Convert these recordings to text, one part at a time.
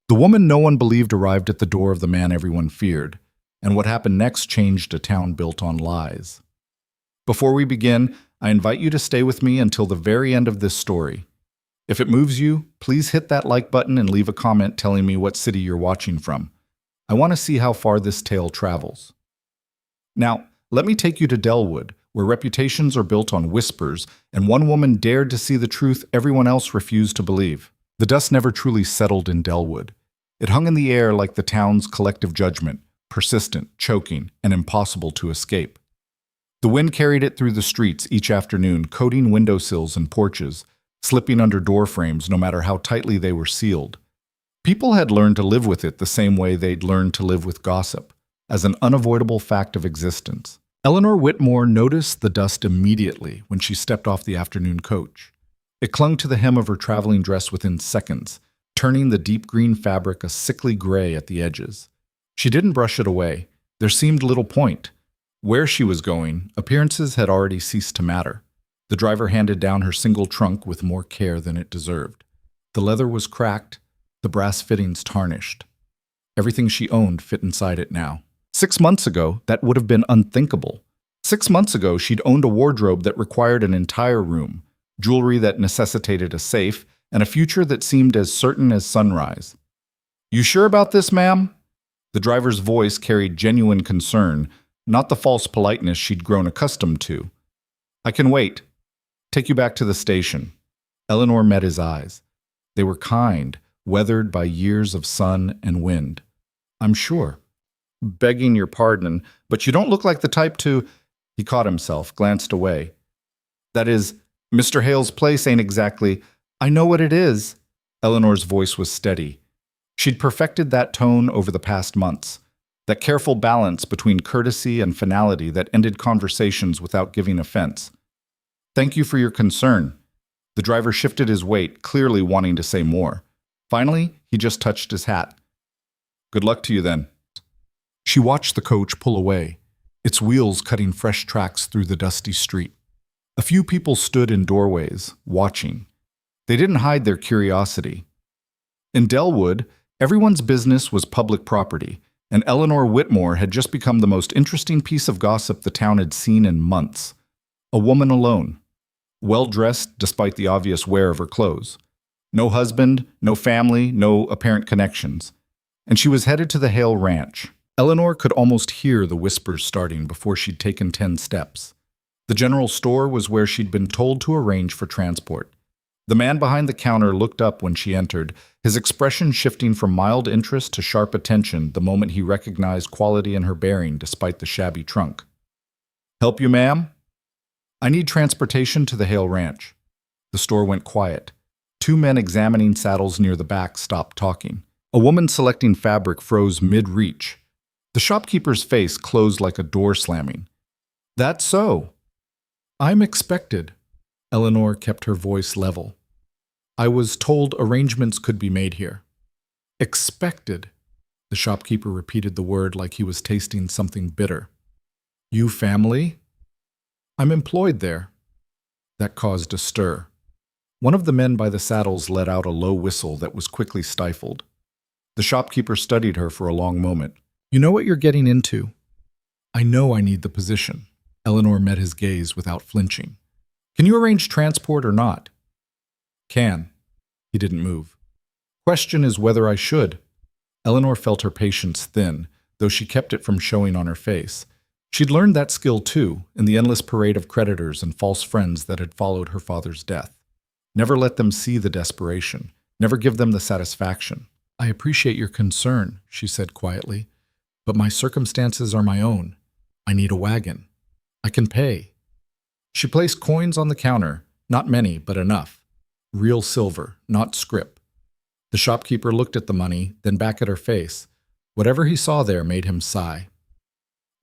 The woman no one believed arrived at the door of the man everyone feared, and what happened next changed a town built on lies. Before we begin, I invite you to stay with me until the very end of this story. If it moves you, please hit that like button and leave a comment telling me what city you're watching from. I want to see how far this tale travels. Now, let me take you to Delwood, where reputations are built on whispers, and one woman dared to see the truth everyone else refused to believe. The dust never truly settled in Delwood. It hung in the air like the town's collective judgment, persistent, choking, and impossible to escape. The wind carried it through the streets each afternoon, coating windowsills and porches, slipping under door frames no matter how tightly they were sealed. People had learned to live with it the same way they'd learned to live with gossip, as an unavoidable fact of existence. Eleanor Whitmore noticed the dust immediately when she stepped off the afternoon coach. It clung to the hem of her traveling dress within seconds, turning the deep green fabric a sickly gray at the edges. She didn't brush it away. There seemed little point. Where she was going, appearances had already ceased to matter. The driver handed down her single trunk with more care than it deserved. The leather was cracked, the brass fittings tarnished. Everything she owned fit inside it now. 6 months ago, that would have been unthinkable. 6 months ago, she'd owned a wardrobe that required an entire room, jewelry that necessitated a safe, and a future that seemed as certain as sunrise. "You sure about this, ma'am?" The driver's voice carried genuine concern, not the false politeness she'd grown accustomed to. "I can wait. Take you back to the station." Eleanor met his eyes. They were kind, weathered by years of sun and wind. "I'm sure." "Begging your pardon, but you don't look like the type to—" He caught himself, glanced away. "That is, Mr. Hale's place ain't exactly—" "I know what it is." Eleanor's voice was steady. She'd perfected that tone over the past months, that careful balance between courtesy and finality that ended conversations without giving offense. "Thank you for your concern." The driver shifted his weight, clearly wanting to say more. Finally, he just touched his hat. "Good luck to you then." She watched the coach pull away, its wheels cutting fresh tracks through the dusty street. A few people stood in doorways, watching. They didn't hide their curiosity. In Delwood, everyone's business was public property, and Eleanor Whitmore had just become the most interesting piece of gossip the town had seen in months. A woman alone, well-dressed despite the obvious wear of her clothes. No husband, no family, no apparent connections. And she was headed to the Hale Ranch. Eleanor could almost hear the whispers starting before she'd taken 10 steps. The general store was where she'd been told to arrange for transport. The man behind the counter looked up when she entered, his expression shifting from mild interest to sharp attention the moment he recognized quality in her bearing despite the shabby trunk. "Help you, ma'am?" "I need transportation to the Hale Ranch." The store went quiet. 2 men examining saddles near the back stopped talking. A woman selecting fabric froze mid-reach. The shopkeeper's face closed like a door slamming. "That's so." "I'm expected." Eleanor kept her voice level. "I was told arrangements could be made here." "Expected." The shopkeeper repeated the word like he was tasting something bitter. "You family?" "I'm employed there." That caused a stir. One of the men by the saddles let out a low whistle that was quickly stifled. The shopkeeper studied her for a long moment. "You know what you're getting into." "I know I need the position." Eleanor met his gaze without flinching. "Can you arrange transport or not?" "Can." He didn't move. "Question is whether I should." Eleanor felt her patience thin, though she kept it from showing on her face. She'd learned that skill too, in the endless parade of creditors and false friends that had followed her father's death. Never let them see the desperation. Never give them the satisfaction. "I appreciate your concern," she said quietly, "but my circumstances are my own. I need a wagon. I can pay." She placed coins on the counter, not many, but enough. Real silver, not scrip. The shopkeeper looked at the money, then back at her face. Whatever he saw there made him sigh.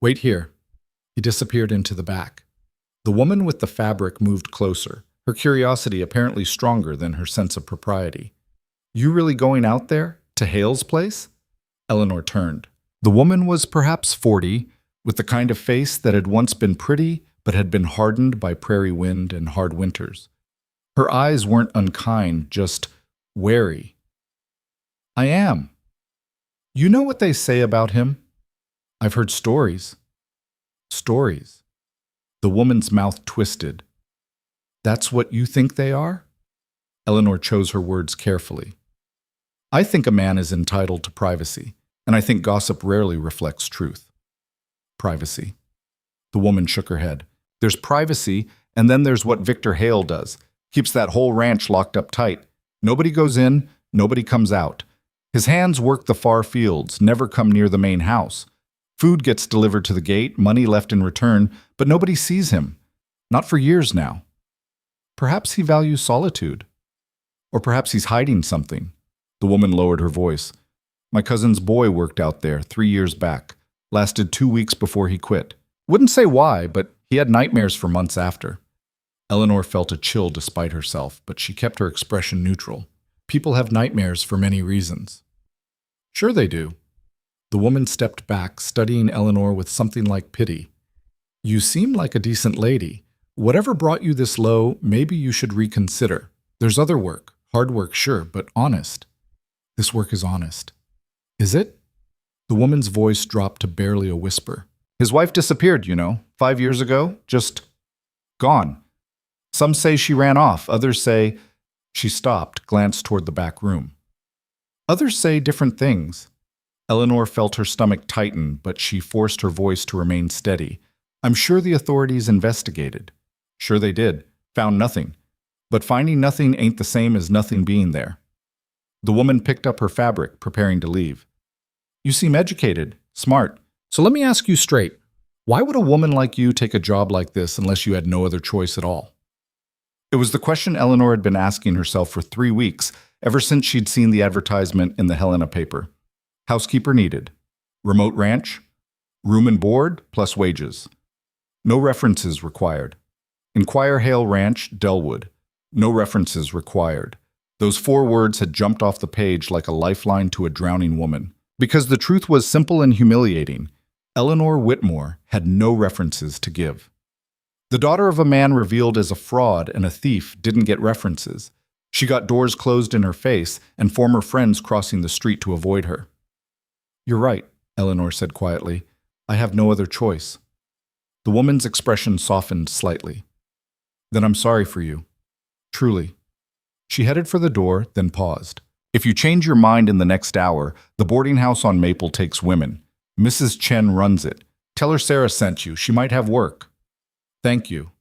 "Wait here." He disappeared into the back. The woman with the fabric moved closer, her curiosity apparently stronger than her sense of propriety. "You really going out there? To Hale's place?" Eleanor turned. The woman was perhaps 40, with the kind of face that had once been pretty but had been hardened by prairie wind and hard winters. Her eyes weren't unkind, just wary. "I am." You know what they say about him? I've heard stories. Stories. The woman's mouth twisted. That's what you think they are? Eleanor chose her words carefully. I think a man is entitled to privacy, and I think gossip rarely reflects truth. Privacy. The woman shook her head. There's privacy, and then there's what Victor Hale does. Keeps that whole ranch locked up tight. Nobody goes in, nobody comes out. His hands work the far fields, never come near the main house. Food gets delivered to the gate, money left in return, but nobody sees him. Not for years now. Perhaps he values solitude. Or perhaps he's hiding something. The woman lowered her voice. My cousin's boy worked out there 3 years back. Lasted 2 weeks before he quit. Wouldn't say why, but he had nightmares for months after. Eleanor felt a chill despite herself, but she kept her expression neutral. People have nightmares for many reasons. Sure they do. The woman stepped back, studying Eleanor with something like pity. You seem like a decent lady. Whatever brought you this low, maybe you should reconsider. There's other work. Hard work, sure, but honest. This work is honest. Is it? The woman's voice dropped to barely a whisper. His wife disappeared, 5 years ago. Just gone. Some say she ran off. Others say... She stopped, glanced toward the back room. Others say different things. Eleanor felt her stomach tighten, but she forced her voice to remain steady. I'm sure the authorities investigated. Sure they did. Found nothing. But finding nothing ain't the same as nothing being there. The woman picked up her fabric, preparing to leave. You seem educated, smart. So let me ask you straight. Why would a woman like you take a job like this unless you had no other choice at all? It was the question Eleanor had been asking herself for 3 weeks, ever since she'd seen the advertisement in the Helena paper. Housekeeper needed. Remote ranch. Room and board, plus wages. No references required. Inquire Hale Ranch, Delwood. No references required. Those 4 words had jumped off the page like a lifeline to a drowning woman. Because the truth was simple and humiliating. Eleanor Whitmore had no references to give. The daughter of a man revealed as a fraud and a thief didn't get references. She got doors closed in her face and former friends crossing the street to avoid her. You're right, Eleanor said quietly. I have no other choice. The woman's expression softened slightly. Then I'm sorry for you. Truly. She headed for the door, then paused. If you change your mind in the next hour, the boarding house on Maple takes women. Mrs. Chen runs it. Tell her Sarah sent you. She might have work. Thank you.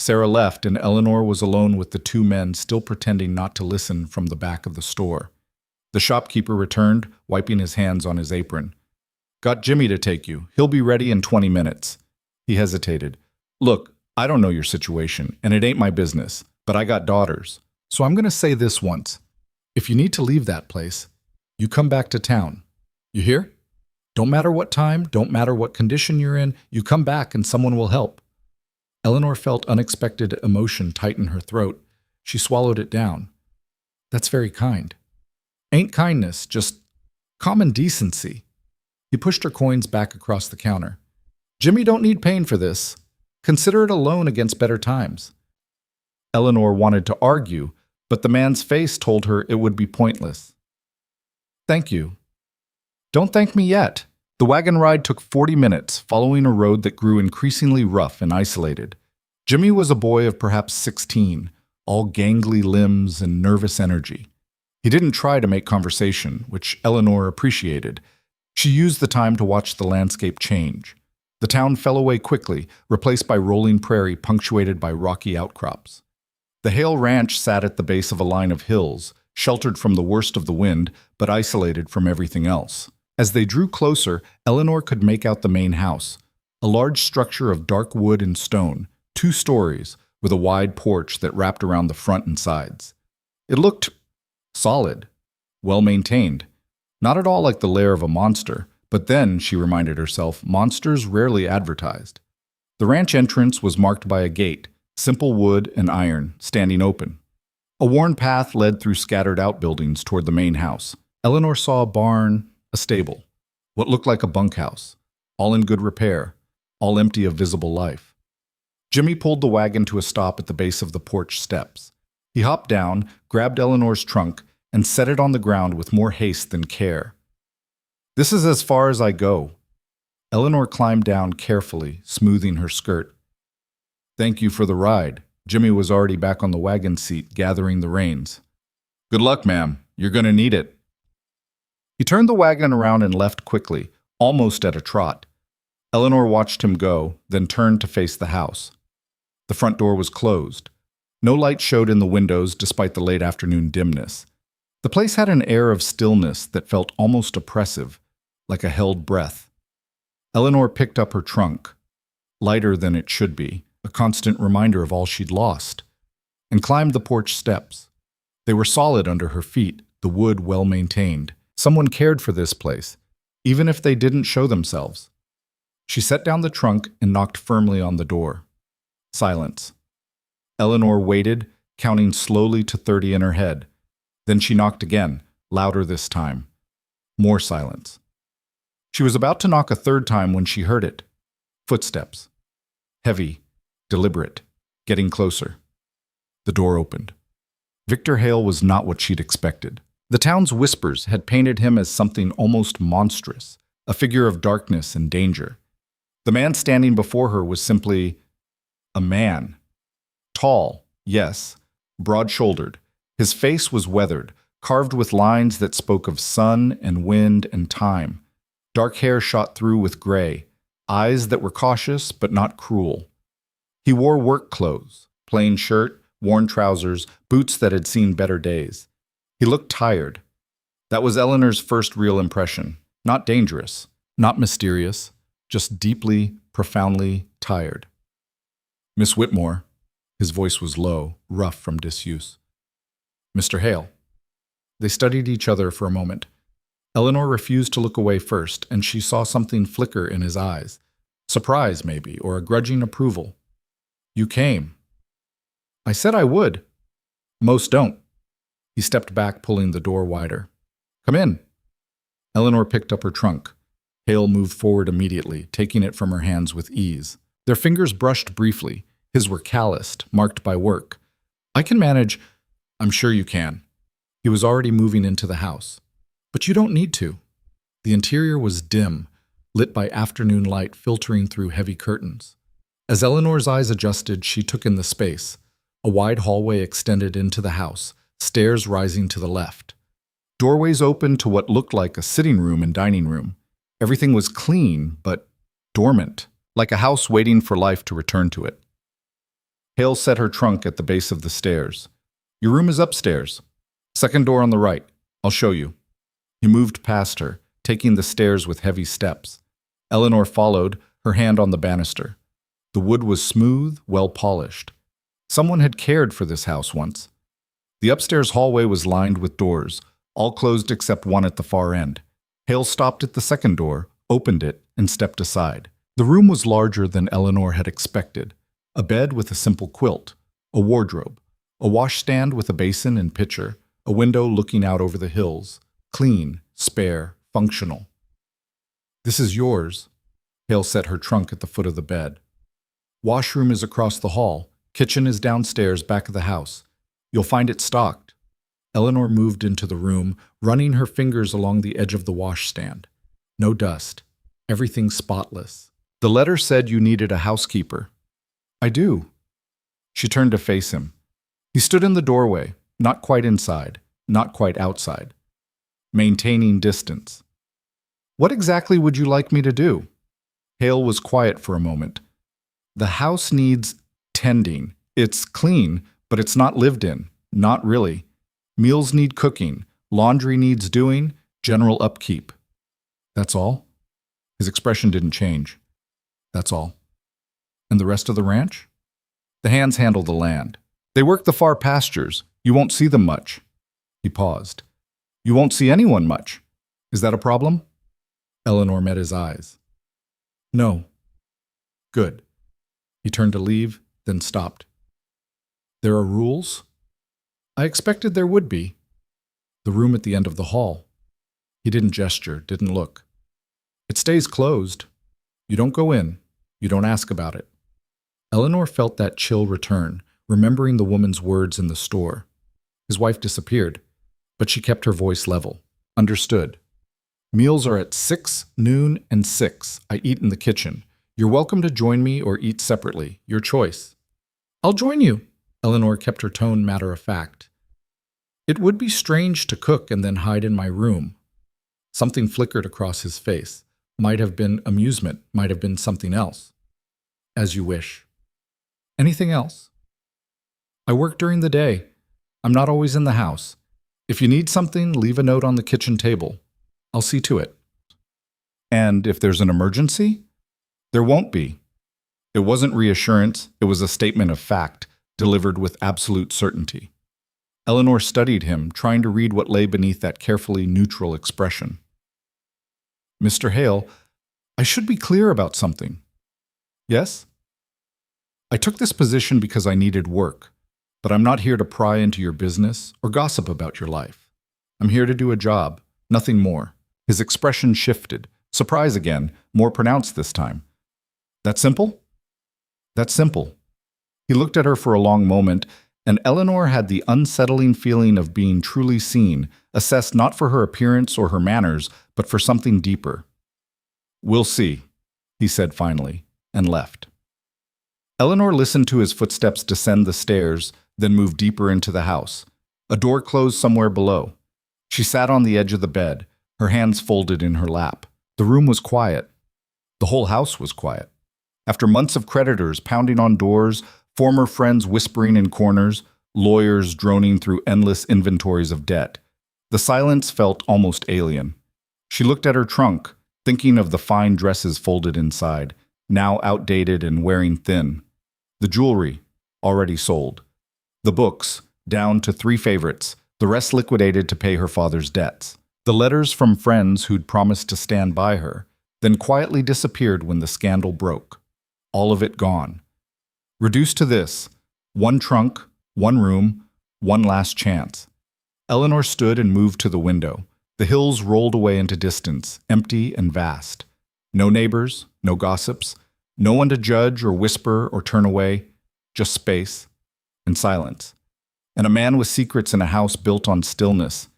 Sarah left, and Eleanor was alone with the 2 men still pretending not to listen from the back of the store. The shopkeeper returned, wiping his hands on his apron. Got Jimmy to take you. He'll be ready in 20 minutes. He hesitated. Look, I don't know your situation, and it ain't my business, but I got daughters. So I'm going to say this once. If you need to leave that place, you come back to town. You hear? Don't matter what time, don't matter what condition you're in, you come back and someone will help. Eleanor felt unexpected emotion tighten her throat. She swallowed it down. That's very kind. Ain't kindness, just common decency. He pushed her coins back across the counter. Jimmy don't need pain for this. Consider it a loan against better times. Eleanor wanted to argue, but the man's face told her it would be pointless. Thank you. Don't thank me yet. The wagon ride took 40 minutes, following a road that grew increasingly rough and isolated. Jimmy was a boy of perhaps 16, all gangly limbs and nervous energy. He didn't try to make conversation, which Eleanor appreciated. She used the time to watch the landscape change. The town fell away quickly, replaced by rolling prairie punctuated by rocky outcrops. The Hale Ranch sat at the base of a line of hills, sheltered from the worst of the wind, but isolated from everything else. As they drew closer, Eleanor could make out the main house, a large structure of dark wood and stone, 2 stories, with a wide porch that wrapped around the front and sides. It looked solid, well-maintained, not at all like the lair of a monster, but then, she reminded herself, monsters rarely advertised. The ranch entrance was marked by a gate, simple wood and iron, standing open. A worn path led through scattered outbuildings toward the main house. Eleanor saw a barn, a stable, what looked like a bunkhouse, all in good repair, all empty of visible life. Jimmy pulled the wagon to a stop at the base of the porch steps. He hopped down, grabbed Eleanor's trunk, and set it on the ground with more haste than care. This is as far as I go. Eleanor climbed down carefully, smoothing her skirt. Thank you for the ride. Jimmy was already back on the wagon seat, gathering the reins. Good luck, ma'am. You're going to need it. He turned the wagon around and left quickly, almost at a trot. Eleanor watched him go, then turned to face the house. The front door was closed. No light showed in the windows despite the late afternoon dimness. The place had an air of stillness that felt almost oppressive, like a held breath. Eleanor picked up her trunk, lighter than it should be, a constant reminder of all she'd lost, and climbed the porch steps. They were solid under her feet, the wood well maintained. Someone cared for this place, even if they didn't show themselves. She set down the trunk and knocked firmly on the door. Silence. Eleanor waited, counting slowly to 30 in her head. Then she knocked again, louder this time. More silence. She was about to knock a third time when she heard it. Footsteps. Heavy, deliberate, getting closer. The door opened. Victor Hale was not what she'd expected. The town's whispers had painted him as something almost monstrous, a figure of darkness and danger. The man standing before her was simply a man. Tall, yes, broad-shouldered. His face was weathered, carved with lines that spoke of sun and wind and time. Dark hair shot through with gray, eyes that were cautious but not cruel. He wore work clothes, plain shirt, worn trousers, boots that had seen better days. He looked tired. That was Eleanor's first real impression. Not dangerous, not mysterious, just deeply, profoundly tired. Miss Whitmore. His voice was low, rough from disuse. Mr. Hale. They studied each other for a moment. Eleanor refused to look away first, and she saw something flicker in his eyes. Surprise, maybe, or a grudging approval. You came. I said I would. Most don't. He stepped back, pulling the door wider. Come in. Eleanor picked up her trunk. Hale moved forward immediately, taking it from her hands with ease. Their fingers brushed briefly. His were calloused, marked by work. I can manage. I'm sure you can. He was already moving into the house. But you don't need to. The interior was dim, lit by afternoon light filtering through heavy curtains. As Eleanor's eyes adjusted, she took in the space. A wide hallway extended into the house, stairs rising to the left. Doorways opened to what looked like a sitting room and dining room. Everything was clean, but dormant, like a house waiting for life to return to it. Hale set her trunk at the base of the stairs. Your room is upstairs. Second door on the right. I'll show you. He moved past her, taking the stairs with heavy steps. Eleanor followed, her hand on the banister. The wood was smooth, well polished. Someone had cared for this house once. The upstairs hallway was lined with doors, all closed except one at the far end. Hale stopped at the second door, opened it, and stepped aside. The room was larger than Eleanor had expected. A bed with a simple quilt, a wardrobe, a washstand with a basin and pitcher, a window looking out over the hills. Clean, spare, functional. This is yours. Hale set her trunk at the foot of the bed. Washroom is across the hall. Kitchen is downstairs, back of the house. You'll find it stocked. Eleanor moved into the room, running her fingers along the edge of the washstand. No dust. Everything spotless. The letter said you needed a housekeeper. I do. She turned to face him. He stood in the doorway, not quite inside, not quite outside. Maintaining distance. What exactly would you like me to do? Hale was quiet for a moment. The house needs tending. It's clean, but it's not lived in. Not really. Meals need cooking. Laundry needs doing. General upkeep. That's all? His expression didn't change. That's all. And the rest of the ranch? The hands handle the land. They work the far pastures. You won't see them much. He paused. You won't see anyone much. Is that a problem? Eleanor met his eyes. No. Good. He turned to leave, then stopped. There are rules? I expected there would be. The room at the end of the hall. He didn't gesture, didn't look. It stays closed. You don't go in. You don't ask about it. Eleanor felt that chill return, remembering the woman's words in the store. His wife disappeared, but she kept her voice level. Understood. Meals are at 6, noon, and 6. I eat in the kitchen. You're welcome to join me or eat separately. Your choice. I'll join you. Eleanor kept her tone matter-of-fact. It would be strange to cook and then hide in my room. Something flickered across his face. Might have been amusement, might have been something else. As you wish. Anything else? I work during the day. I'm not always in the house. If you need something, leave a note on the kitchen table. I'll see to it. And if there's an emergency? There won't be. It wasn't reassurance, it was a statement of fact, delivered with absolute certainty. Eleanor studied him, trying to read what lay beneath that carefully neutral expression. Mr. Hale, I should be clear about something. Yes? I took this position because I needed work, but I'm not here to pry into your business or gossip about your life. I'm here to do a job, nothing more. His expression shifted, surprise again, more pronounced this time. That simple? That's simple. He looked at her for a long moment, and Eleanor had the unsettling feeling of being truly seen, assessed not for her appearance or her manners, but for something deeper. We'll see, he said finally, and left. Eleanor listened to his footsteps descend the stairs, then move deeper into the house. A door closed somewhere below. She sat on the edge of the bed, her hands folded in her lap. The room was quiet. The whole house was quiet. After months of creditors pounding on doors, former friends whispering in corners, lawyers droning through endless inventories of debt, the silence felt almost alien. She looked at her trunk, thinking of the fine dresses folded inside, now outdated and wearing thin. The jewelry, already sold. The books, down to 3 favorites, the rest liquidated to pay her father's debts. The letters from friends who'd promised to stand by her, then quietly disappeared when the scandal broke. All of it gone. Reduced to this, 1 trunk, 1 room, 1 last chance. Eleanor stood and moved to the window. The hills rolled away into distance, empty and vast. No neighbors, no gossips, no one to judge or whisper or turn away, just space and silence. And a man with secrets in a house built on stillness.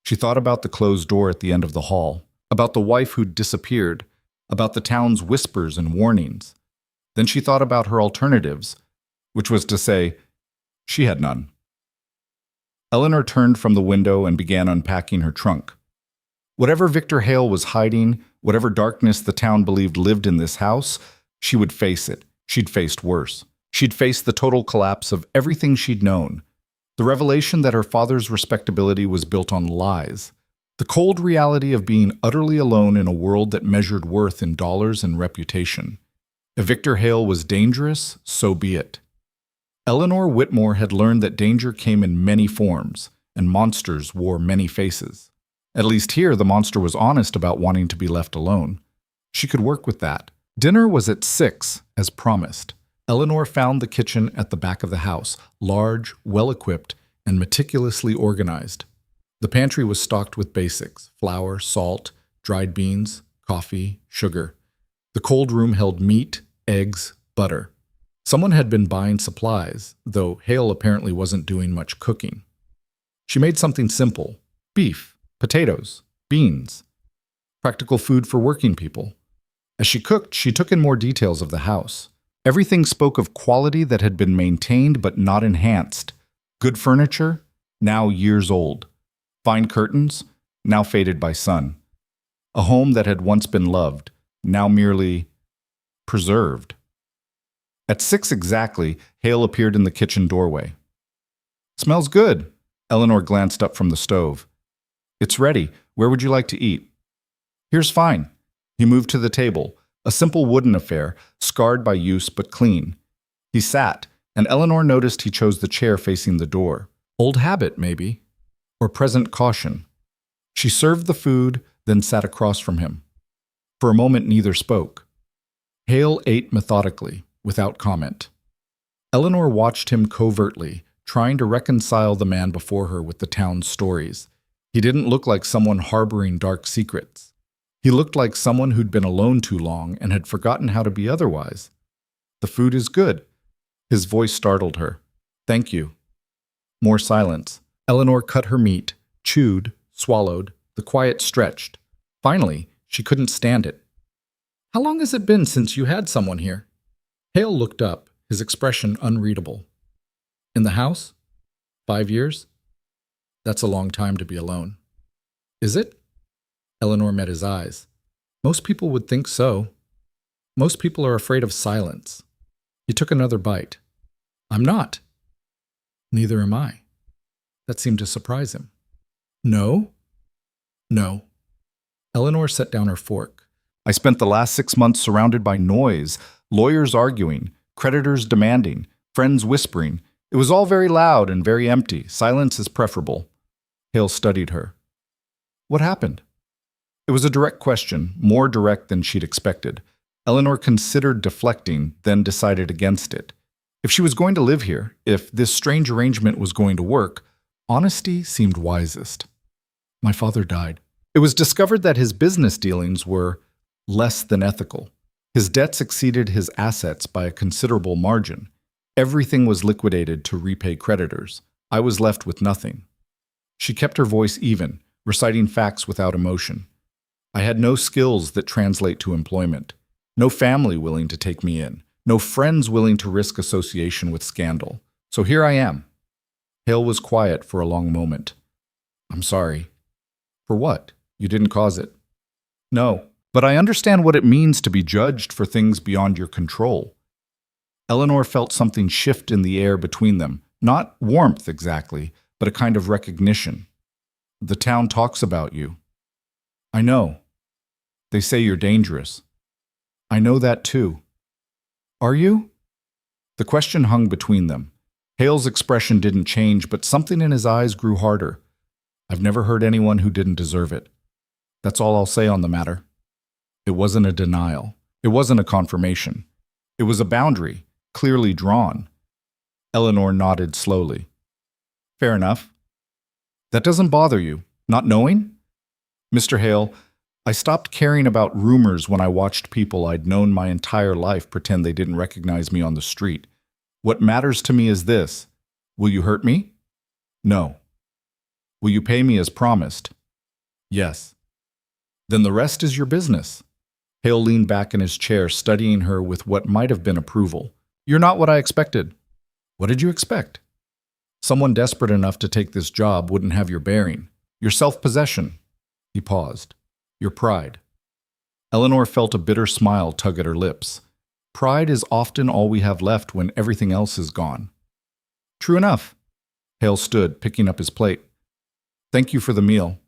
She thought about the closed door at the end of the hall, about the wife who'd disappeared, about the town's whispers and warnings. Then she thought about her alternatives, which was to say, she had none. Eleanor turned from the window and began unpacking her trunk. Whatever Victor Hale was hiding, whatever darkness the town believed lived in this house, she would face it. She'd faced worse. She'd faced the total collapse of everything she'd known. The revelation that her father's respectability was built on lies. The cold reality of being utterly alone in a world that measured worth in dollars and reputation. If Victor Hale was dangerous, so be it. Eleanor Whitmore had learned that danger came in many forms, and monsters wore many faces. At least here, the monster was honest about wanting to be left alone. She could work with that. Dinner was at 6, as promised. Eleanor found the kitchen at the back of the house, large, well-equipped, and meticulously organized. The pantry was stocked with basics: flour, salt, dried beans, coffee, sugar. The cold room held meat, eggs, butter. Someone had been buying supplies, though Hale apparently wasn't doing much cooking. She made something simple: beef, potatoes, beans. Practical food for working people. As she cooked, she took in more details of the house. Everything spoke of quality that had been maintained but not enhanced. Good furniture, now years old. Fine curtains, now faded by sun. A home that had once been loved, now merely preserved. At 6 exactly, Hale appeared in the kitchen doorway. Smells good. Eleanor glanced up from the stove. It's ready. Where would you like to eat? Here's fine. He moved to the table, a simple wooden affair, scarred by use but clean. He sat, and Eleanor noticed he chose the chair facing the door. Old habit, maybe, or present caution. She served the food, then sat across from him. For a moment, neither spoke. Hale ate methodically, without comment. Eleanor watched him covertly, trying to reconcile the man before her with the town's stories. He didn't look like someone harboring dark secrets. He looked like someone who'd been alone too long and had forgotten how to be otherwise. The food is good. His voice startled her. Thank you. More silence. Eleanor cut her meat, chewed, swallowed. The quiet stretched. Finally, she couldn't stand it. "How long has it been since you had someone here?" Hale looked up, his expression unreadable. "In the house? 5 years? That's a long time to be alone." "Is it?" Eleanor met his eyes. "Most people would think so. Most people are afraid of silence." He took another bite. "I'm not." "Neither am I." That seemed to surprise him. "No?" "No." Eleanor set down her fork. "I spent the last 6 months surrounded by noise, lawyers arguing, creditors demanding, friends whispering. It was all very loud and very empty. Silence is preferable." Hale studied her. "What happened?" It was a direct question, more direct than she'd expected. Eleanor considered deflecting, then decided against it. If she was going to live here, if this strange arrangement was going to work, honesty seemed wisest. "My father died." It was discovered that his business dealings were less than ethical. His debts exceeded his assets by a considerable margin. Everything was liquidated to repay creditors. I was left with nothing. She kept her voice even, reciting facts without emotion. I had no skills that translate to employment, no family willing to take me in, no friends willing to risk association with scandal. So here I am. Hale was quiet for a long moment. "I'm sorry." "For what? You didn't cause it." "No, but I understand what it means to be judged for things beyond your control." Eleanor felt something shift in the air between them, not warmth exactly, but a kind of recognition. "The town talks about you." "I know. They say you're dangerous." "I know that too." "Are you?" The question hung between them. Hale's expression didn't change, but something in his eyes grew harder. "I've never hurt anyone who didn't deserve it. That's all I'll say on the matter." It wasn't a denial. It wasn't a confirmation. It was a boundary, clearly drawn. Eleanor nodded slowly. "Fair enough. That doesn't bother you, not knowing?" "Mr. Hale, I stopped caring about rumors when I watched people I'd known my entire life pretend they didn't recognize me on the street. What matters to me is this. Will you hurt me?" "No." "Will you pay me as promised?" "Yes." "Then the rest is your business." Hale leaned back in his chair, studying her with what might have been approval. "You're not what I expected." "What did you expect?" "Someone desperate enough to take this job wouldn't have your bearing, your self-possession." He paused. "Your pride." Eleanor felt a bitter smile tug at her lips. Pride is often all we have left when everything else is gone. "True enough." Hale stood, picking up his plate. "Thank you for the meal."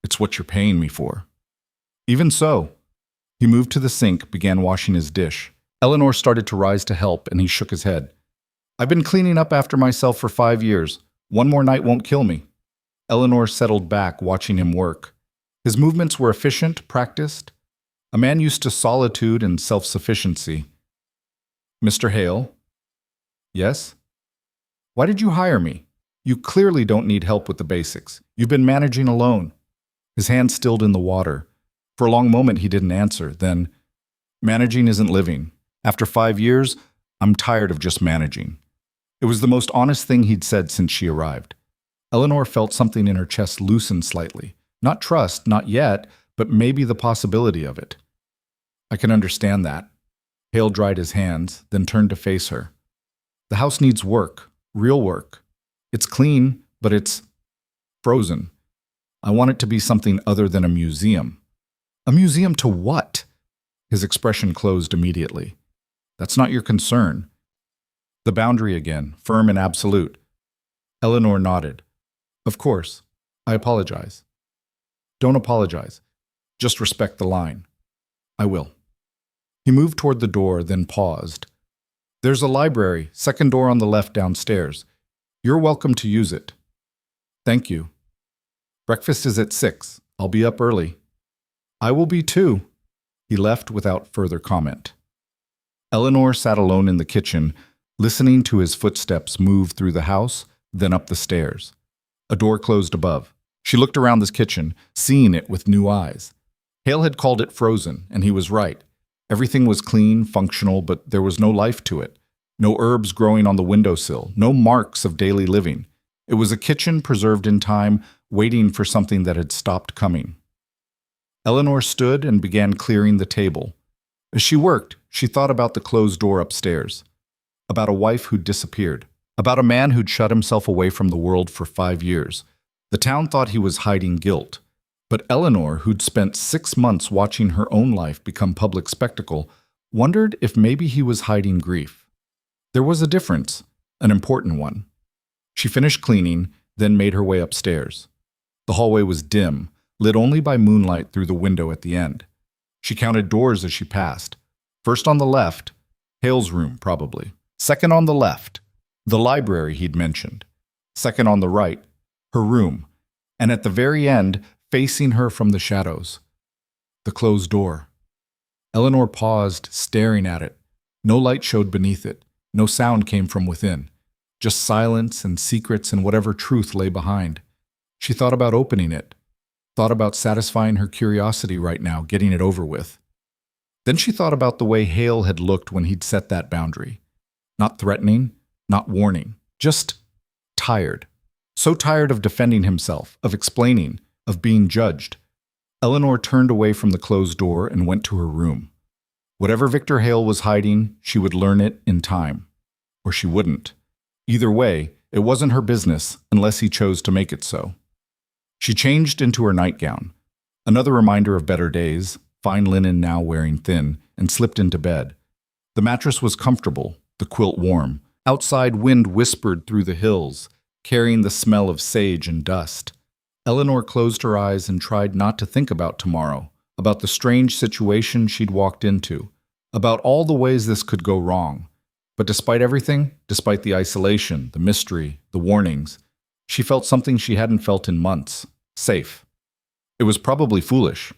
"It's what you're paying me for." "Even so." He moved to the sink, began washing his dish. Eleanor started to rise to help, and he shook his head. "I've been cleaning up after myself for 5 years. One more night won't kill me." Eleanor settled back, watching him work. His movements were efficient, practiced. A man used to solitude and self-sufficiency. "Mr. Hale?" "Yes?" "Why did you hire me? You clearly don't need help with the basics. You've been managing alone." His hand stilled in the water. For a long moment he didn't answer. Then, "Managing isn't living. After 5 years, I'm tired of just managing." It was the most honest thing he'd said since she arrived. Eleanor felt something in her chest loosen slightly. Not trust, not yet, but maybe the possibility of it. "I can understand that." Hale dried his hands, then turned to face her. "The house needs work, real work. It's clean, but it's frozen. I want it to be something other than a museum." "A museum to what?" His expression closed immediately. "That's not your concern." The boundary again, firm and absolute. Eleanor nodded. "Of course. I apologize." "Don't apologize. Just respect the line." "I will." He moved toward the door, then paused. "There's a library, second door on the left downstairs. You're welcome to use it." "Thank you." "Breakfast is at 6. I'll be up early." "I will be too." He left without further comment. Eleanor sat alone in the kitchen, listening to his footsteps move through the house, then up the stairs. A door closed above. She looked around this kitchen, seeing it with new eyes. Hale had called it frozen, and he was right. Everything was clean, functional, but there was no life to it. No herbs growing on the windowsill, no marks of daily living. It was a kitchen preserved in time, waiting for something that had stopped coming. Eleanor stood and began clearing the table. As she worked, she thought about the closed door upstairs, about a wife who'd disappeared, about a man who'd shut himself away from the world for 5 years. The town thought he was hiding guilt, but Eleanor, who'd spent 6 months watching her own life become public spectacle, wondered if maybe he was hiding grief. There was a difference, an important one. She finished cleaning, then made her way upstairs. The hallway was dim, lit only by moonlight through the window at the end. She counted doors as she passed. First on the left, Hale's room, probably. Second on the left, the library he'd mentioned. Second on the right, her room. And at the very end, facing her from the shadows, the closed door. Eleanor paused, staring at it. No light showed beneath it. No sound came from within. Just silence and secrets and whatever truth lay behind. She thought about opening it. Thought about satisfying her curiosity right now, getting it over with. Then she thought about the way Hale had looked when he'd set that boundary. Not threatening, not warning, just tired. So tired of defending himself, of explaining, of being judged. Eleanor turned away from the closed door and went to her room. Whatever Victor Hale was hiding, she would learn it in time. Or she wouldn't. Either way, it wasn't her business unless he chose to make it so. She changed into her nightgown, another reminder of better days, fine linen now wearing thin, and slipped into bed. The mattress was comfortable, the quilt warm. Outside wind whispered through the hills, carrying the smell of sage and dust. Eleanor closed her eyes and tried not to think about tomorrow, about the strange situation she'd walked into, about all the ways this could go wrong. But despite everything, despite the isolation, the mystery, the warnings, she felt something she hadn't felt in months. Safe. It was probably foolish,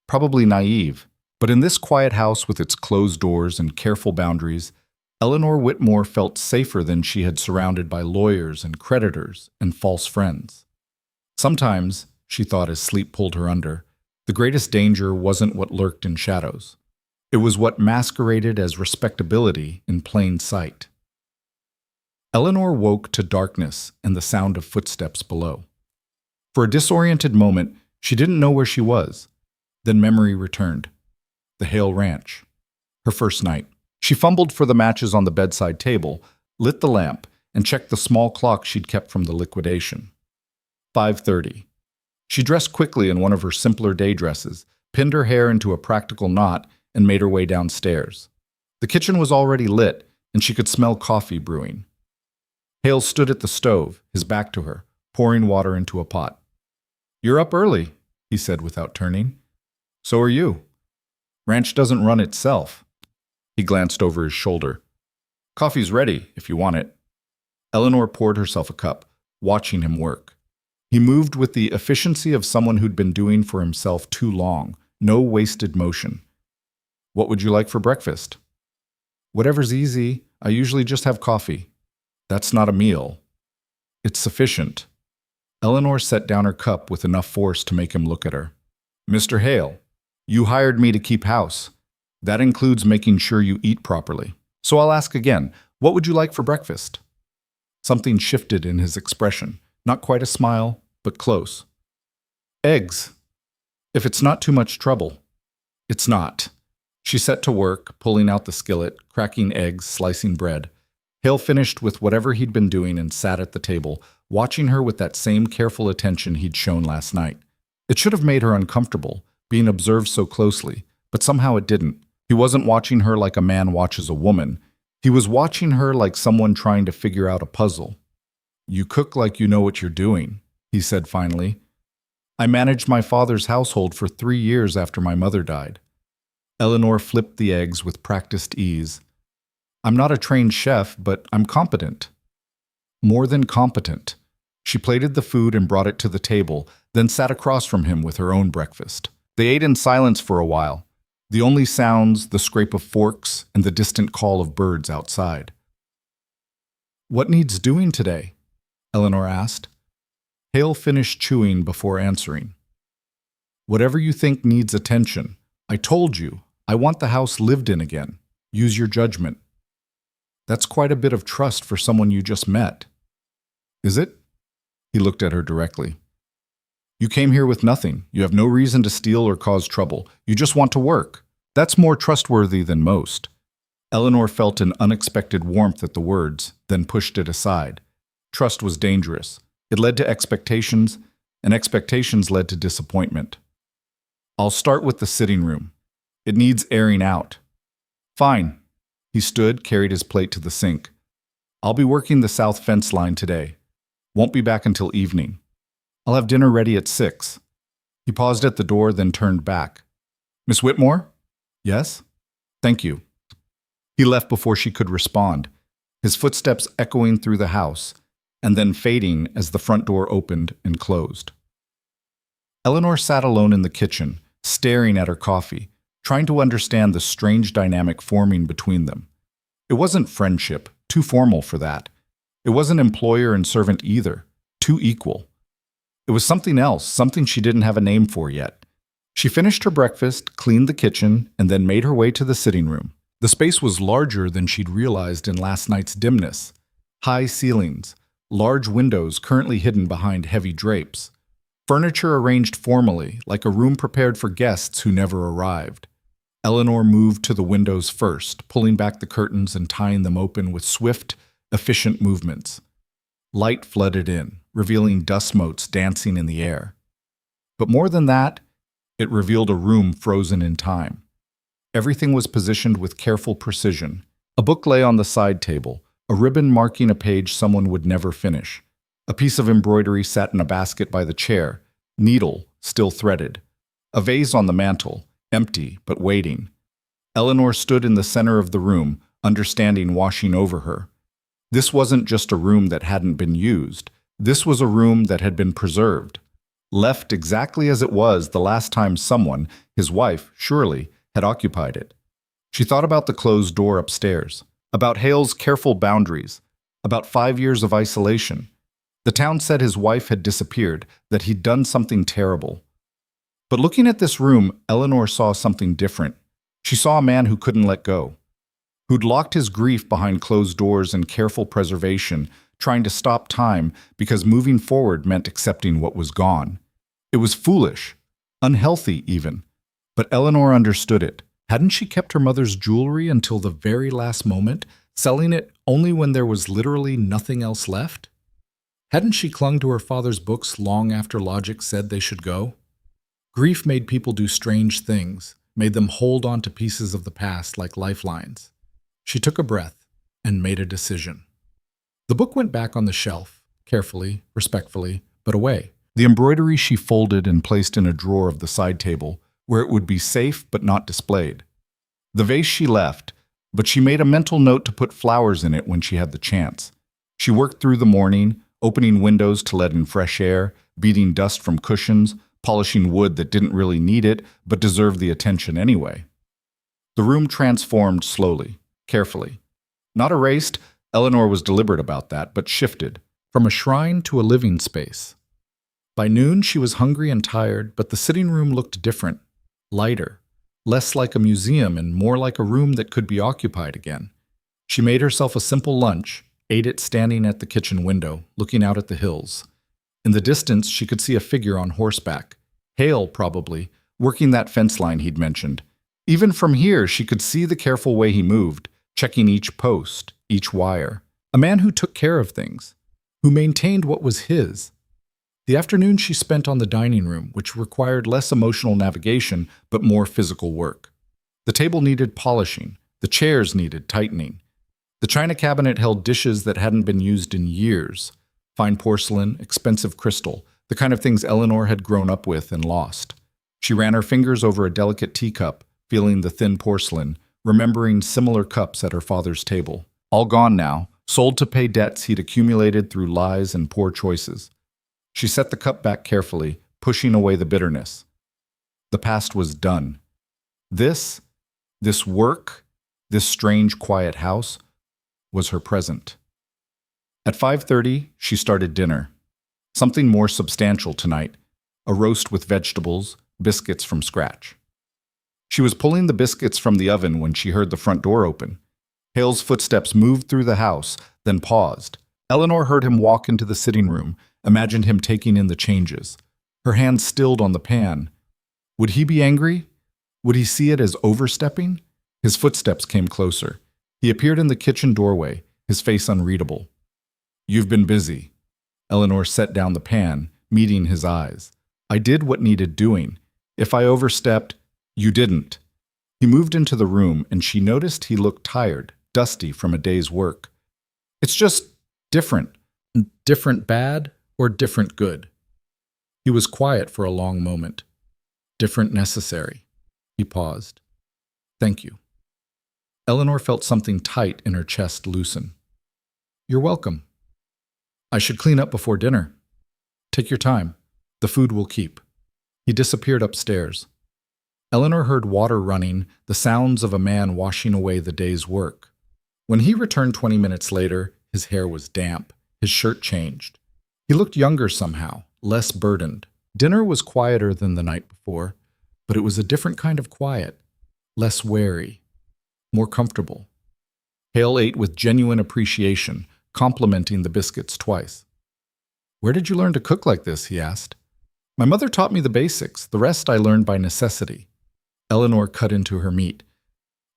probably naive, but in this quiet house with its closed doors and careful boundaries, Eleanor Whitmore felt safer than she had surrounded by lawyers and creditors and false friends. Sometimes, she thought as sleep pulled her under, the greatest danger wasn't what lurked in shadows. It was what masqueraded as respectability in plain sight. Eleanor woke to darkness and the sound of footsteps below. For a disoriented moment, she didn't know where she was. Then memory returned. The Hale Ranch. Her first night. She fumbled for the matches on the bedside table, lit the lamp, and checked the small clock she'd kept from the liquidation. 5:30. She dressed quickly in one of her simpler day dresses, pinned her hair into a practical knot, and made her way downstairs. The kitchen was already lit, and she could smell coffee brewing. Hale stood at the stove, his back to her, pouring water into a pot. "You're up early," he said without turning. "So are you. Ranch doesn't run itself." He glanced over his shoulder. "Coffee's ready, if you want it." Eleanor poured herself a cup, watching him work. He moved with the efficiency of someone who'd been doing for himself too long, no wasted motion. "What would you like for breakfast?" "Whatever's easy. I usually just have coffee." "That's not a meal." "It's sufficient." Eleanor set down her cup with enough force to make him look at her. "Mr. Hale, you hired me to keep house. That includes making sure you eat properly. So I'll ask again, what would you like for breakfast?" Something shifted in his expression. Not quite a smile, but close. "Eggs. If it's not too much trouble." "It's not." She set to work, pulling out the skillet, cracking eggs, slicing bread. Hale finished with whatever he'd been doing and sat at the table, watching her with that same careful attention he'd shown last night. It should have made her uncomfortable, being observed so closely, but somehow it didn't. He wasn't watching her like a man watches a woman. He was watching her like someone trying to figure out a puzzle. "You cook like you know what you're doing," he said finally. "I managed my father's household for 3 years after my mother died." Eleanor flipped the eggs with practiced ease. "I'm not a trained chef, but I'm competent." More than competent. She plated the food and brought it to the table, then sat across from him with her own breakfast. They ate in silence for a while. The only sounds, the scrape of forks and the distant call of birds outside. "What needs doing today?" Eleanor asked. Hale finished chewing before answering. "Whatever you think needs attention. I told you, I want the house lived in again. Use your judgment." "That's quite a bit of trust for someone you just met." "Is it?" He looked at her directly. You came here with nothing. You have no reason to steal or cause trouble. You just want to work. That's more trustworthy than most." Eleanor felt an unexpected warmth at the words, then pushed it aside. Trust was dangerous. It led to expectations, and expectations led to disappointment. "I'll start with the sitting room. It needs airing out." "Fine." He stood, carried his plate to the sink. "I'll be working the south fence line today. Won't be back until evening. I'll have dinner ready at 6. He paused at the door, then turned back. "Miss Whitmore?" "Yes?" "Thank you." He left before she could respond, his footsteps echoing through the house, and then fading as the front door opened and closed. Eleanor sat alone in the kitchen, staring at her coffee, trying to understand the strange dynamic forming between them. It wasn't friendship, too formal for that. It wasn't employer and servant either, too equal. It was something else, something she didn't have a name for yet. She finished her breakfast, cleaned the kitchen, and then made her way to the sitting room. The space was larger than she'd realized in last night's dimness. High ceilings, large windows currently hidden behind heavy drapes. Furniture arranged formally, like a room prepared for guests who never arrived. Eleanor moved to the windows first, pulling back the curtains and tying them open with swift, efficient movements. Light flooded in, revealing dust motes dancing in the air. But more than that, it revealed a room frozen in time. Everything was positioned with careful precision. A book lay on the side table, a ribbon marking a page someone would never finish. A piece of embroidery sat in a basket by the chair, needle still threaded. A vase on the mantel, empty but waiting. Eleanor stood in the center of the room, understanding washing over her. This wasn't just a room that hadn't been used. This was a room that had been preserved. Left exactly as it was the last time someone, his wife, surely, had occupied it. She thought about the closed door upstairs, about Hale's careful boundaries, about 5 years of isolation. The town said his wife had disappeared, that he'd done something terrible. But looking at this room, Eleanor saw something different. She saw a man who couldn't let go, who'd locked his grief behind closed doors and careful preservation, trying to stop time because moving forward meant accepting what was gone. It was foolish, unhealthy even. But Eleanor understood it. Hadn't she kept her mother's jewelry until the very last moment, selling it only when there was literally nothing else left? Hadn't she clung to her father's books long after logic said they should go? Grief made people do strange things, made them hold on to pieces of the past like lifelines. She took a breath and made a decision. The book went back on the shelf, carefully, respectfully, but away. The embroidery she folded and placed in a drawer of the side table, where it would be safe but not displayed. The vase she left, but she made a mental note to put flowers in it when she had the chance. She worked through the morning, opening windows to let in fresh air, beating dust from cushions, polishing wood that didn't really need it but deserved the attention anyway. The room transformed slowly, carefully. Not erased, Eleanor was deliberate about that, but shifted, from a shrine to a living space. By noon, she was hungry and tired, but the sitting room looked different. Lighter, less like a museum and more like a room that could be occupied again. She made herself a simple lunch, ate it standing at the kitchen window, looking out at the hills. In the distance, she could see a figure on horseback. Hale, probably, working that fence line he'd mentioned. Even from here, she could see the careful way he moved, checking each post, each wire. A man who took care of things, who maintained what was his. The afternoon she spent on the dining room, which required less emotional navigation but more physical work. The table needed polishing, the chairs needed tightening. The china cabinet held dishes that hadn't been used in years. Fine porcelain, expensive crystal, the kind of things Eleanor had grown up with and lost. She ran her fingers over a delicate teacup, feeling the thin porcelain, remembering similar cups at her father's table. All gone now, sold to pay debts he'd accumulated through lies and poor choices. She set the cup back carefully, pushing away the bitterness. The past was done. This work, this strange, quiet house, was her present. At 5:30, she started dinner. Something more substantial tonight, a roast with vegetables, biscuits from scratch. She was pulling the biscuits from the oven when she heard the front door open. Hale's footsteps moved through the house, then paused. Eleanor heard him walk into the sitting room, imagined him taking in the changes. Her hand stilled on the pan. Would he be angry? Would he see it as overstepping? His footsteps came closer. He appeared in the kitchen doorway, his face unreadable. You've been busy. Eleanor set down the pan, meeting his eyes. I did what needed doing. If I overstepped, you didn't. He moved into the room, and she noticed he looked tired, dusty from a day's work. It's just different. Different bad or different good? He was quiet for a long moment. Different necessary. He paused. Thank you. Eleanor felt something tight in her chest loosen. You're welcome. I should clean up before dinner. Take your time. The food will keep. He disappeared upstairs. Eleanor heard water running, the sounds of a man washing away the day's work. When he returned 20 minutes later, his hair was damp. His shirt changed. He looked younger somehow, less burdened. Dinner was quieter than the night before, but it was a different kind of quiet, less wary, more comfortable. Hale ate with genuine appreciation, complimenting the biscuits twice. Where did you learn to cook like this? He asked. My mother taught me the basics. The rest I learned by necessity. Eleanor cut into her meat.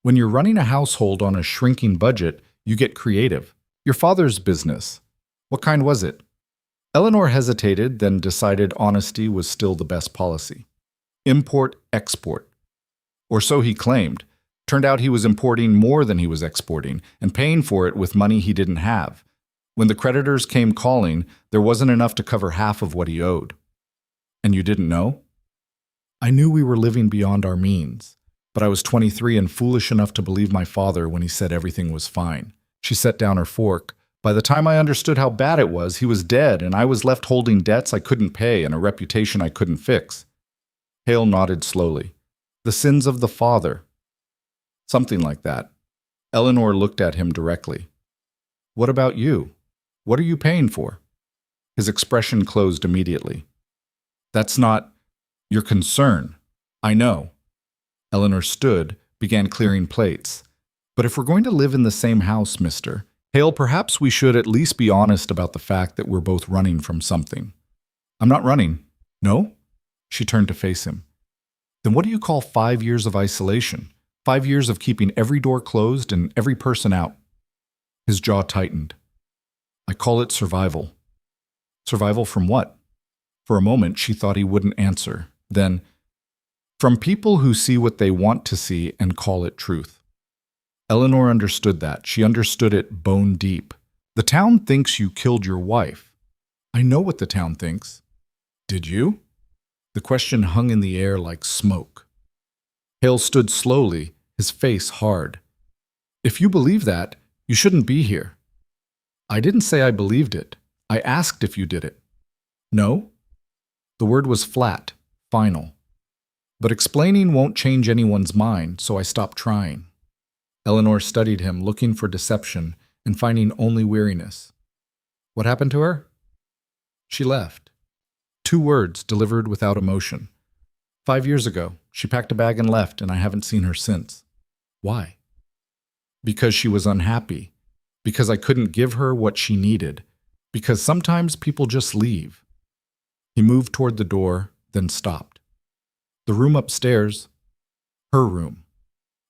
When you're running a household on a shrinking budget, you get creative. Your father's business. What kind was it? Eleanor hesitated, then decided honesty was still the best policy. Import-export. Or so he claimed. Turned out he was importing more than he was exporting, and paying for it with money he didn't have. When the creditors came calling, there wasn't enough to cover half of what he owed. And you didn't know? I knew we were living beyond our means, but I was 23 and foolish enough to believe my father when he said everything was fine. She set down her fork. By the time I understood how bad it was, he was dead, and I was left holding debts I couldn't pay and a reputation I couldn't fix. Hale nodded slowly. The sins of the father. Something like that. Eleanor looked at him directly. What about you? What are you paying for? His expression closed immediately. That's not your concern. I know. Eleanor stood, began clearing plates. But if we're going to live in the same house, mister, Hale, perhaps we should at least be honest about the fact that we're both running from something. I'm not running. No? She turned to face him. Then what do you call 5 years of isolation? 5 years of keeping every door closed and every person out? His jaw tightened. I call it survival. Survival from what? For a moment, she thought he wouldn't answer. Then, from people who see what they want to see and call it truth. Eleanor understood that. She understood it bone deep. The town thinks you killed your wife. I know what the town thinks. Did you? The question hung in the air like smoke. Hale stood slowly, his face hard. If you believe that, you shouldn't be here. I didn't say I believed it. I asked if you did it. No? The word was flat, final. But explaining won't change anyone's mind, so I stopped trying. Eleanor studied him, looking for deception and finding only weariness. What happened to her? She left. 2 words delivered without emotion. 5 years ago, she packed a bag and left, and I haven't seen her since. Why? Because she was unhappy. Because I couldn't give her what she needed. Because sometimes people just leave. He moved toward the door, then stopped. The room upstairs, her room.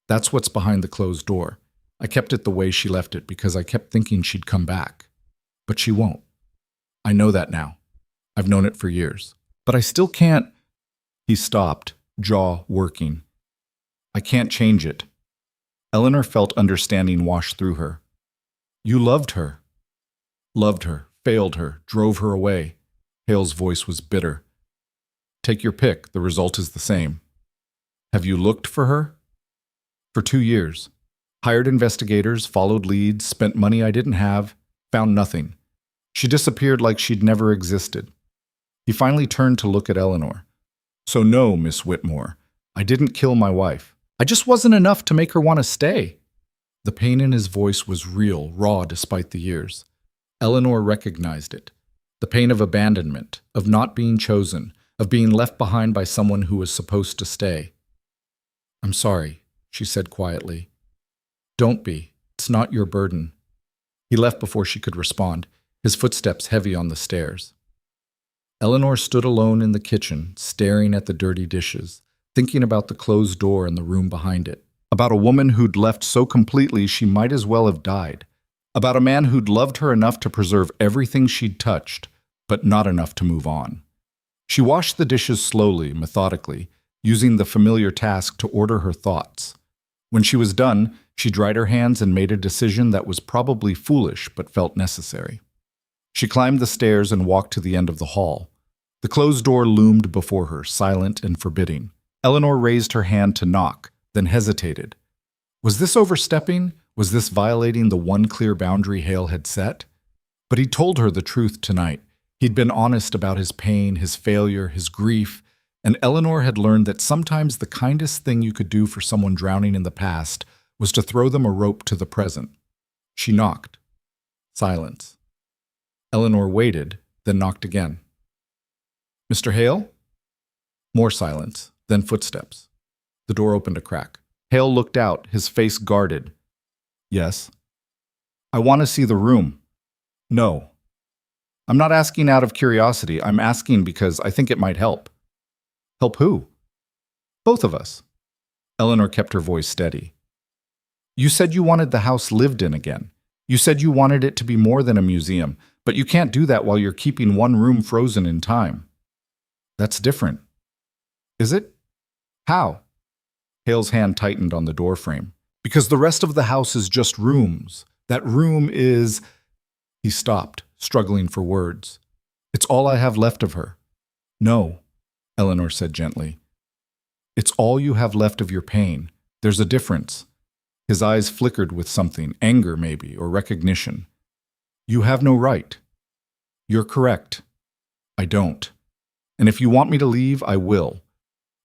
That's what's behind the closed door. I kept it the way she left it because I kept thinking she'd come back. But she won't. I know that now. I've known it for years. But I still can't. He stopped, jaw working. I can't change it. Eleanor felt understanding wash through her. You loved her. Loved her, failed her, drove her away. Hale's voice was bitter. Take your pick, the result is the same. Have you looked for her? For 2 years. Hired investigators, followed leads, spent money I didn't have, found nothing. She disappeared like she'd never existed. He finally turned to look at Eleanor. So no, Miss Whitmore, I didn't kill my wife. I just wasn't enough to make her want to stay. The pain in his voice was real, raw despite the years. Eleanor recognized it. The pain of abandonment, of not being chosen, of being left behind by someone who was supposed to stay. I'm sorry, she said quietly. Don't be. It's not your burden. He left before she could respond, his footsteps heavy on the stairs. Eleanor stood alone in the kitchen, staring at the dirty dishes, thinking about the closed door and the room behind it. About a woman who'd left so completely she might as well have died. About a man who'd loved her enough to preserve everything she'd touched, but not enough to move on. She washed the dishes slowly, methodically, using the familiar task to order her thoughts. When she was done, she dried her hands and made a decision that was probably foolish but felt necessary. She climbed the stairs and walked to the end of the hall. The closed door loomed before her, silent and forbidding. Eleanor raised her hand to knock, then hesitated. Was this overstepping? Was this violating the one clear boundary Hale had set? But he told her the truth tonight. He'd been honest about his pain, his failure, his grief, and Eleanor had learned that sometimes the kindest thing you could do for someone drowning in the past was to throw them a rope to the present. She knocked. Silence. Eleanor waited, then knocked again. Mr. Hale? More silence, then footsteps. The door opened a crack. Hale looked out, his face guarded. Yes. I want to see the room. No. I'm not asking out of curiosity. I'm asking because I think it might help. Help who? Both of us. Eleanor kept her voice steady. You said you wanted the house lived in again. You said you wanted it to be more than a museum, but you can't do that while you're keeping one room frozen in time. That's different. Is it? How? Hale's hand tightened on the doorframe. Because the rest of the house is just rooms. That room is... He stopped, struggling for words. It's all I have left of her. No, Eleanor said gently. It's all you have left of your pain. There's a difference. His eyes flickered with something, anger maybe, or recognition. You have no right. You're correct. I don't. And if you want me to leave, I will.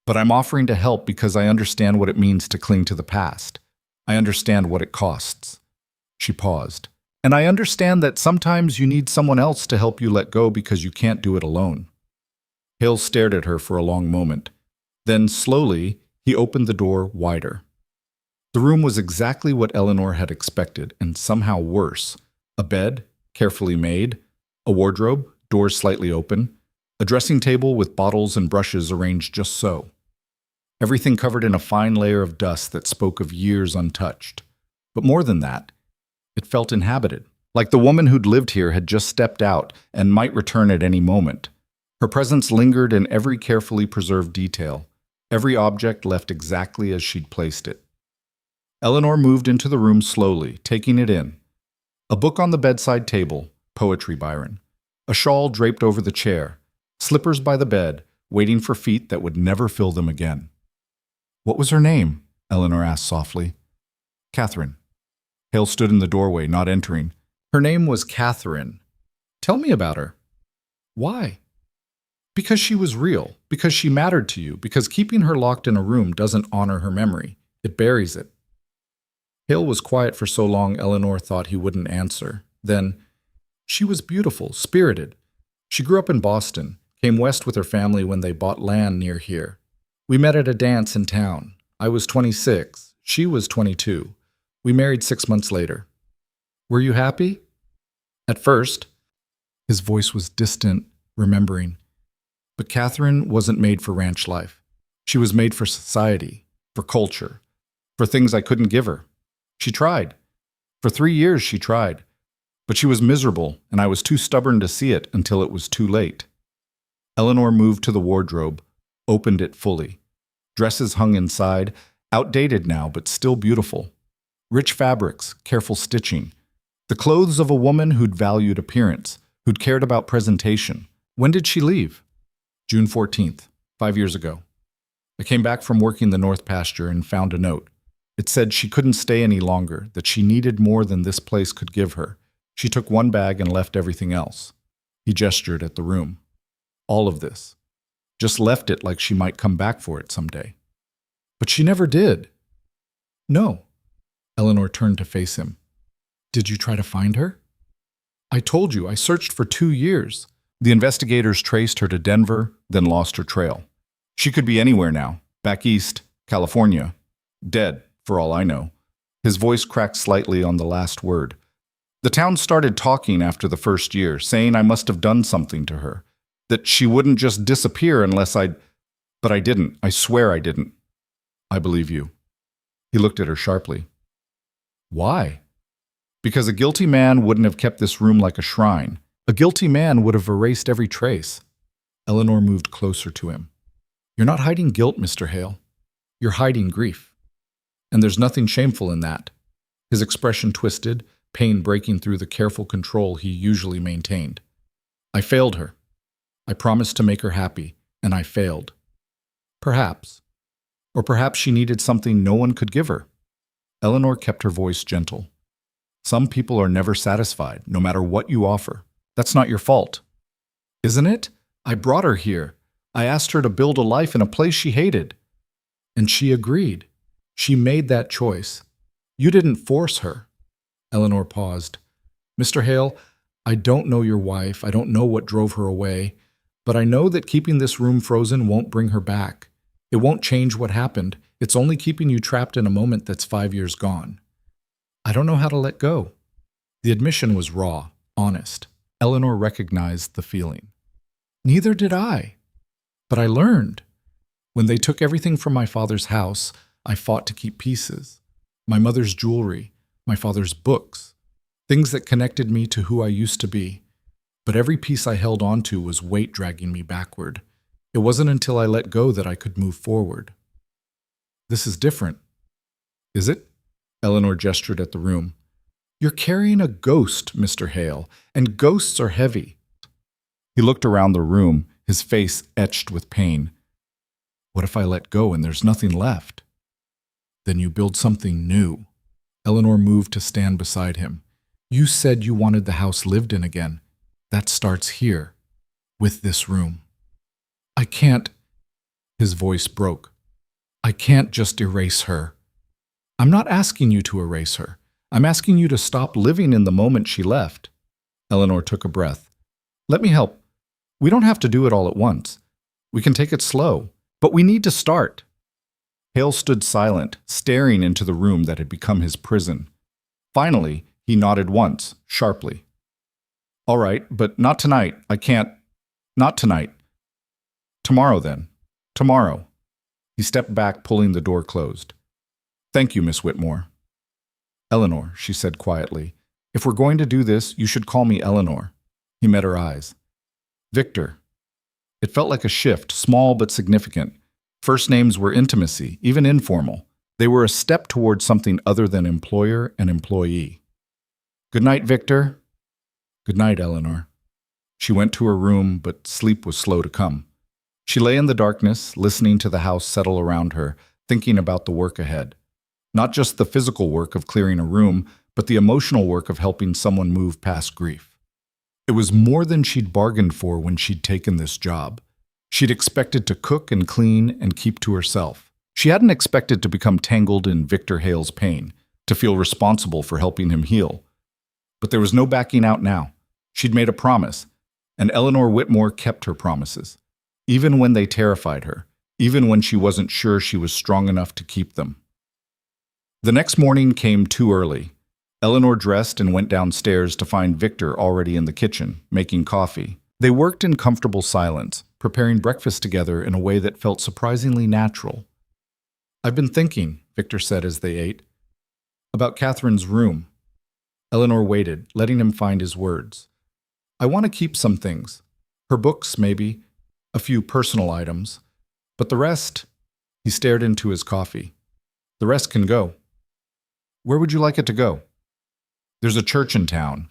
But I'm offering to help because I understand what it means to cling to the past. I understand what it costs. She paused. And I understand that sometimes you need someone else to help you let go because you can't do it alone. Hale stared at her for a long moment. Then, slowly, he opened the door wider. The room was exactly what Eleanor had expected, and somehow worse. A bed, carefully made, a wardrobe, doors slightly open, a dressing table with bottles and brushes arranged just so. Everything covered in a fine layer of dust that spoke of years untouched. But more than that, it felt inhabited, like the woman who'd lived here had just stepped out and might return at any moment. Her presence lingered in every carefully preserved detail, every object left exactly as she'd placed it. Eleanor moved into the room slowly, taking it in. A book on the bedside table, poetry Byron. A shawl draped over the chair, slippers by the bed, waiting for feet that would never fill them again. What was her name? Eleanor asked softly. Catherine. Hale stood in the doorway, not entering. Her name was Catherine. Tell me about her. Why? Because she was real, because she mattered to you, because keeping her locked in a room doesn't honor her memory. It buries it. Hale was quiet for so long Eleanor thought he wouldn't answer. Then, she was beautiful, spirited. She grew up in Boston, came west with her family when they bought land near here. We met at a dance in town. I was 26. She was 22. We married 6 months later. Were you happy? At first. His voice was distant, remembering. But Catherine wasn't made for ranch life. She was made for society, for culture, for things I couldn't give her. She tried. For 3 years she tried. But she was miserable, and I was too stubborn to see it until it was too late. Eleanor moved to the wardrobe, opened it fully. Dresses hung inside, outdated now, but still beautiful. Rich fabrics, careful stitching. The clothes of a woman who'd valued appearance, who'd cared about presentation. When did she leave? June 14th, 5 years ago. I came back from working the North Pasture and found a note. It said she couldn't stay any longer, that she needed more than this place could give her. She took one bag and left everything else. He gestured at the room. All of this. Just left it like she might come back for it someday. But she never did. No. Eleanor turned to face him. Did you try to find her? I told you, I searched for 2 years. The investigators traced her to Denver, then lost her trail. She could be anywhere now, back east, California. Dead, for all I know. His voice cracked slightly on the last word. The town started talking after the first year, saying I must have done something to her. That she wouldn't just disappear unless I'd... But I didn't. I swear I didn't. I believe you. He looked at her sharply. Why? Because a guilty man wouldn't have kept this room like a shrine. A guilty man would have erased every trace. Eleanor moved closer to him. You're not hiding guilt, Mr. Hale. You're hiding grief. And there's nothing shameful in that. His expression twisted, pain breaking through the careful control he usually maintained. I failed her. I promised to make her happy, and I failed. Perhaps. Or perhaps she needed something no one could give her. Eleanor kept her voice gentle. Some people are never satisfied, no matter what you offer. That's not your fault. Isn't it? I brought her here. I asked her to build a life in a place she hated. And she agreed. She made that choice. You didn't force her. Eleanor paused. Mr. Hale, I don't know your wife. I don't know what drove her away. But I know that keeping this room frozen won't bring her back. It won't change what happened. It's only keeping you trapped in a moment that's 5 years gone. I don't know how to let go. The admission was raw, honest. Eleanor recognized the feeling. Neither did I. But I learned. When they took everything from my father's house, I fought to keep pieces. My mother's jewelry, my father's books, things that connected me to who I used to be. But every piece I held on to was weight dragging me backward. It wasn't until I let go that I could move forward. This is different. Is it? Eleanor gestured at the room. You're carrying a ghost, Mr. Hale, and ghosts are heavy. He looked around the room, his face etched with pain. What if I let go and there's nothing left? Then you build something new. Eleanor moved to stand beside him. You said you wanted the house lived in again. That starts here, with this room. I can't... His voice broke. I can't just erase her. I'm not asking you to erase her. I'm asking you to stop living in the moment she left. Eleanor took a breath. Let me help. We don't have to do it all at once. We can take it slow, but we need to start. Hale stood silent, staring into the room that had become his prison. Finally, he nodded once, sharply. All right, but not tonight. I can't. Not tonight. Tomorrow, then. Tomorrow. He stepped back, pulling the door closed. Thank you, Miss Whitmore. Eleanor, she said quietly. If we're going to do this, you should call me Eleanor. He met her eyes. Victor. It felt like a shift, small but significant. First names were intimacy, even informal. They were a step towards something other than employer and employee. Good night, Victor. Good night, Eleanor. She went to her room, but sleep was slow to come. She lay in the darkness, listening to the house settle around her, thinking about the work ahead. Not just the physical work of clearing a room, but the emotional work of helping someone move past grief. It was more than she'd bargained for when she'd taken this job. She'd expected to cook and clean and keep to herself. She hadn't expected to become tangled in Victor Hale's pain, to feel responsible for helping him heal. But there was no backing out now. She'd made a promise, and Eleanor Whitmore kept her promises, even when they terrified her, even when she wasn't sure she was strong enough to keep them. The next morning came too early. Eleanor dressed and went downstairs to find Victor already in the kitchen, making coffee. They worked in comfortable silence, preparing breakfast together in a way that felt surprisingly natural. I've been thinking, Victor said as they ate, about Catherine's room. Eleanor waited, letting him find his words. I want to keep some things. Her books, maybe. A few personal items. But the rest... He stared into his coffee. The rest can go. Where would you like it to go? There's a church in town.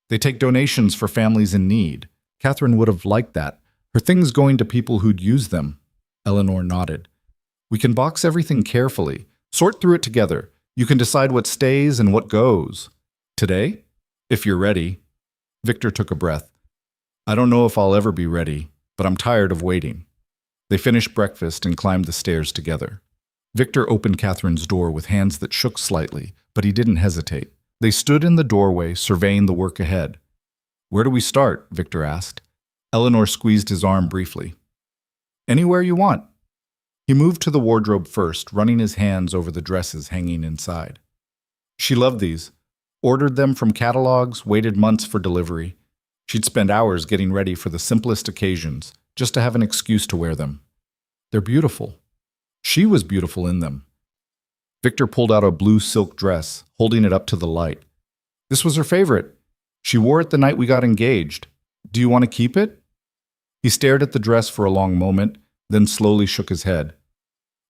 They take donations for families in need. Catherine would have liked that. Her things going to people who'd use them. Eleanor nodded. We can box everything carefully. Sort through it together. You can decide what stays and what goes. Today? If you're ready. Victor took a breath. I don't know if I'll ever be ready, but I'm tired of waiting. They finished breakfast and climbed the stairs together. Victor opened Catherine's door with hands that shook slightly, but he didn't hesitate. They stood in the doorway, surveying the work ahead. Where do we start? Victor asked. Eleanor squeezed his arm briefly. Anywhere you want. He moved to the wardrobe first, running his hands over the dresses hanging inside. She loved these, ordered them from catalogs, waited months for delivery. She'd spend hours getting ready for the simplest occasions, just to have an excuse to wear them. They're beautiful. She was beautiful in them. Victor pulled out a blue silk dress, holding it up to the light. This was her favorite. She wore it the night we got engaged. Do you want to keep it? He stared at the dress for a long moment, then slowly shook his head.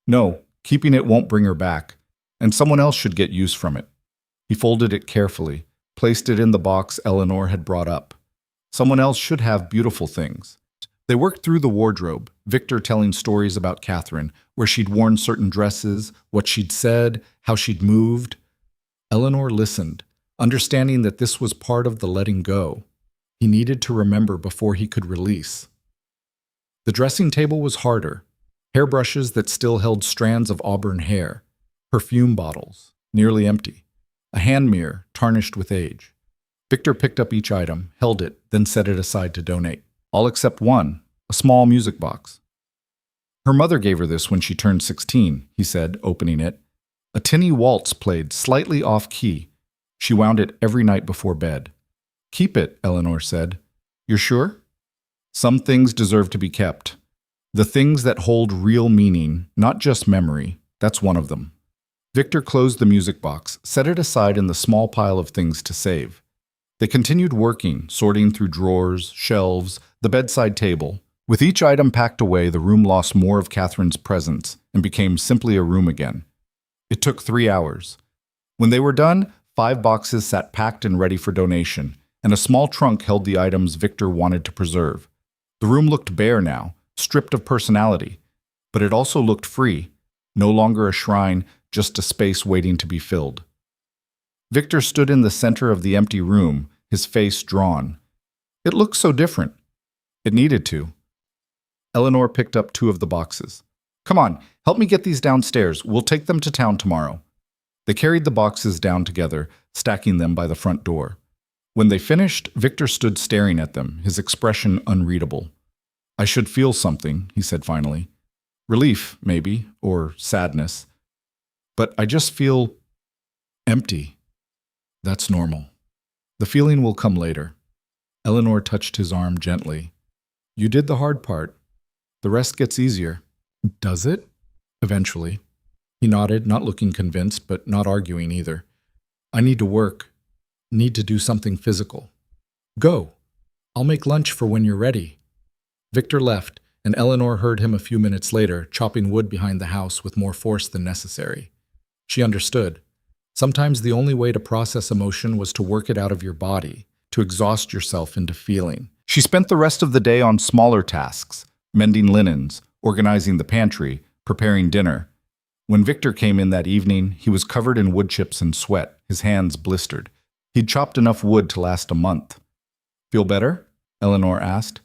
No, keeping it won't bring her back, and someone else should get use from it. He folded it carefully, placed it in the box Eleanor had brought up. Someone else should have beautiful things. They worked through the wardrobe, Victor telling stories about Catherine, where she'd worn certain dresses, what she'd said, how she'd moved. Eleanor listened, understanding that this was part of the letting go. He needed to remember before he could release. The dressing table was harder. Hairbrushes that still held strands of auburn hair, perfume bottles, nearly empty, a hand mirror tarnished with age. Victor picked up each item, held it, then set it aside to donate. All except one, a small music box. Her mother gave her this when she turned 16, he said, opening it. A tinny waltz played slightly off-key. She wound it every night before bed. Keep it, Eleanor said. You're sure? Some things deserve to be kept. The things that hold real meaning, not just memory, that's one of them. Victor closed the music box, set it aside in the small pile of things to save. They continued working, sorting through drawers, shelves, the bedside table. With each item packed away, the room lost more of Catherine's presence and became simply a room again. It took 3 hours. When they were done, 5 boxes sat packed and ready for donation, and a small trunk held the items Victor wanted to preserve. The room looked bare now, stripped of personality, but it also looked free, no longer a shrine, just a space waiting to be filled. Victor stood in the center of the empty room, his face drawn. It looked so different. It needed to. Eleanor picked up 2 of the boxes. Come on, help me get these downstairs. We'll take them to town tomorrow. They carried the boxes down together, stacking them by the front door. When they finished, Victor stood staring at them, his expression unreadable. I should feel something, he said finally. Relief, maybe, or sadness. But I just feel empty. That's normal. The feeling will come later. Eleanor touched his arm gently. You did the hard part. The rest gets easier. Does it? Eventually. He nodded, not looking convinced, but not arguing either. I need to work. Need to do something physical. Go. I'll make lunch for when you're ready. Victor left, and Eleanor heard him a few minutes later, chopping wood behind the house with more force than necessary. She understood. Sometimes the only way to process emotion was to work it out of your body, to exhaust yourself into feeling. She spent the rest of the day on smaller tasks, mending linens, organizing the pantry, preparing dinner. When Victor came in that evening, he was covered in wood chips and sweat, his hands blistered. He'd chopped enough wood to last a month. Feel better? Eleanor asked.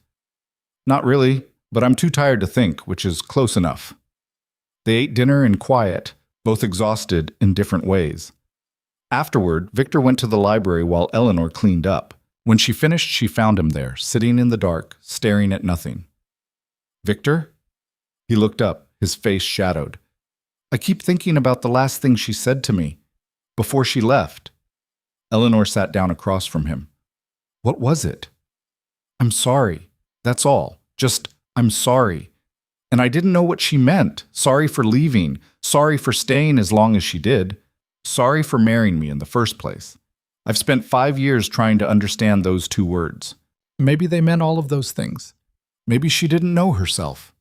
Not really, but I'm too tired to think, which is close enough. They ate dinner in quiet, both exhausted in different ways. Afterward, Victor went to the library while Eleanor cleaned up. When she finished, she found him there, sitting in the dark, staring at nothing. Victor? He looked up, his face shadowed. I keep thinking about the last thing she said to me, before she left. Eleanor sat down across from him. What was it? I'm sorry. That's all. Just, I'm sorry. And I didn't know what she meant. Sorry for leaving. Sorry for staying as long as she did. Sorry for marrying me in the first place. I've spent 5 years trying to understand those 2 words. Maybe they meant all of those things. Maybe she didn't know herself.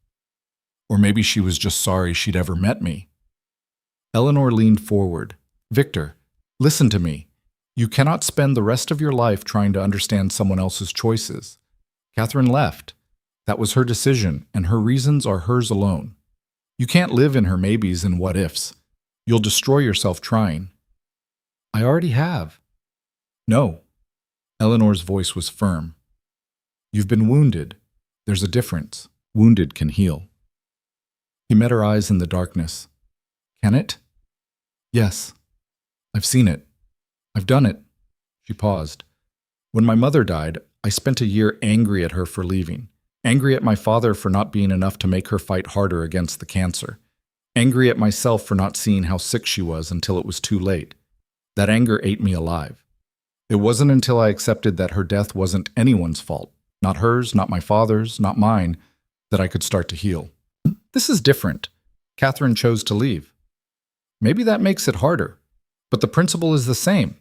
Or maybe she was just sorry she'd ever met me. Eleanor leaned forward. Victor, listen to me. You cannot spend the rest of your life trying to understand someone else's choices. Catherine left. That was her decision, and her reasons are hers alone. You can't live in her maybes and what-ifs. You'll destroy yourself trying. I already have. No. Eleanor's voice was firm. You've been wounded. There's a difference. Wounded can heal. He met her eyes in the darkness. Can it? Yes. I've seen it. I've done it. She paused. When my mother died, I spent a year angry at her for leaving. Angry at my father for not being enough to make her fight harder against the cancer. Angry at myself for not seeing how sick she was until it was too late. That anger ate me alive. It wasn't until I accepted that her death wasn't anyone's fault, not hers, not my father's, not mine, that I could start to heal. This is different. Catherine chose to leave. Maybe that makes it harder, but the principle is the same.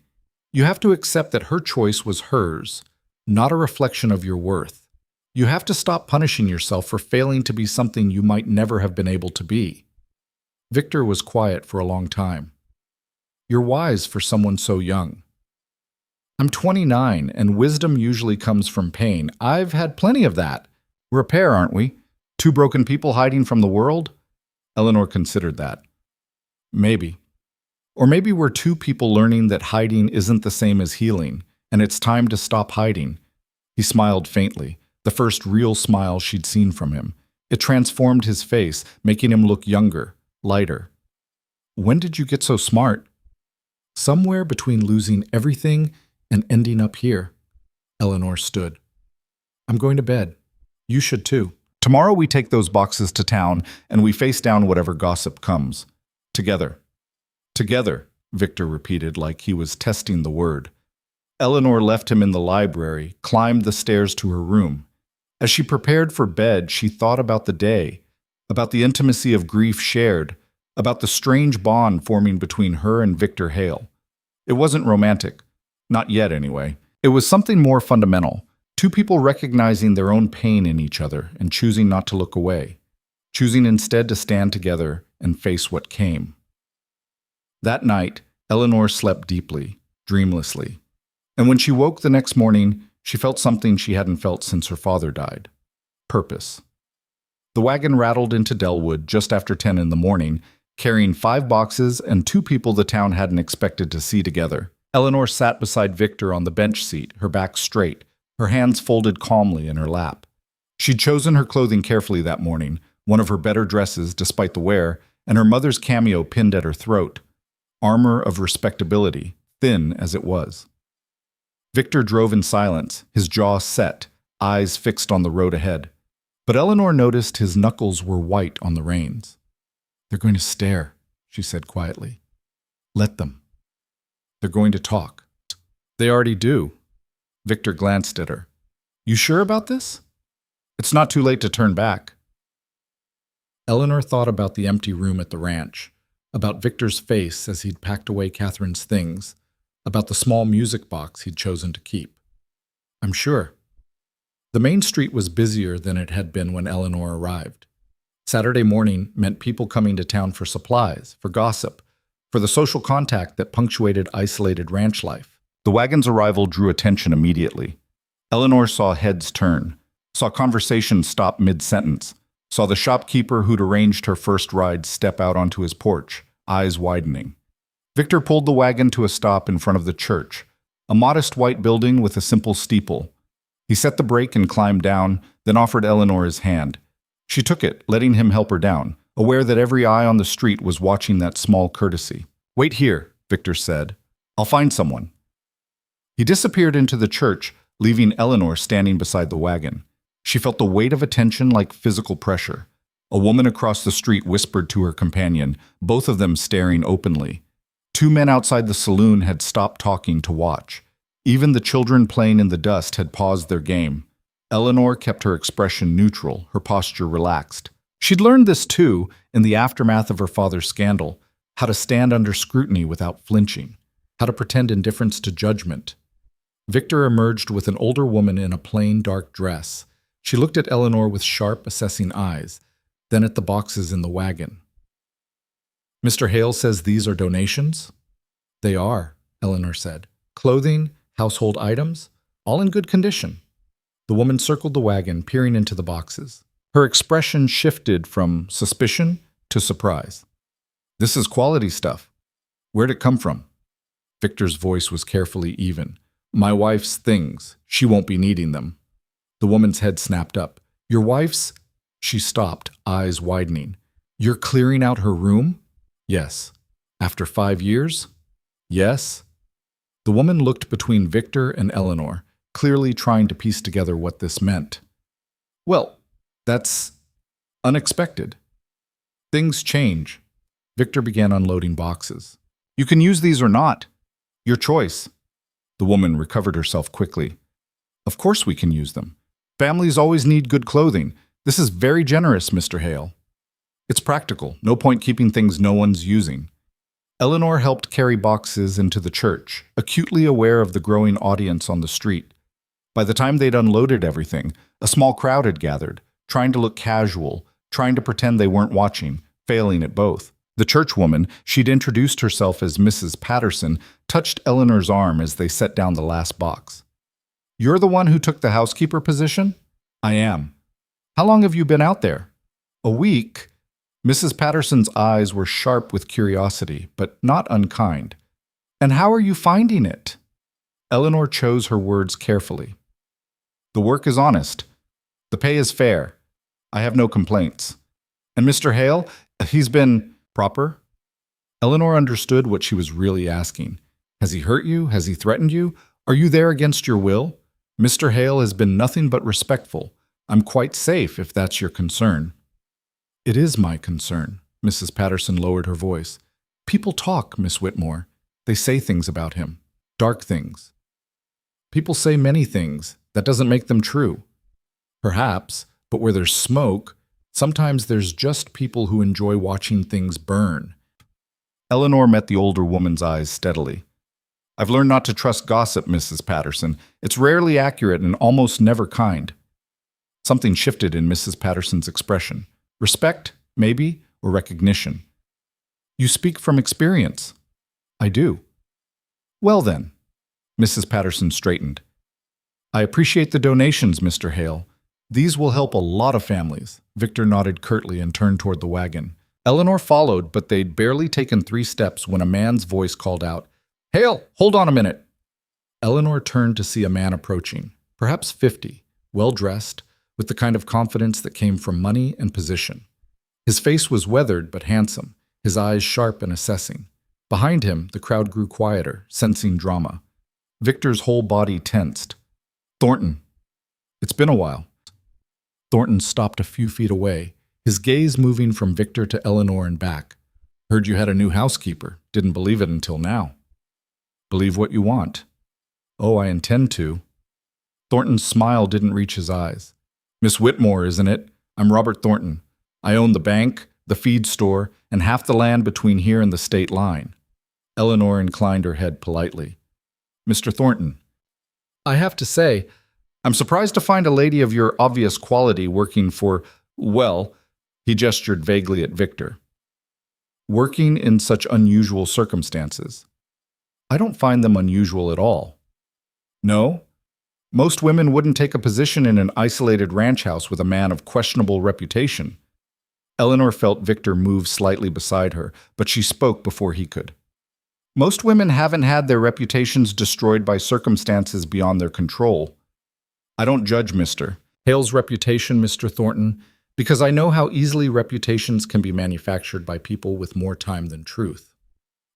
You have to accept that her choice was hers, not a reflection of your worth. You have to stop punishing yourself for failing to be something you might never have been able to be. Victor was quiet for a long time. You're wise for someone so young. I'm 29, and wisdom usually comes from pain. I've had plenty of that. We're a pair, aren't we? Two broken people hiding from the world? Eleanor considered that. Maybe. Or maybe we're two people learning that hiding isn't the same as healing, and it's time to stop hiding. He smiled faintly, the first real smile she'd seen from him. It transformed his face, making him look younger, lighter. When did you get so smart? Somewhere between losing everything and ending up here. Eleanor stood. I'm going to bed. You should too. Tomorrow we take those boxes to town and we face down whatever gossip comes. Together. Together, Victor repeated like he was testing the word. Eleanor left him in the library, climbed the stairs to her room. As she prepared for bed, she thought about the day, about the intimacy of grief shared, about the strange bond forming between her and Victor Hale. It wasn't romantic. Not yet, anyway. It was something more fundamental. Two people recognizing their own pain in each other and choosing not to look away, choosing instead to stand together and face what came. That night, Eleanor slept deeply, dreamlessly. And when she woke the next morning, she felt something she hadn't felt since her father died. Purpose. The wagon rattled into Delwood just after 10 in the morning, carrying 5 boxes and 2 people the town hadn't expected to see together. Eleanor sat beside Victor on the bench seat, her back straight, her hands folded calmly in her lap. She'd chosen her clothing carefully that morning, one of her better dresses despite the wear, and her mother's cameo pinned at her throat. Armor of respectability, thin as it was. Victor drove in silence, his jaw set, eyes fixed on the road ahead. But Eleanor noticed his knuckles were white on the reins. They're going to stare, she said quietly. Let them. They're going to talk. They already do. Victor glanced at her. You sure about this? It's not too late to turn back. Eleanor thought about the empty room at the ranch, about Victor's face as he'd packed away Catherine's things, about the small music box he'd chosen to keep. I'm sure. The main street was busier than it had been when Eleanor arrived. Saturday morning meant people coming to town for supplies, for gossip, for the social contact that punctuated isolated ranch life. The wagon's arrival drew attention immediately. Eleanor saw heads turn, saw conversation stop mid-sentence, saw the shopkeeper who'd arranged her first ride step out onto his porch, eyes widening. Victor pulled the wagon to a stop in front of the church, a modest white building with a simple steeple. He set the brake and climbed down, then offered Eleanor his hand. She took it, letting him help her down, aware that every eye on the street was watching that small courtesy. Wait here, Victor said. I'll find someone. He disappeared into the church, leaving Eleanor standing beside the wagon. She felt the weight of attention like physical pressure. A woman across the street whispered to her companion, both of them staring openly. 2 men outside the saloon had stopped talking to watch. Even the children playing in the dust had paused their game. Eleanor kept her expression neutral, her posture relaxed. She'd learned this too, in the aftermath of her father's scandal, how to stand under scrutiny without flinching, how to pretend indifference to judgment. Victor emerged with an older woman in a plain, dark dress. She looked at Eleanor with sharp, assessing eyes, then at the boxes in the wagon. Mr. Hale says these are donations? They are, Eleanor said. Clothing, household items, all in good condition. The woman circled the wagon, peering into the boxes. Her expression shifted from suspicion to surprise. This is quality stuff. Where'd it come from? Victor's voice was carefully even. My wife's things. She won't be needing them. The woman's head snapped up. Your wife's? She stopped, eyes widening. You're clearing out her room? Yes. After 5 years? Yes. The woman looked between Victor and Eleanor, clearly trying to piece together what this meant. Well, that's unexpected. Things change. Victor began unloading boxes. You can use these or not. Your choice. The woman recovered herself quickly. Of course we can use them. Families always need good clothing. This is very generous, Mr. Hale. It's practical. No point keeping things no one's using. Eleanor helped carry boxes into the church, acutely aware of the growing audience on the street. By the time they'd unloaded everything, a small crowd had gathered, trying to look casual, trying to pretend they weren't watching, failing at both. The churchwoman, she'd introduced herself as Mrs. Patterson, touched Eleanor's arm as they set down the last box. You're the one who took the housekeeper position? I am. How long have you been out there? A week. Mrs. Patterson's eyes were sharp with curiosity, but not unkind. And how are you finding it? Eleanor chose her words carefully. The work is honest. The pay is fair. I have no complaints. And Mr. Hale, he's been proper? Eleanor understood what she was really asking. Has he hurt you? Has he threatened you? Are you there against your will? Mr. Hale has been nothing but respectful. I'm quite safe if that's your concern. It is my concern. Mrs. Patterson lowered her voice. People talk, Miss Whitmore. They say things about him. Dark things. People say many things. That doesn't make them true. Perhaps, but where there's smoke, sometimes there's just people who enjoy watching things burn. Eleanor met the older woman's eyes steadily. I've learned not to trust gossip, Mrs. Patterson. It's rarely accurate and almost never kind. Something shifted in Mrs. Patterson's expression. Respect, maybe, or recognition. You speak from experience. I do. Well then. Mrs. Patterson straightened. I appreciate the donations, Mr. Hale. These will help a lot of families. Victor nodded curtly and turned toward the wagon. Eleanor followed, but they'd barely taken 3 steps when a man's voice called out, Hale, hold on a minute. Eleanor turned to see a man approaching, perhaps 50, well-dressed, with the kind of confidence that came from money and position. His face was weathered but handsome, his eyes sharp and assessing. Behind him, the crowd grew quieter, sensing drama. Victor's whole body tensed. Thornton. It's been a while. Thornton stopped a few feet away, his gaze moving from Victor to Eleanor and back. Heard you had a new housekeeper. Didn't believe it until now. Believe what you want. Oh, I intend to. Thornton's smile didn't reach his eyes. Miss Whitmore, isn't it? I'm Robert Thornton. I own the bank, the feed store, and half the land between here and the state line. Eleanor inclined her head politely. Mr. Thornton, I have to say, I'm surprised to find a lady of your obvious quality working for, well, he gestured vaguely at Victor. Working in such unusual circumstances. I don't find them unusual at all. No? Most women wouldn't take a position in an isolated ranch house with a man of questionable reputation. Eleanor felt Victor move slightly beside her, but she spoke before he could. Most women haven't had their reputations destroyed by circumstances beyond their control. I don't judge Mr. Hale's reputation, Mr. Thornton, because I know how easily reputations can be manufactured by people with more time than truth.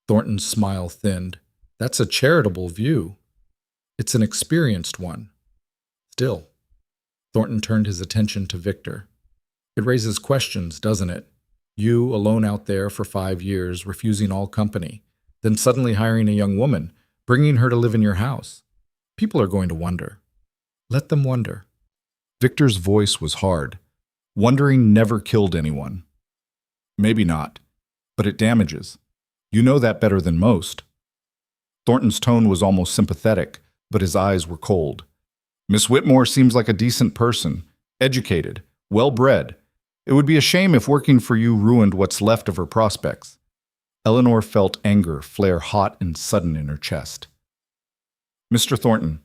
Thornton's smile thinned. That's a charitable view. It's an experienced one. Still, Thornton turned his attention to Victor. It raises questions, doesn't it? You, alone out there for 5 years, refusing all company, then suddenly hiring a young woman, bringing her to live in your house. People are going to wonder. Let them wonder. Victor's voice was hard. Wondering never killed anyone. Maybe not, but it damages. You know that better than most. Thornton's tone was almost sympathetic, but his eyes were cold. Miss Whitmore seems like a decent person, educated, well-bred. It would be a shame if working for you ruined what's left of her prospects. Eleanor felt anger flare hot and sudden in her chest. Mr. Thornton,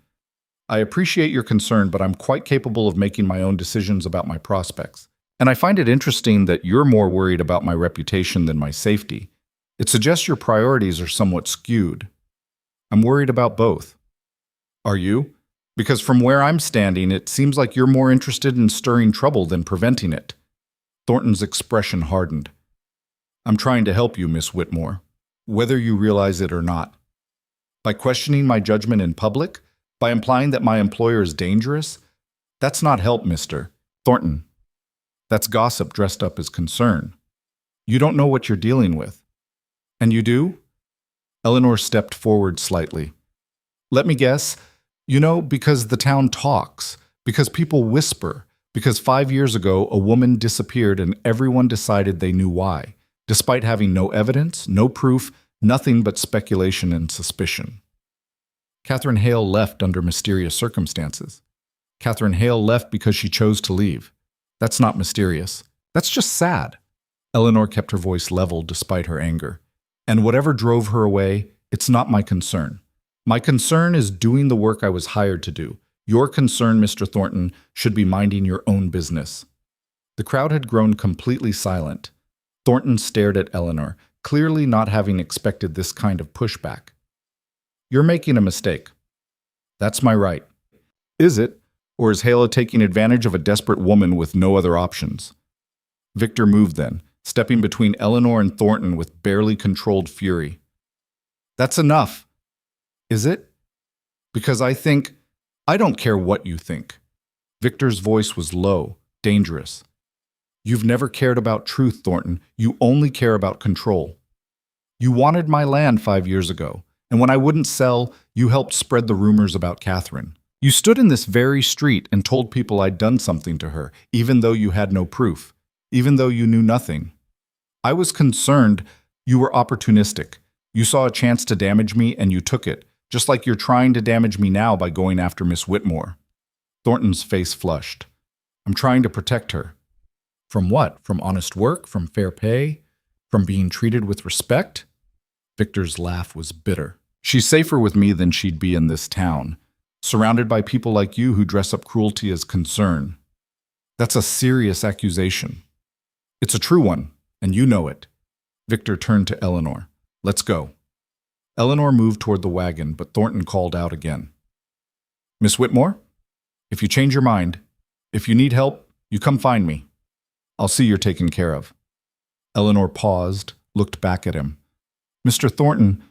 I appreciate your concern, but I'm quite capable of making my own decisions about my prospects. And I find it interesting that you're more worried about my reputation than my safety. It suggests your priorities are somewhat skewed. I'm worried about both. Are you? Because from where I'm standing, it seems like you're more interested in stirring trouble than preventing it. Thornton's expression hardened. I'm trying to help you, Miss Whitmore, whether you realize it or not. By questioning my judgment in public, by implying that my employer is dangerous, that's not help, Mr. Thornton. That's gossip dressed up as concern. You don't know what you're dealing with. And you do? Eleanor stepped forward slightly. Let me guess. Because the town talks, because people whisper, because 5 years ago a woman disappeared and everyone decided they knew why, despite having no evidence, no proof, nothing but speculation and suspicion. Catherine Hale left under mysterious circumstances. Catherine Hale left because she chose to leave. That's not mysterious. That's just sad. Eleanor kept her voice level despite her anger. And whatever drove her away, it's not my concern. My concern is doing the work I was hired to do. Your concern, Mr. Thornton, should be minding your own business. The crowd had grown completely silent. Thornton stared at Eleanor, clearly not having expected this kind of pushback. You're making a mistake. That's my right. Is it? Or is Hale taking advantage of a desperate woman with no other options? Victor moved then, stepping between Eleanor and Thornton with barely controlled fury. That's enough. Is it? Because I don't care what you think. Victor's voice was low, dangerous. You've never cared about truth, Thornton. You only care about control. You wanted my land 5 years ago, and when I wouldn't sell, you helped spread the rumors about Catherine. You stood in this very street and told people I'd done something to her, even though you had no proof, even though you knew nothing. I was concerned. You were opportunistic. You saw a chance to damage me and you took it, just like you're trying to damage me now by going after Miss Whitmore. Thornton's face flushed. I'm trying to protect her. From what? From honest work? From fair pay? From being treated with respect? Victor's laugh was bitter. She's safer with me than she'd be in this town, surrounded by people like you who dress up cruelty as concern. That's a serious accusation. It's a true one, and you know it. Victor turned to Eleanor. Let's go. Eleanor moved toward the wagon, but Thornton called out again. Miss Whitmore, if you change your mind, if you need help, you come find me. I'll see you're taken care of. Eleanor paused, looked back at him. Mr. Thornton,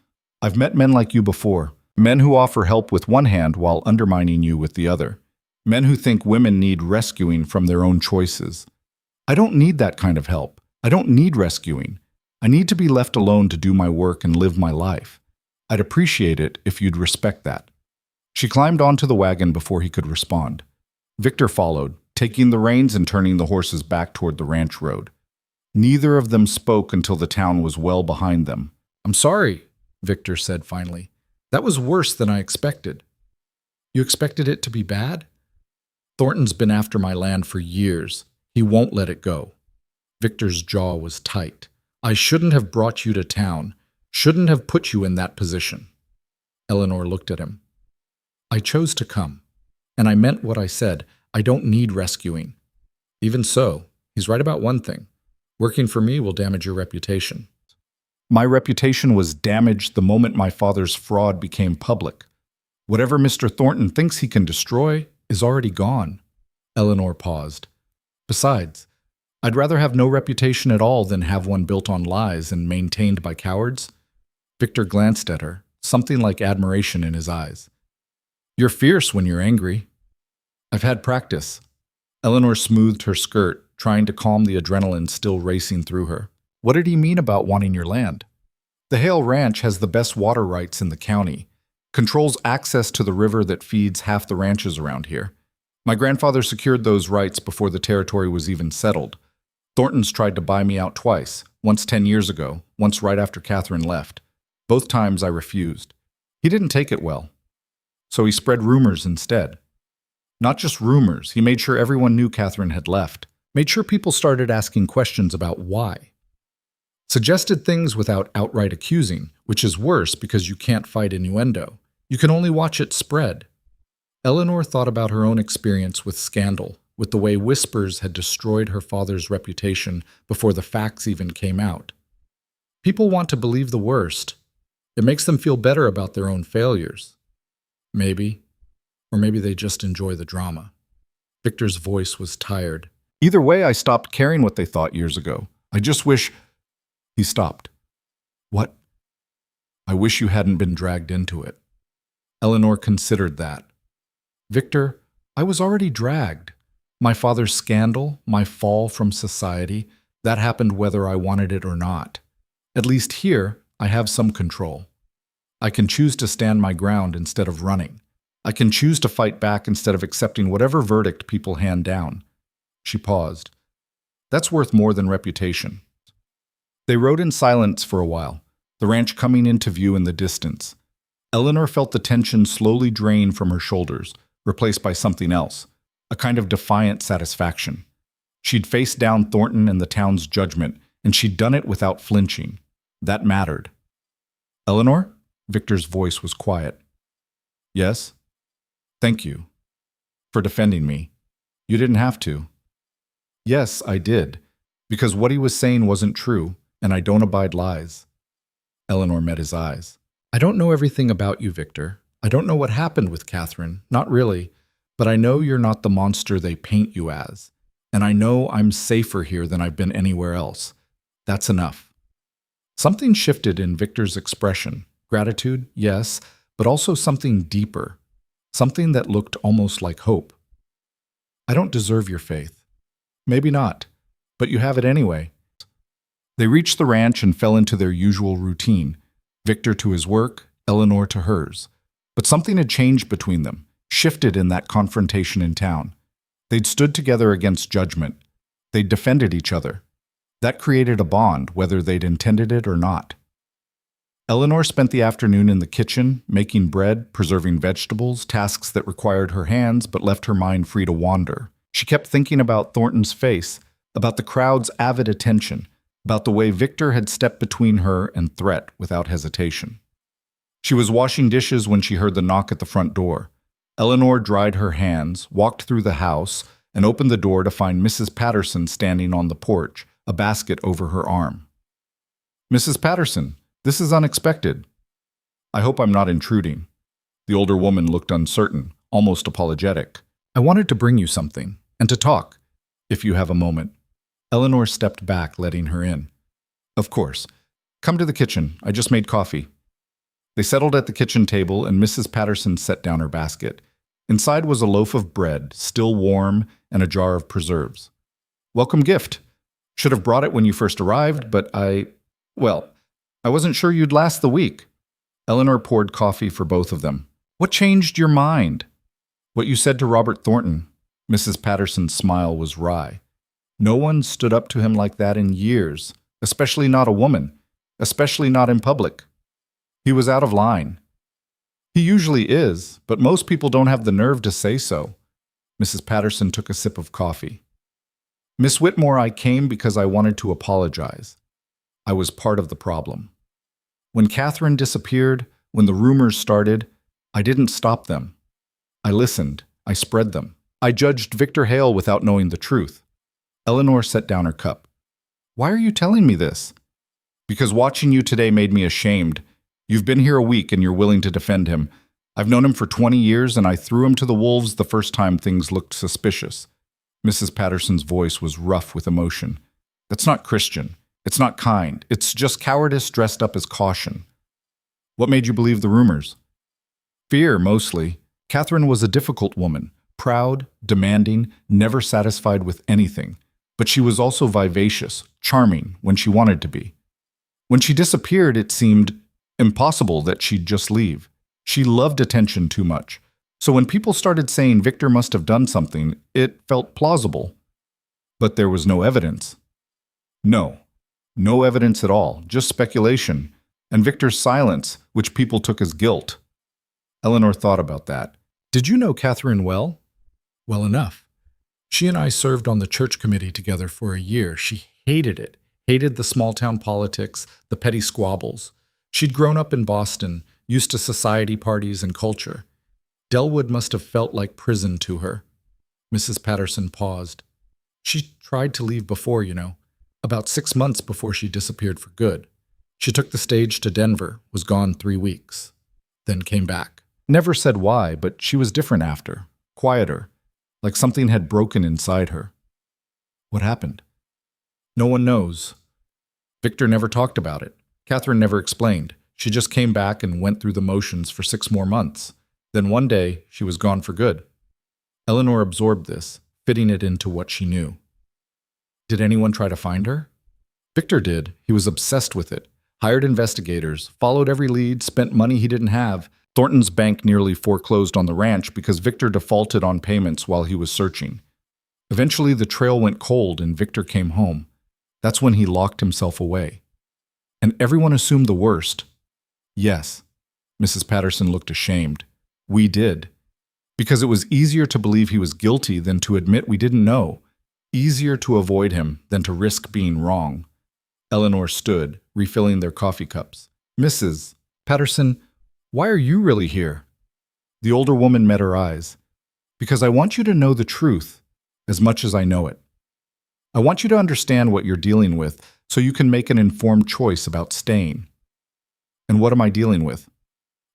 I've met men like you before, men who offer help with one hand while undermining you with the other, men who think women need rescuing from their own choices. I don't need that kind of help. I don't need rescuing. I need to be left alone to do my work and live my life. I'd appreciate it if you'd respect that. She climbed onto the wagon before he could respond. Victor followed, taking the reins and turning the horses back toward the ranch road. Neither of them spoke until the town was well behind them. I'm sorry, Victor said finally. That was worse than I expected. You expected it to be bad? Thornton's been after my land for years. He won't let it go. Victor's jaw was tight. I shouldn't have brought you to town. Shouldn't have put you in that position. Eleanor looked at him. I chose to come, and I meant what I said. I don't need rescuing. Even so, he's right about one thing. Working for me will damage your reputation. My reputation was damaged the moment my father's fraud became public. Whatever Mr. Thornton thinks he can destroy is already gone. Eleanor paused. Besides, I'd rather have no reputation at all than have one built on lies and maintained by cowards. Victor glanced at her, something like admiration in his eyes. You're fierce when you're angry. I've had practice. Eleanor smoothed her skirt, trying to calm the adrenaline still racing through her. What did he mean about wanting your land? The Hale Ranch has the best water rights in the county, controls access to the river that feeds half the ranches around here. My grandfather secured those rights before the territory was even settled. Thornton's tried to buy me out twice, once 10 years ago, once right after Catherine left. Both times I refused. He didn't take it well. So he spread rumors instead. Not just rumors, he made sure everyone knew Catherine had left, made sure people started asking questions about why. Suggested things without outright accusing, which is worse because you can't fight innuendo. You can only watch it spread. Eleanor thought about her own experience with scandal, with the way whispers had destroyed her father's reputation before the facts even came out. People want to believe the worst. It makes them feel better about their own failures. Maybe. Or maybe they just enjoy the drama. Victor's voice was tired. Either way, I stopped caring what they thought years ago. I just wish... He stopped. What? I wish you hadn't been dragged into it. Eleanor considered that. Victor, I was already dragged. My father's scandal, my fall from society, that happened whether I wanted it or not. At least here, I have some control. I can choose to stand my ground instead of running. I can choose to fight back instead of accepting whatever verdict people hand down." She paused. "That's worth more than reputation." They rode in silence for a while, the ranch coming into view in the distance. Eleanor felt the tension slowly drain from her shoulders, replaced by something else, a kind of defiant satisfaction. She'd faced down Thornton and the town's judgment, and she'd done it without flinching. That mattered. "Eleanor?" Victor's voice was quiet. "Yes?" "Thank you. For defending me. You didn't have to." "Yes, I did. Because what he was saying wasn't true, and I don't abide lies." Eleanor met his eyes. "I don't know everything about you, Victor. I don't know what happened with Catherine, not really, but I know you're not the monster they paint you as. And I know I'm safer here than I've been anywhere else. That's enough." Something shifted in Victor's expression. Gratitude, yes, but also something deeper. Something that looked almost like hope. "I don't deserve your faith." "Maybe not, but you have it anyway." They reached the ranch and fell into their usual routine. Victor to his work, Eleanor to hers. But something had changed between them, shifted in that confrontation in town. They'd stood together against judgment. They'd defended each other. That created a bond, whether they'd intended it or not. Eleanor spent the afternoon in the kitchen, making bread, preserving vegetables, tasks that required her hands but left her mind free to wander. She kept thinking about Thornton's face, about the crowd's avid attention, about the way Victor had stepped between her and threat without hesitation. She was washing dishes when she heard the knock at the front door. Eleanor dried her hands, walked through the house, and opened the door to find Mrs. Patterson standing on the porch, a basket over her arm. "Mrs. Patterson, this is unexpected." "I hope I'm not intruding." The older woman looked uncertain, almost apologetic. "I wanted to bring you something, and to talk, if you have a moment." Eleanor stepped back, letting her in. "Of course. Come to the kitchen. I just made coffee." They settled at the kitchen table, and Mrs. Patterson set down her basket. Inside was a loaf of bread, still warm, and a jar of preserves. "Welcome gift. Should have brought it when you first arrived, but I wasn't sure you'd last the week." Eleanor poured coffee for both of them. "What changed your mind?" "What you said to Robert Thornton." Mrs. Patterson's smile was wry. "No one stood up to him like that in years, especially not a woman, especially not in public. He was out of line." "He usually is, but most people don't have the nerve to say so." Mrs. Patterson took a sip of coffee. "Miss Whitmore, I came because I wanted to apologize. I was part of the problem. When Catherine disappeared, when the rumors started, I didn't stop them. I listened. I spread them. I judged Victor Hale without knowing the truth." Eleanor set down her cup. "Why are you telling me this?" "Because watching you today made me ashamed. You've been here a week and you're willing to defend him. I've known him for 20 years and I threw him to the wolves the first time things looked suspicious." Mrs. Patterson's voice was rough with emotion. "That's not Christian. It's not kind. It's just cowardice dressed up as caution." "What made you believe the rumors?" "Fear, mostly. Catherine was a difficult woman, proud, demanding, never satisfied with anything. But she was also vivacious, charming when she wanted to be. When she disappeared, it seemed impossible that she'd just leave. She loved attention too much. So when people started saying Victor must have done something, it felt plausible. But there was no evidence. No evidence at all, just speculation, and Victor's silence, which people took as guilt." Eleanor thought about that. "Did you know Catherine well?" "Well enough. She and I served on the church committee together for a year. She hated it, hated the small-town politics, the petty squabbles. She'd grown up in Boston, used to society parties and culture. Delwood must have felt like prison to her." Mrs. Patterson paused. "She tried to leave before, about 6 months before she disappeared for good. She took the stage to Denver, was gone 3 weeks, then came back. Never said why, but she was different after, quieter, like something had broken inside her." "What happened?" "No one knows. Victor never talked about it. Catherine never explained. She just came back and went through the motions for 6 more months. Then one day, she was gone for good." Eleanor absorbed this, fitting it into what she knew. "Did anyone try to find her?" "Victor did. He was obsessed with it. Hired investigators, followed every lead, spent money he didn't have. Thornton's bank nearly foreclosed on the ranch because Victor defaulted on payments while he was searching. Eventually, the trail went cold and Victor came home. That's when he locked himself away. And everyone assumed the worst. Yes, Mrs. Patterson looked ashamed. We did. Because it was easier to believe he was guilty than to admit we didn't know. Easier to avoid him than to risk being wrong. Eleanor stood, refilling their coffee cups. Mrs. Patterson, why are you really here? The older woman met her eyes. Because I want you to know the truth, as much as I know it. I want you to understand what you're dealing with so you can make an informed choice about staying. And what am I dealing with?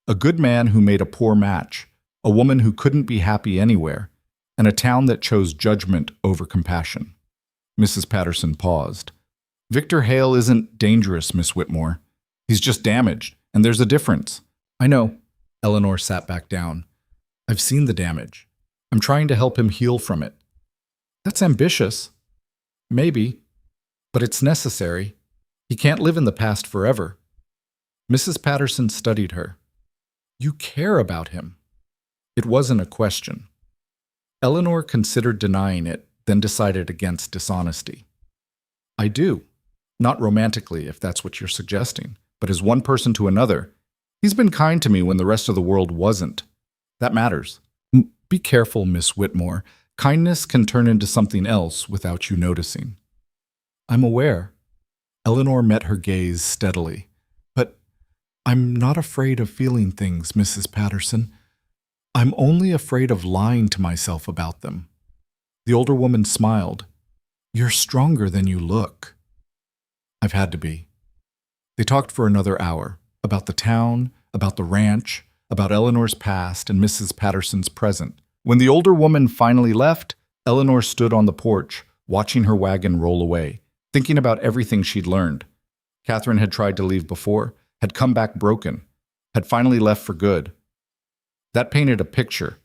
A good man who made a poor match, a woman who couldn't be happy anywhere, and a town that chose judgment over compassion. Mrs. Patterson paused. Victor Hale isn't dangerous, Miss Whitmore. He's just damaged, and there's a difference. I know. Eleanor sat back down. I've seen the damage. I'm trying to help him heal from it. That's ambitious. Maybe. But it's necessary. He can't live in the past forever. Mrs. Patterson studied her. You care about him. It wasn't a question. Eleanor considered denying it, then decided against dishonesty. I do. Not romantically, if that's what you're suggesting, but as one person to another. He's been kind to me when the rest of the world wasn't. That matters. Be careful, Miss Whitmore. Kindness can turn into something else without you noticing. I'm aware. Eleanor met her gaze steadily. But I'm not afraid of feeling things, Mrs. Patterson. I'm only afraid of lying to myself about them. The older woman smiled. You're stronger than you look. I've had to be. They talked for another hour, about the town, about the ranch, about Eleanor's past and Mrs. Patterson's present. When the older woman finally left, Eleanor stood on the porch, watching her wagon roll away, thinking about everything she'd learned. Catherine had tried to leave before, had come back broken, had finally left for good. That painted a picture,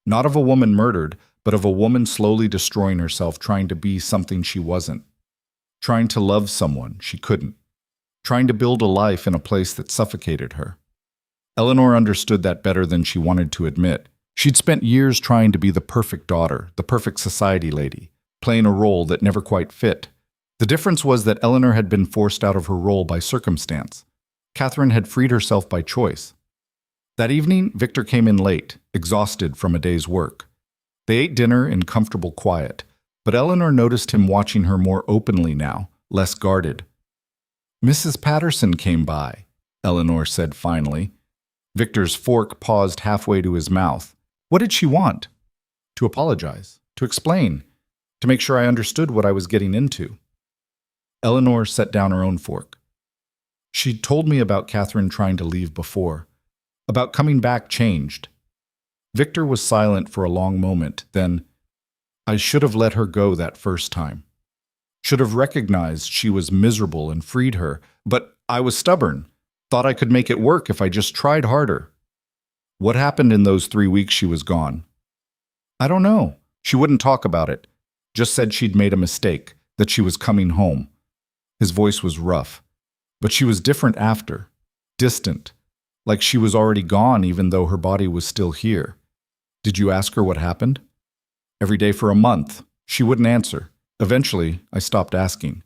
not of a woman murdered, but of a woman slowly destroying herself, trying to be something she wasn't. Trying to love someone she couldn't. Trying to build a life in a place that suffocated her. Eleanor understood that better than she wanted to admit. She'd spent years trying to be the perfect daughter, the perfect society lady, playing a role that never quite fit. The difference was that Eleanor had been forced out of her role by circumstance. Catherine had freed herself by choice. That evening, Victor came in late, exhausted from a day's work. They ate dinner in comfortable quiet, but Eleanor noticed him watching her more openly now, less guarded. Mrs. Patterson came by, Eleanor said finally. Victor's fork paused halfway to his mouth. What did she want? To apologize, to explain, to make sure I understood what I was getting into. Eleanor set down her own fork. She'd told me about Catherine trying to leave before, about coming back changed. Victor was silent for a long moment, then, I should have let her go that first time. Should have recognized she was miserable and freed her, but I was stubborn, thought I could make it work if I just tried harder. What happened in those 3 weeks she was gone? I don't know. She wouldn't talk about it, just said she'd made a mistake, that she was coming home. His voice was rough, but she was different after, distant, like she was already gone even though her body was still here. Did you ask her what happened? Every day for a month, she wouldn't answer. Eventually, I stopped asking.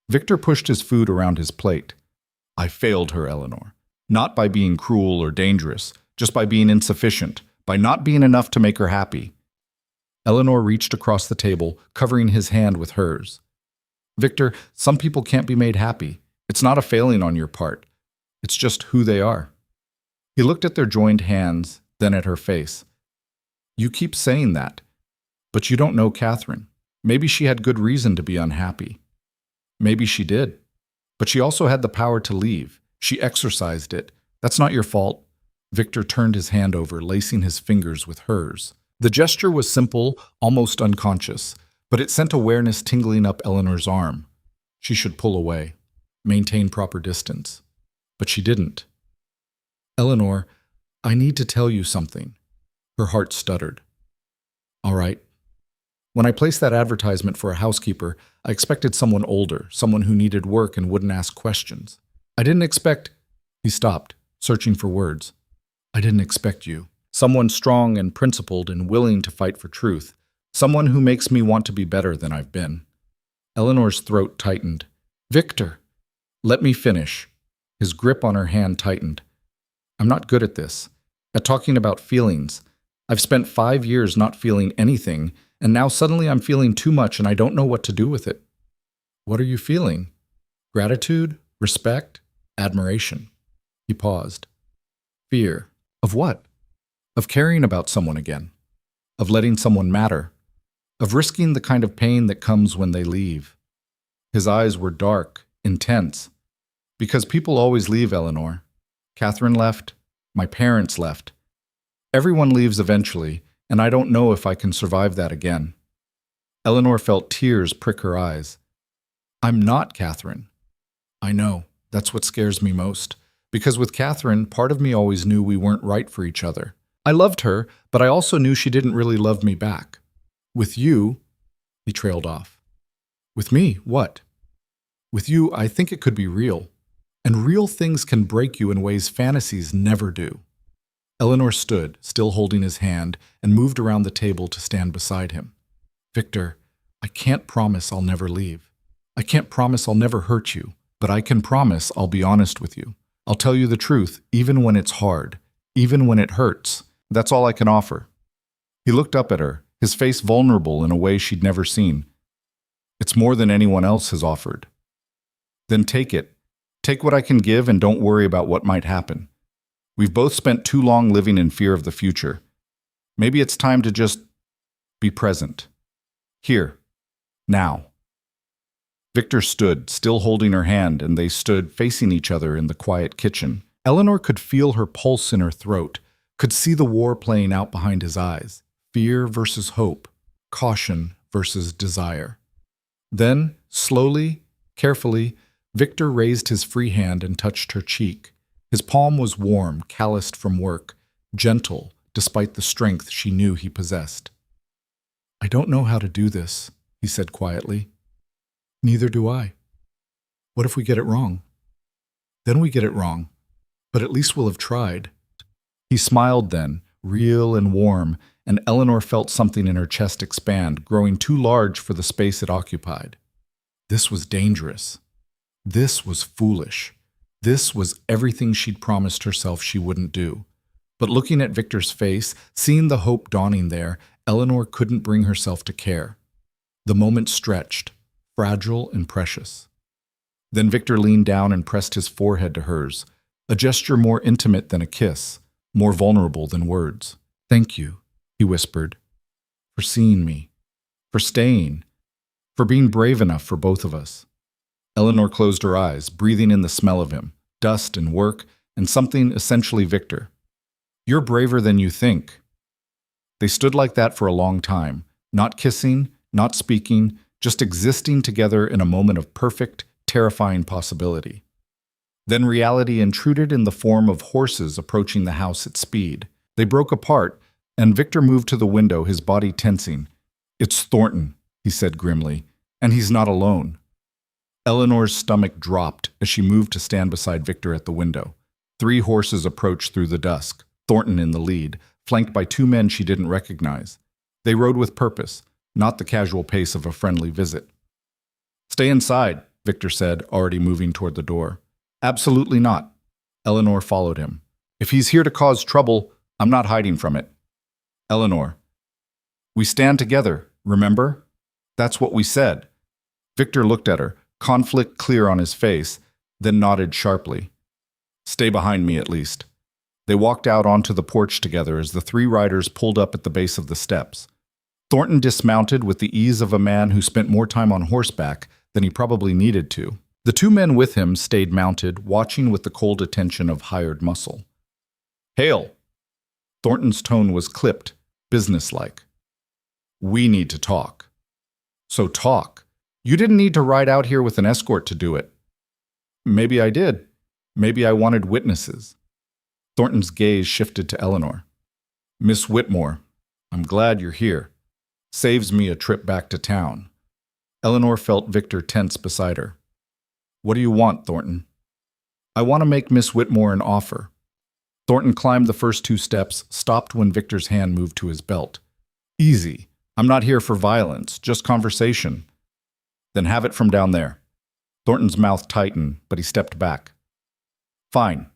Victor pushed his food around his plate. I failed her, Eleanor. Not by being cruel or dangerous, just by being insufficient, by not being enough to make her happy. Eleanor reached across the table, covering his hand with hers. Victor, some people can't be made happy. It's not a failing on your part. It's just who they are. He looked at their joined hands, then at her face. You keep saying that, but you don't know Catherine. Maybe she had good reason to be unhappy. Maybe she did. But she also had the power to leave. She exercised it. That's not your fault. Victor turned his hand over, lacing his fingers with hers. The gesture was simple, almost unconscious, but it sent awareness tingling up Eleanor's arm. She should pull away, maintain proper distance. But she didn't. Eleanor, I need to tell you something. Her heart stuttered. All right. When I placed that advertisement for a housekeeper, I expected someone older, someone who needed work and wouldn't ask questions. I didn't expect... He stopped, searching for words. I didn't expect you. Someone strong and principled and willing to fight for truth. Someone who makes me want to be better than I've been. Eleanor's throat tightened. Victor! Let me finish. His grip on her hand tightened. I'm not good at this. At talking about feelings. I've spent 5 years not feeling anything, and now suddenly I'm feeling too much and I don't know what to do with it. What are you feeling? Gratitude? Respect? Admiration? He paused. Fear. Of what? Of caring about someone again. Of letting someone matter. Of risking the kind of pain that comes when they leave. His eyes were dark, intense. Because people always leave, Eleanor. Catherine left. My parents left. Everyone leaves eventually, and I don't know if I can survive that again. Eleanor felt tears prick her eyes. I'm not Catherine. I know. That's what scares me most. Because with Catherine, part of me always knew we weren't right for each other. I loved her, but I also knew she didn't really love me back. With you, he trailed off. With me, what? With you, I think it could be real. And real things can break you in ways fantasies never do. Eleanor stood, still holding his hand, and moved around the table to stand beside him. Victor, I can't promise I'll never leave. I can't promise I'll never hurt you, but I can promise I'll be honest with you. I'll tell you the truth, even when it's hard, even when it hurts. That's all I can offer. He looked up at her, his face vulnerable in a way she'd never seen. It's more than anyone else has offered. Then take it. Take what I can give and don't worry about what might happen. We've both spent too long living in fear of the future. Maybe it's time to just be present. Here. Now. Victor stood, still holding her hand, and they stood facing each other in the quiet kitchen. Eleanor could feel her pulse in her throat, could see the war playing out behind his eyes. Fear versus hope, caution versus desire. Then, slowly, carefully, Victor raised his free hand and touched her cheek. His palm was warm, calloused from work, gentle, despite the strength she knew he possessed. I don't know how to do this, he said quietly. Neither do I. What if we get it wrong? Then we get it wrong, but at least we'll have tried. He smiled then, real and warm, and Eleanor felt something in her chest expand, growing too large for the space it occupied. This was dangerous. This was foolish. This was everything she'd promised herself she wouldn't do. But looking at Victor's face, seeing the hope dawning there, Eleanor couldn't bring herself to care. The moment stretched, fragile and precious. Then Victor leaned down and pressed his forehead to hers, a gesture more intimate than a kiss, more vulnerable than words. Thank you, he whispered, for seeing me, for staying, for being brave enough for both of us. Eleanor closed her eyes, breathing in the smell of him, dust and work, and something essentially Victor. You're braver than you think. They stood like that for a long time, not kissing, not speaking, just existing together in a moment of perfect, terrifying possibility. Then reality intruded in the form of horses approaching the house at speed. They broke apart, and Victor moved to the window, his body tensing. It's Thornton, he said grimly, and he's not alone. Eleanor's stomach dropped as she moved to stand beside Victor at the window. 3 horses approached through the dusk, Thornton in the lead, flanked by 2 men she didn't recognize. They rode with purpose, not the casual pace of a friendly visit. Stay inside, Victor said, already moving toward the door. Absolutely not. Eleanor followed him. If he's here to cause trouble, I'm not hiding from it. Eleanor. We stand together, remember? That's what we said. Victor looked at her, conflict clear on his face, then nodded sharply. Stay behind me at least. They walked out onto the porch together as the 3 riders pulled up at the base of the steps. Thornton dismounted with the ease of a man who spent more time on horseback than he probably needed to. The 2 men with him stayed mounted, watching with the cold attention of hired muscle. Hail! Thornton's tone was clipped, businesslike. We need to talk. So talk. You didn't need to ride out here with an escort to do it. Maybe I did. Maybe I wanted witnesses. Thornton's gaze shifted to Eleanor. Miss Whitmore, I'm glad you're here. Saves me a trip back to town. Eleanor felt Victor tense beside her. What do you want, Thornton? I want to make Miss Whitmore an offer. Thornton climbed the first 2 steps, stopped when Victor's hand moved to his belt. Easy. I'm not here for violence, just conversation. Then have it from down there. Thornton's mouth tightened, but he stepped back. Fine.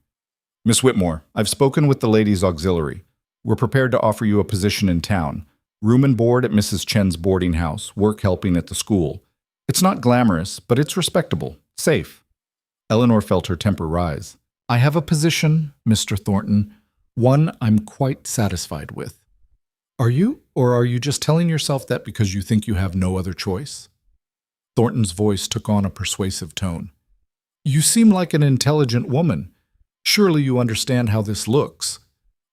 Miss Whitmore, I've spoken with the ladies' auxiliary. We're prepared to offer you a position in town. Room and board at Mrs. Chen's boarding house, work helping at the school. It's not glamorous, but it's respectable, safe. Eleanor felt her temper rise. I have a position, Mr. Thornton, one I'm quite satisfied with. Are you, or are you just telling yourself that because you think you have no other choice? Thornton's voice took on a persuasive tone. You seem like an intelligent woman. Surely you understand how this looks.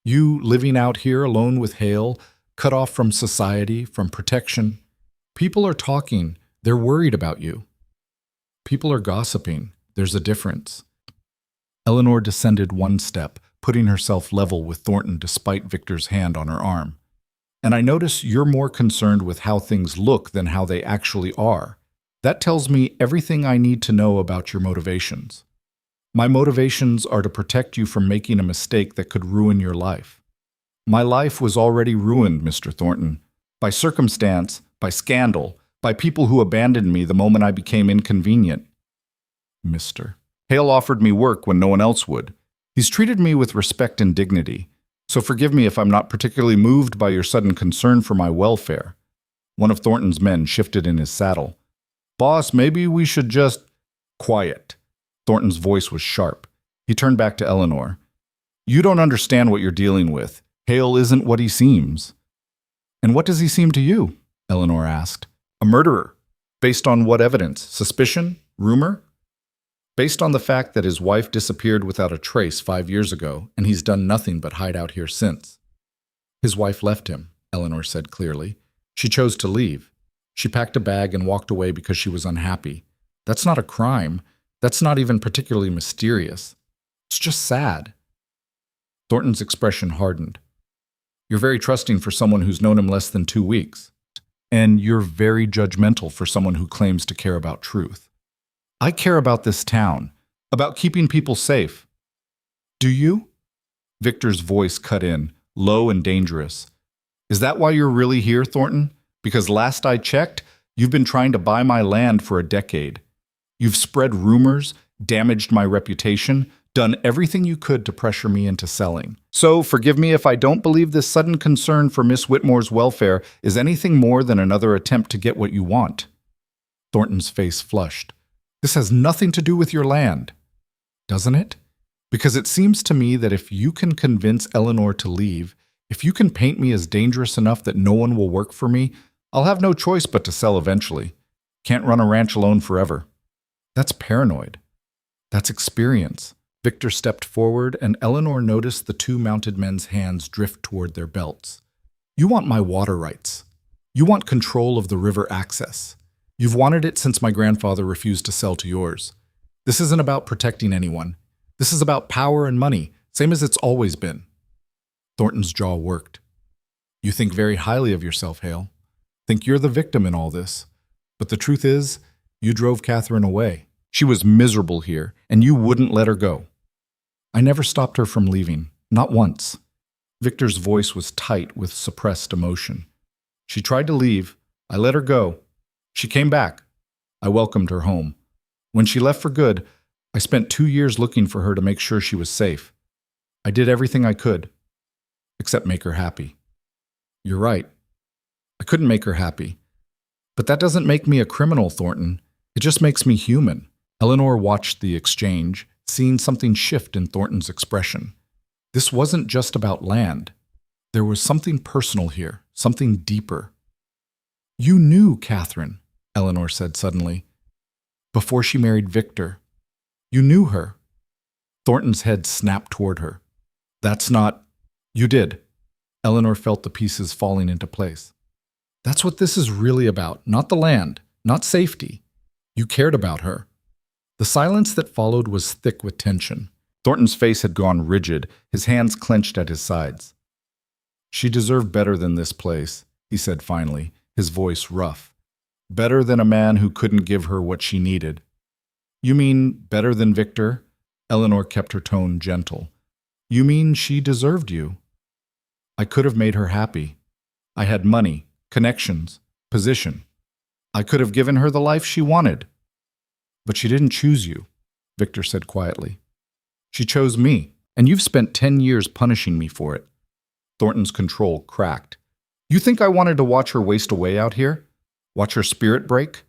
You living out here alone with Hale, cut off from society, from protection. People are talking. They're worried about you. People are gossiping. There's a difference. Eleanor descended 1 step, putting herself level with Thornton despite Victor's hand on her arm. And I notice you're more concerned with how things look than how they actually are. That tells me everything I need to know about your motivations. My motivations are to protect you from making a mistake that could ruin your life. My life was already ruined, Mr. Thornton, by circumstance, by scandal, by people who abandoned me the moment I became inconvenient. Mr. Hale offered me work when no one else would. He's treated me with respect and dignity, so forgive me if I'm not particularly moved by your sudden concern for my welfare. One of Thornton's men shifted in his saddle. Boss, maybe we should just… Quiet. Thornton's voice was sharp. He turned back to Eleanor. You don't understand what you're dealing with. Hale isn't what he seems. And what does he seem to you? Eleanor asked. A murderer. Based on what evidence? Suspicion? Rumor? Based on the fact that his wife disappeared without a trace 5 years ago, and he's done nothing but hide out here since. His wife left him, Eleanor said clearly. She chose to leave. She packed a bag and walked away because she was unhappy. That's not a crime. That's not even particularly mysterious. It's just sad. Thornton's expression hardened. You're very trusting for someone who's known him less than 2 weeks. And you're very judgmental for someone who claims to care about truth. I care about this town, about keeping people safe. Do you? Victor's voice cut in, low and dangerous. Is that why you're really here, Thornton? Because last I checked, you've been trying to buy my land for a decade. You've spread rumors, damaged my reputation, done everything you could to pressure me into selling. So forgive me if I don't believe this sudden concern for Miss Whitmore's welfare is anything more than another attempt to get what you want. Thornton's face flushed. This has nothing to do with your land, doesn't it? Because it seems to me that if you can convince Eleanor to leave, if you can paint me as dangerous enough that no one will work for me, I'll have no choice but to sell eventually. Can't run a ranch alone forever. That's paranoid. That's experience. Victor stepped forward, and Eleanor noticed the 2 mounted men's hands drift toward their belts. You want my water rights. You want control of the river access. You've wanted it since my grandfather refused to sell to yours. This isn't about protecting anyone. This is about power and money, same as it's always been. Thornton's jaw worked. You think very highly of yourself, Hale. Think you're the victim in all this. But the truth is, you drove Catherine away. She was miserable here, and you wouldn't let her go. I never stopped her from leaving, not once. Victor's voice was tight with suppressed emotion. She tried to leave. I let her go. She came back. I welcomed her home. When she left for good, I spent 2 years looking for her to make sure she was safe. I did everything I could, except make her happy. You're right. I couldn't make her happy. But that doesn't make me a criminal, Thornton. It just makes me human. Eleanor watched the exchange, seeing something shift in Thornton's expression. This wasn't just about land. There was something personal here, something deeper. You knew Catherine, Eleanor said suddenly. Before she married Victor. You knew her. Thornton's head snapped toward her. That's not… You did. Eleanor felt the pieces falling into place. That's what this is really about, not the land, not safety. You cared about her. The silence that followed was thick with tension. Thornton's face had gone rigid, his hands clenched at his sides. She deserved better than this place, he said finally, his voice rough. Better than a man who couldn't give her what she needed. You mean better than Victor? Eleanor kept her tone gentle. You mean she deserved you? I could have made her happy. I had money, connections, position. I could have given her the life she wanted. But she didn't choose you, Victor said quietly. She chose me, and you've spent 10 years punishing me for it. Thornton's control cracked. You think I wanted to watch her waste away out here? Watch her spirit break?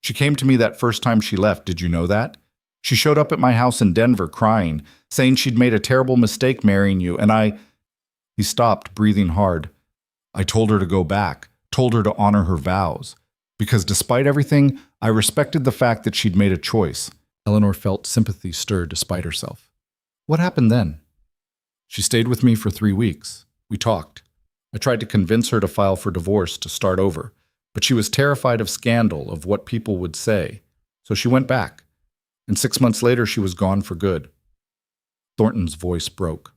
She came to me that first time she left, did you know that? She showed up at my house in Denver crying, saying she'd made a terrible mistake marrying you, and I... He stopped, breathing hard. I told her to go back, told her to honor her vows. Because despite everything, I respected the fact that she'd made a choice. Eleanor felt sympathy stir despite herself. What happened then? She stayed with me for 3 weeks. We talked. I tried to convince her to file for divorce, to start over. But she was terrified of scandal, of what people would say. So she went back. And 6 months later, she was gone for good. Thornton's voice broke.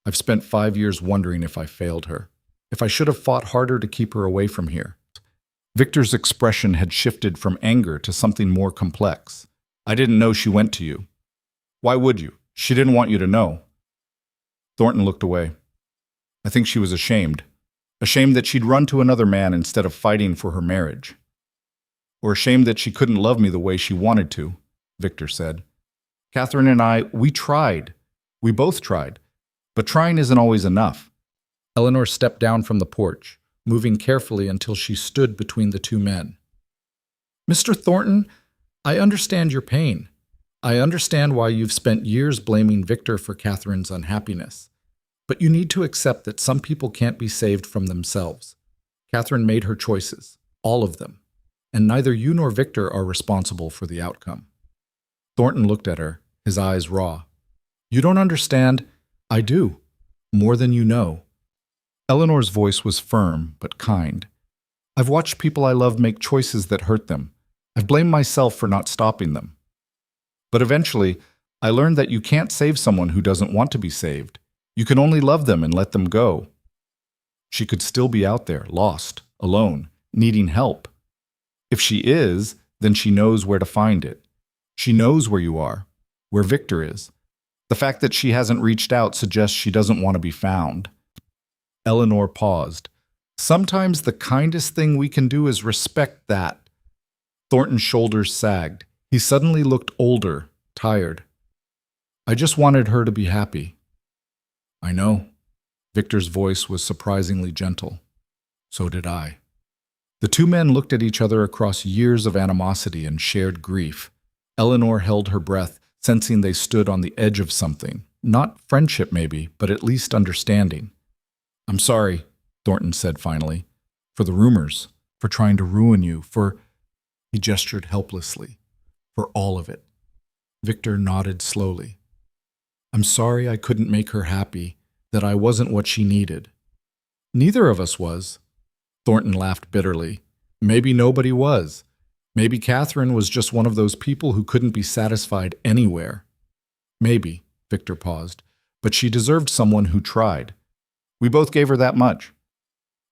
I've spent 5 years wondering if I failed her, if I should have fought harder to keep her away from here. Victor's expression had shifted from anger to something more complex. I didn't know she went to you. Why would you? She didn't want you to know. Thornton looked away. I think she was ashamed. Ashamed that she'd run to another man instead of fighting for her marriage. Or ashamed that she couldn't love me the way she wanted to, Victor said. Catherine and I, we tried. We both tried. But trying isn't always enough. Eleanor stepped down from the porch, moving carefully until she stood between the two men. Mr. Thornton, I understand your pain. I understand why you've spent years blaming Victor for Catherine's unhappiness. But you need to accept that some people can't be saved from themselves. Catherine made her choices, all of them, and neither you nor Victor are responsible for the outcome. Thornton looked at her, his eyes raw. You don't understand. I do, more than you know. Eleanor's voice was firm but kind. I've watched people I love make choices that hurt them. I've blamed myself for not stopping them. But eventually, I learned that you can't save someone who doesn't want to be saved. You can only love them and let them go. She could still be out there, lost, alone, needing help. If she is, then she knows where to find it. She knows where you are, where Victor is. The fact that she hasn't reached out suggests she doesn't want to be found. Eleanor paused. Sometimes the kindest thing we can do is respect that. Thornton's shoulders sagged. He suddenly looked older, tired. I just wanted her to be happy. I know. Victor's voice was surprisingly gentle. So did I. The two men looked at each other across years of animosity and shared grief. Eleanor held her breath, sensing they stood on the edge of something. Not friendship, maybe, but at least understanding. I'm sorry, Thornton said finally, for the rumors, for trying to ruin you, for... He gestured helplessly. For all of it. Victor nodded slowly. I'm sorry I couldn't make her happy, that I wasn't what she needed. Neither of us was. Thornton laughed bitterly. Maybe nobody was. Maybe Catherine was just one of those people who couldn't be satisfied anywhere. Maybe, Victor paused, but she deserved someone who tried. We both gave her that much.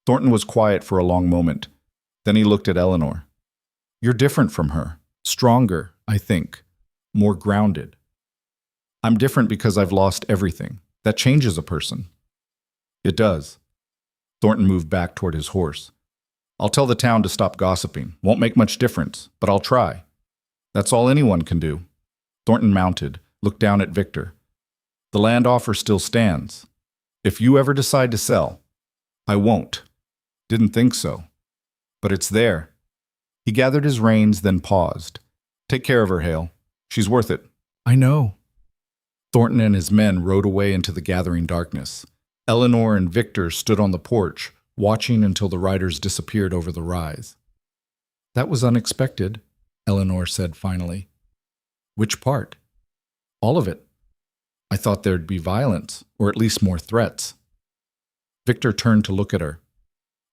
Thornton was quiet for a long moment. Then he looked at Eleanor. You're different from her. Stronger, I think. More grounded. I'm different because I've lost everything. That changes a person. It does. Thornton moved back toward his horse. I'll tell the town to stop gossiping. Won't make much difference, but I'll try. That's all anyone can do. Thornton mounted, looked down at Victor. The land offer still stands. If you ever decide to sell, I won't. Didn't think so. But it's there. He gathered his reins, then paused. Take care of her, Hale. She's worth it. I know. Thornton and his men rode away into the gathering darkness. Eleanor and Victor stood on the porch, watching until the riders disappeared over the rise. That was unexpected, Eleanor said finally. Which part? All of it. I thought there'd be violence, or at least more threats. Victor turned to look at her.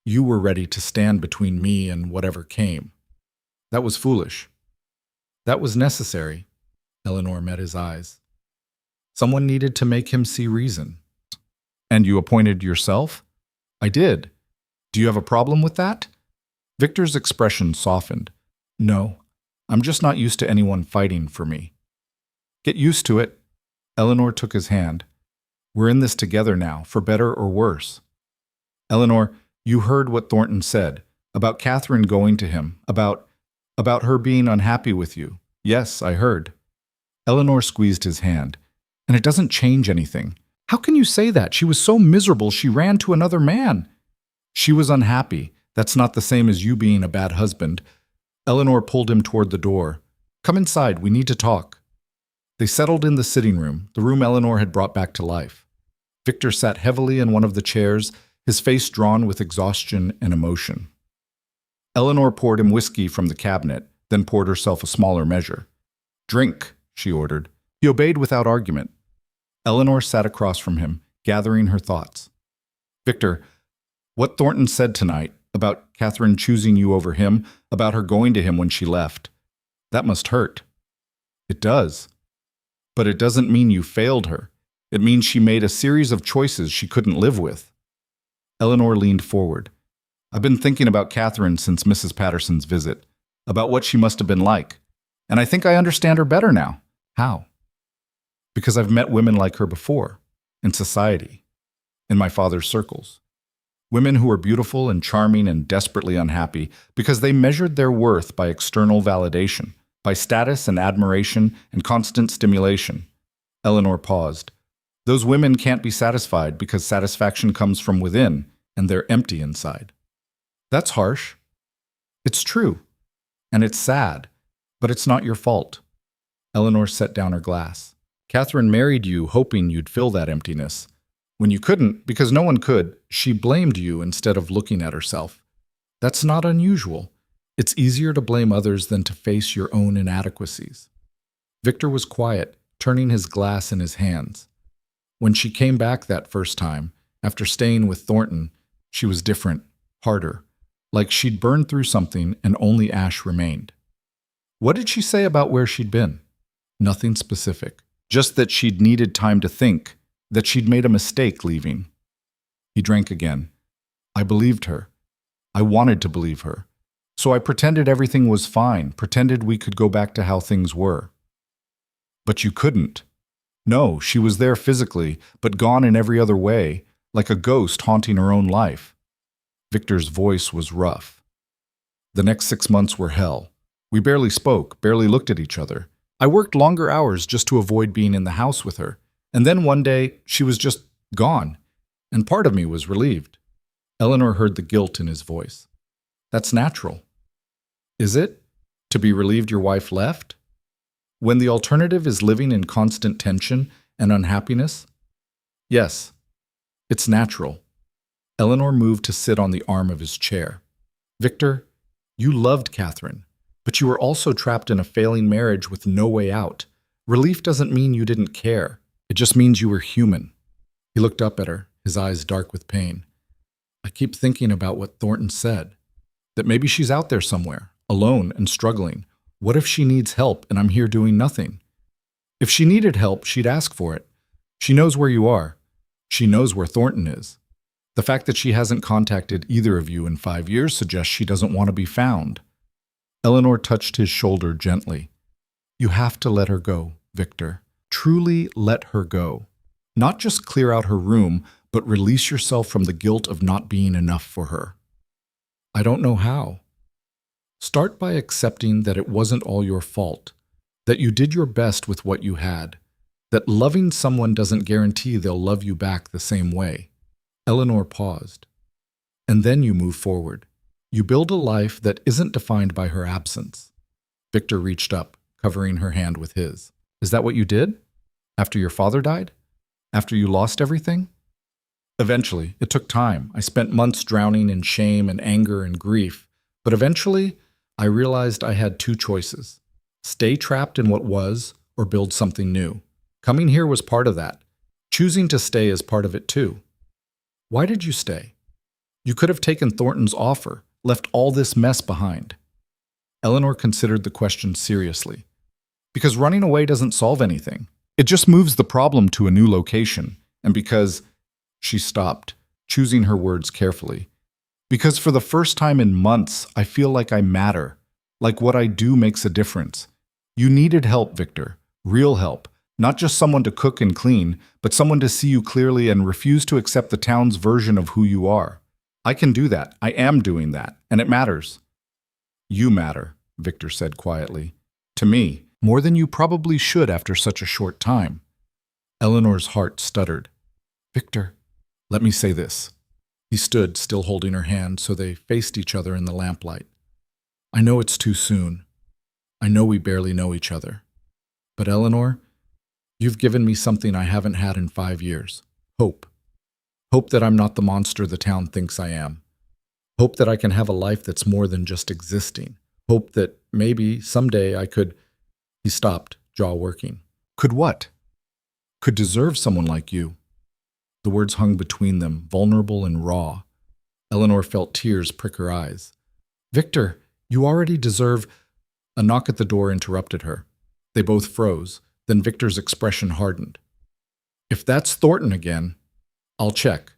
You were ready to stand between me and whatever came. That was foolish. That was necessary. Eleanor met his eyes. Someone needed to make him see reason. And you appointed yourself? I did. Do you have a problem with that? Victor's expression softened. No, I'm just not used to anyone fighting for me. Get used to it. Eleanor took his hand. We're in this together now, for better or worse. Eleanor, you heard what Thornton said about Catherine going to him, about her being unhappy with you. Yes, I heard. Eleanor squeezed his hand. And it doesn't change anything. How can you say that? She was so miserable she ran to another man. She was unhappy. That's not the same as you being a bad husband. Eleanor pulled him toward the door. Come inside, we need to talk. They settled in the sitting room, the room Eleanor had brought back to life. Victor sat heavily in one of the chairs, his face drawn with exhaustion and emotion. Eleanor poured him whiskey from the cabinet, then poured herself a smaller measure. Drink, she ordered. He obeyed without argument. Eleanor sat across from him, gathering her thoughts. Victor, what Thornton said tonight about Catherine choosing you over him, about her going to him when she left, that must hurt. It does. But it doesn't mean you failed her. It means she made a series of choices she couldn't live with. Eleanor leaned forward. I've been thinking about Catherine since Mrs. Patterson's visit, about what she must have been like, and I think I understand her better now. How? Because I've met women like her before, in society, in my father's circles. Women who were beautiful and charming and desperately unhappy because they measured their worth by external validation, by status and admiration and constant stimulation. Eleanor paused. Those women can't be satisfied because satisfaction comes from within and they're empty inside. That's harsh. It's true. And it's sad. But it's not your fault. Eleanor set down her glass. Catherine married you hoping you'd fill that emptiness. When you couldn't, because no one could, she blamed you instead of looking at herself. That's not unusual. It's easier to blame others than to face your own inadequacies. Victor was quiet, turning his glass in his hands. When she came back that first time, after staying with Thornton, she was different, harder, like she'd burned through something and only ash remained. What did she say about where she'd been? Nothing specific. Just that she'd needed time to think, that she'd made a mistake leaving. He drank again. I believed her. I wanted to believe her. So I pretended everything was fine, pretended we could go back to how things were. But you couldn't. No, she was there physically, but gone in every other way, like a ghost haunting her own life. Victor's voice was rough. The next 6 months were hell. We barely spoke, barely looked at each other. I worked longer hours just to avoid being in the house with her. And then one day, she was just gone. And part of me was relieved. Eleanor heard the guilt in his voice. That's natural. Is it? To be relieved your wife left? When the alternative is living in constant tension and unhappiness? Yes, it's natural. Eleanor moved to sit on the arm of his chair. Victor, you loved Catherine, but you were also trapped in a failing marriage with no way out. Relief doesn't mean you didn't care. It just means you were human. He looked up at her, his eyes dark with pain. I keep thinking about what Thornton said, that maybe she's out there somewhere, alone and struggling. What if she needs help and I'm here doing nothing? If she needed help, she'd ask for it. She knows where you are. She knows where Thornton is. The fact that she hasn't contacted either of you in 5 years suggests she doesn't want to be found. Eleanor touched his shoulder gently. You have to let her go, Victor. Truly let her go. Not just clear out her room, but release yourself from the guilt of not being enough for her. I don't know how. Start by accepting that it wasn't all your fault, that you did your best with what you had, that loving someone doesn't guarantee they'll love you back the same way. Eleanor paused. And then you move forward. You build a life that isn't defined by her absence. Victor reached up, covering her hand with his. Is that what you did? After your father died? After you lost everything? Eventually, it took time. I spent months drowning in shame and anger and grief. But eventually, I realized I had two choices. Stay trapped in what was, or build something new. Coming here was part of that. Choosing to stay is part of it too. Why did you stay? You could have taken Thornton's offer, left all this mess behind. Eleanor considered the question seriously. Because running away doesn't solve anything. It just moves the problem to a new location. And because... She stopped, choosing her words carefully. Because for the first time in months, I feel like I matter. Like what I do makes a difference. You needed help, Victor. Real help. Not just someone to cook and clean, but someone to see you clearly and refuse to accept the town's version of who you are. I can do that. I am doing that. And it matters. You matter, Victor said quietly. To me, more than you probably should after such a short time. Eleanor's heart stuttered. Victor, let me say this. He stood, still holding her hand, so they faced each other in the lamplight. I know it's too soon. I know we barely know each other. But Eleanor, you've given me something I haven't had in 5 years. Hope. Hope that I'm not the monster the town thinks I am. Hope that I can have a life that's more than just existing. Hope that maybe someday I could... He stopped, jaw working. Could what? Could deserve someone like you. The words hung between them, vulnerable and raw. Eleanor felt tears prick her eyes. Victor, you already deserve... A knock at the door interrupted her. They both froze. Then Victor's expression hardened. If that's Thornton again, I'll check.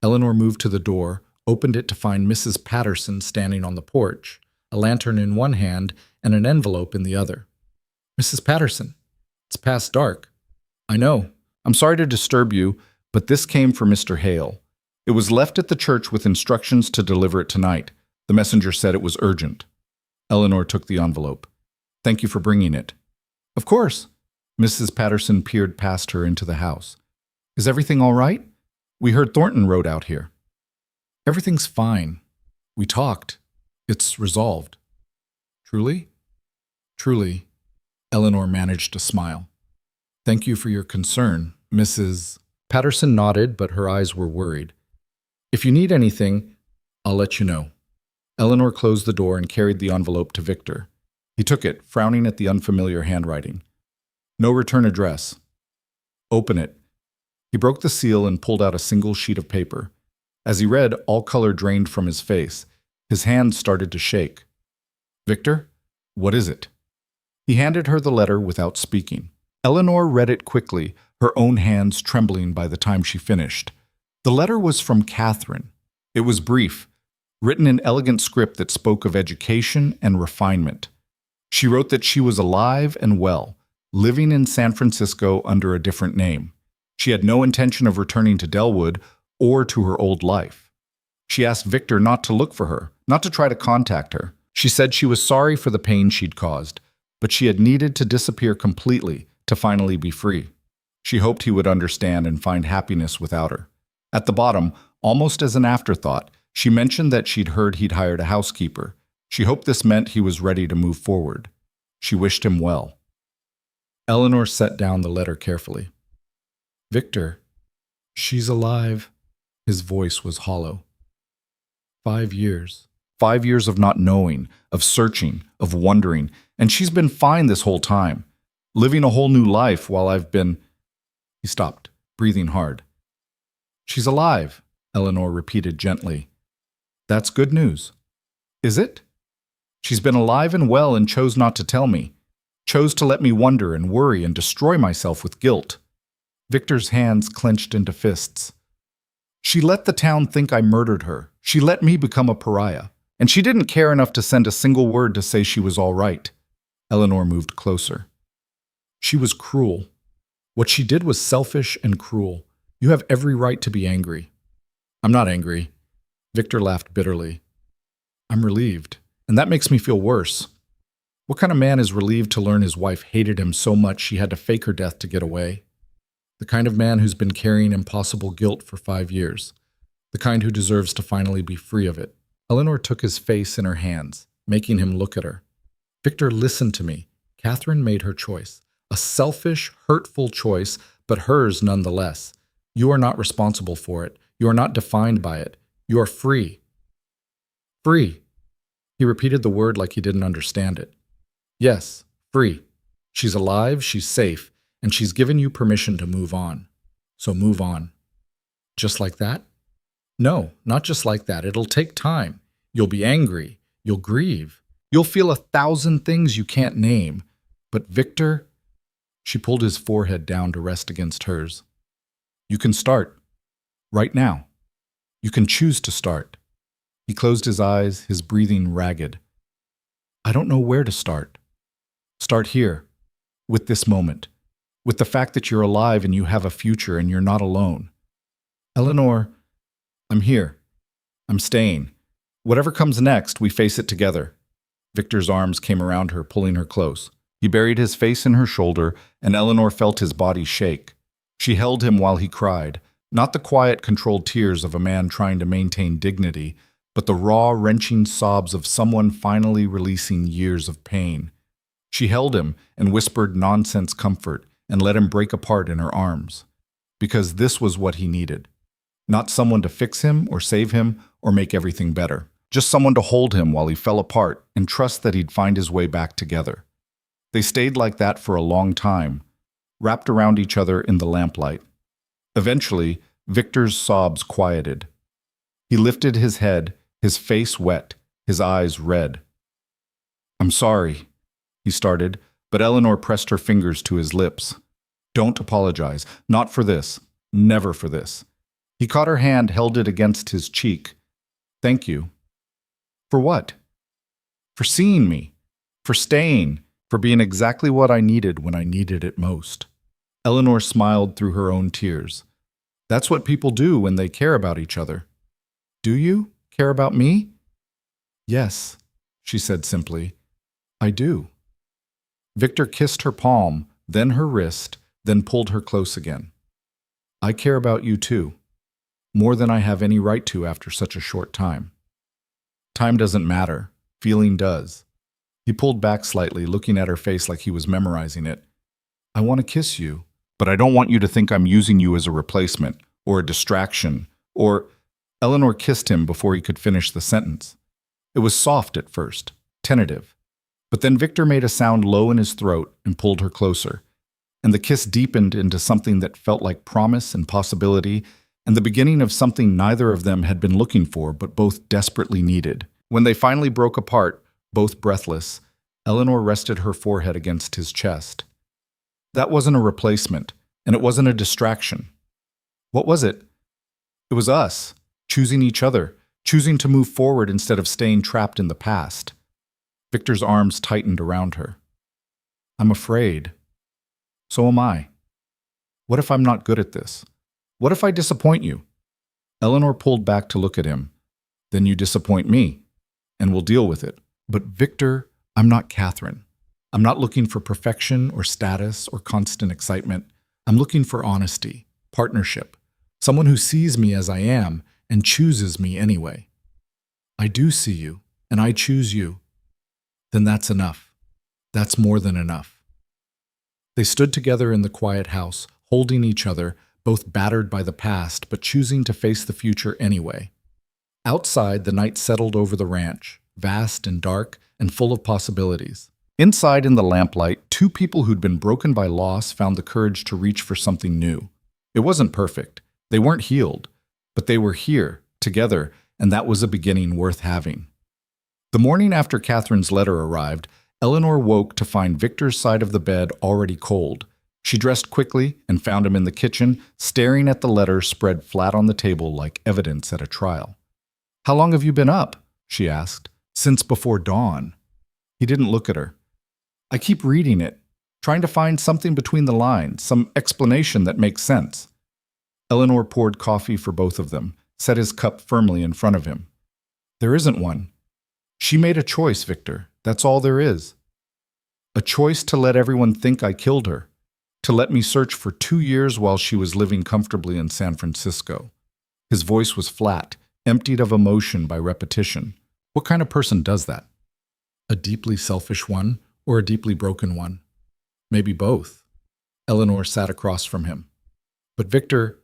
Eleanor moved to the door, opened it to find Mrs. Patterson standing on the porch, a lantern in one hand and an envelope in the other. Mrs. Patterson, it's past dark. I know. I'm sorry to disturb you, but this came for Mr. Hale. It was left at the church with instructions to deliver it tonight. The messenger said it was urgent. Eleanor took the envelope. Thank you for bringing it. Of course. Mrs. Patterson peered past her into the house. Is everything all right? We heard Thornton rode out here. Everything's fine. We talked. It's resolved. Truly? Truly. Eleanor managed to smile. Thank you for your concern, Mrs. Patterson nodded, but her eyes were worried. If you need anything, I'll let you know. Eleanor closed the door and carried the envelope to Victor. He took it, frowning at the unfamiliar handwriting. No return address. Open it. He broke the seal and pulled out a single sheet of paper. As he read, all color drained from his face. His hands started to shake. Victor, what is it? He handed her the letter without speaking. Eleanor read it quickly, her own hands trembling by the time she finished. The letter was from Catherine. It was brief, written in elegant script that spoke of education and refinement. She wrote that she was alive and well, living in San Francisco under a different name. She had no intention of returning to Delwood or to her old life. She asked Victor not to look for her, not to try to contact her. She said she was sorry for the pain she'd caused, but she had needed to disappear completely to finally be free. She hoped he would understand and find happiness without her. At the bottom, almost as an afterthought, she mentioned that she'd heard he'd hired a housekeeper. She hoped this meant he was ready to move forward. She wished him well. Eleanor set down the letter carefully. Victor, she's alive. His voice was hollow. 5 years. 5 years of not knowing, of searching, of wondering, and she's been fine this whole time, living a whole new life while I've been... He stopped, breathing hard. She's alive, Eleanor repeated gently. That's good news. Is it? She's been alive and well and chose not to tell me, chose to let me wonder and worry and destroy myself with guilt. Victor's hands clenched into fists. She let the town think I murdered her. She let me become a pariah. And she didn't care enough to send a single word to say she was all right. Eleanor moved closer. She was cruel. What she did was selfish and cruel. You have every right to be angry. I'm not angry. Victor laughed bitterly. I'm relieved, and that makes me feel worse. What kind of man is relieved to learn his wife hated him so much she had to fake her death to get away? The kind of man who's been carrying impossible guilt for 5 years. The kind who deserves to finally be free of it. Eleanor took his face in her hands, making him look at her. Victor, listen to me. Catherine made her choice. A selfish, hurtful choice, but hers nonetheless. You are not responsible for it. You are not defined by it. You are free. Free. He repeated the word like he didn't understand it. Yes, free. She's alive, she's safe, and she's given you permission to move on. So move on. Just like that? No, not just like that. It'll take time. You'll be angry. You'll grieve. You'll feel 1,000 things you can't name. But Victor... She pulled his forehead down to rest against hers. You can start. Right now. You can choose to start. He closed his eyes, his breathing ragged. I don't know where to start. Start here, with this moment, with the fact that you're alive and you have a future and you're not alone. Eleanor, I'm here. I'm staying. Whatever comes next, we face it together. Victor's arms came around her, pulling her close. He buried his face in her shoulder, and Eleanor felt his body shake. She held him while he cried, not the quiet, controlled tears of a man trying to maintain dignity, but the raw, wrenching sobs of someone finally releasing years of pain. She held him and whispered nonsense comfort and let him break apart in her arms. Because this was what he needed. Not someone to fix him or save him or make everything better. Just someone to hold him while he fell apart and trust that he'd find his way back together. They stayed like that for a long time, wrapped around each other in the lamplight. Eventually, Victor's sobs quieted. He lifted his head, his face wet, his eyes red. "I'm sorry," he started, but Eleanor pressed her fingers to his lips. "Don't apologize. Not for this. Never for this." He caught her hand, held it against his cheek. "Thank you." "For what?" "For seeing me. For staying. For being exactly what I needed when I needed it most." Eleanor smiled through her own tears. "That's what people do when they care about each other." "Do you care about me?" "Yes," she said simply. "I do." Victor kissed her palm, then her wrist, then pulled her close again. "I care about you too. More than I have any right to after such a short time." Time doesn't matter. Feeling does. He pulled back slightly, looking at her face like he was memorizing it. "I want to kiss you, but I don't want you to think I'm using you as a replacement, or a distraction, or—" Eleanor kissed him before he could finish the sentence. It was soft at first, tentative. But then Victor made a sound low in his throat and pulled her closer. And the kiss deepened into something that felt like promise and possibility, and the beginning of something neither of them had been looking for but both desperately needed. When they finally broke apart, both breathless, Eleanor rested her forehead against his chest. That wasn't a replacement, and it wasn't a distraction. What was it? It was us, choosing each other, choosing to move forward instead of staying trapped in the past. Victor's arms tightened around her. "I'm afraid." "So am I. What if I'm not good at this? What if I disappoint you?" Eleanor pulled back to look at him. "Then you disappoint me, and we'll deal with it. But Victor, I'm not Catherine. I'm not looking for perfection or status or constant excitement. I'm looking for honesty, partnership, someone who sees me as I am and chooses me anyway. I do see you, and I choose you. Then that's enough. That's more than enough." They stood together in the quiet house, holding each other, both battered by the past, but choosing to face the future anyway. Outside, the night settled over the ranch, vast and dark and full of possibilities. Inside in the lamplight, two people who'd been broken by loss found the courage to reach for something new. It wasn't perfect. They weren't healed, but they were here, together, and that was a beginning worth having. The morning after Catherine's letter arrived, Eleanor woke to find Victor's side of the bed already cold. She dressed quickly and found him in the kitchen, staring at the letter spread flat on the table like evidence at a trial. "How long have you been up?" she asked. "Since before dawn." He didn't look at her. "I keep reading it, trying to find something between the lines, some explanation that makes sense." Eleanor poured coffee for both of them, set his cup firmly in front of him. "There isn't one. She made a choice, Victor. That's all there is. A choice to let everyone think I killed her, to let me search for 2 years while she was living comfortably in San Francisco." His voice was flat, emptied of emotion by repetition. What kind of person does that? A deeply selfish one or a deeply broken one? Maybe both. Eleanor sat across from him. "But Victor,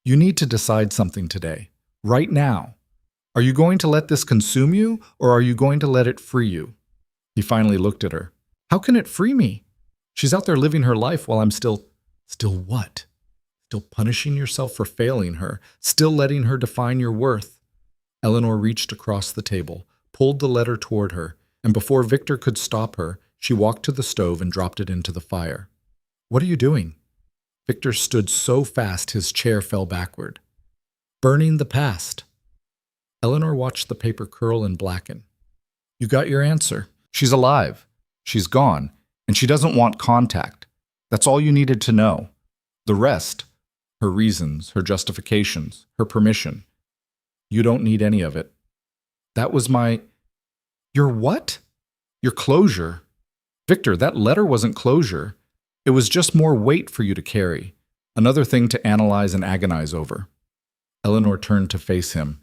you need to decide something today, right now. Are you going to let this consume you, or are you going to let it free you?" He finally looked at her. "How can it free me? She's out there living her life while I'm still what? Still punishing yourself for failing her, still letting her define your worth." Eleanor reached across the table, pulled the letter toward her, and before Victor could stop her, she walked to the stove and dropped it into the fire. "What are you doing?" Victor stood so fast his chair fell backward. "Burning the past." Eleanor watched the paper curl and blacken. "You got your answer. She's alive. She's gone, and she doesn't want contact. That's all you needed to know. The rest, her reasons, her justifications, her permission, you don't need any of it. That was my... Your what? Your closure. Victor, that letter wasn't closure. It was just more weight for you to carry. Another thing to analyze and agonize over. Eleanor turned to face him.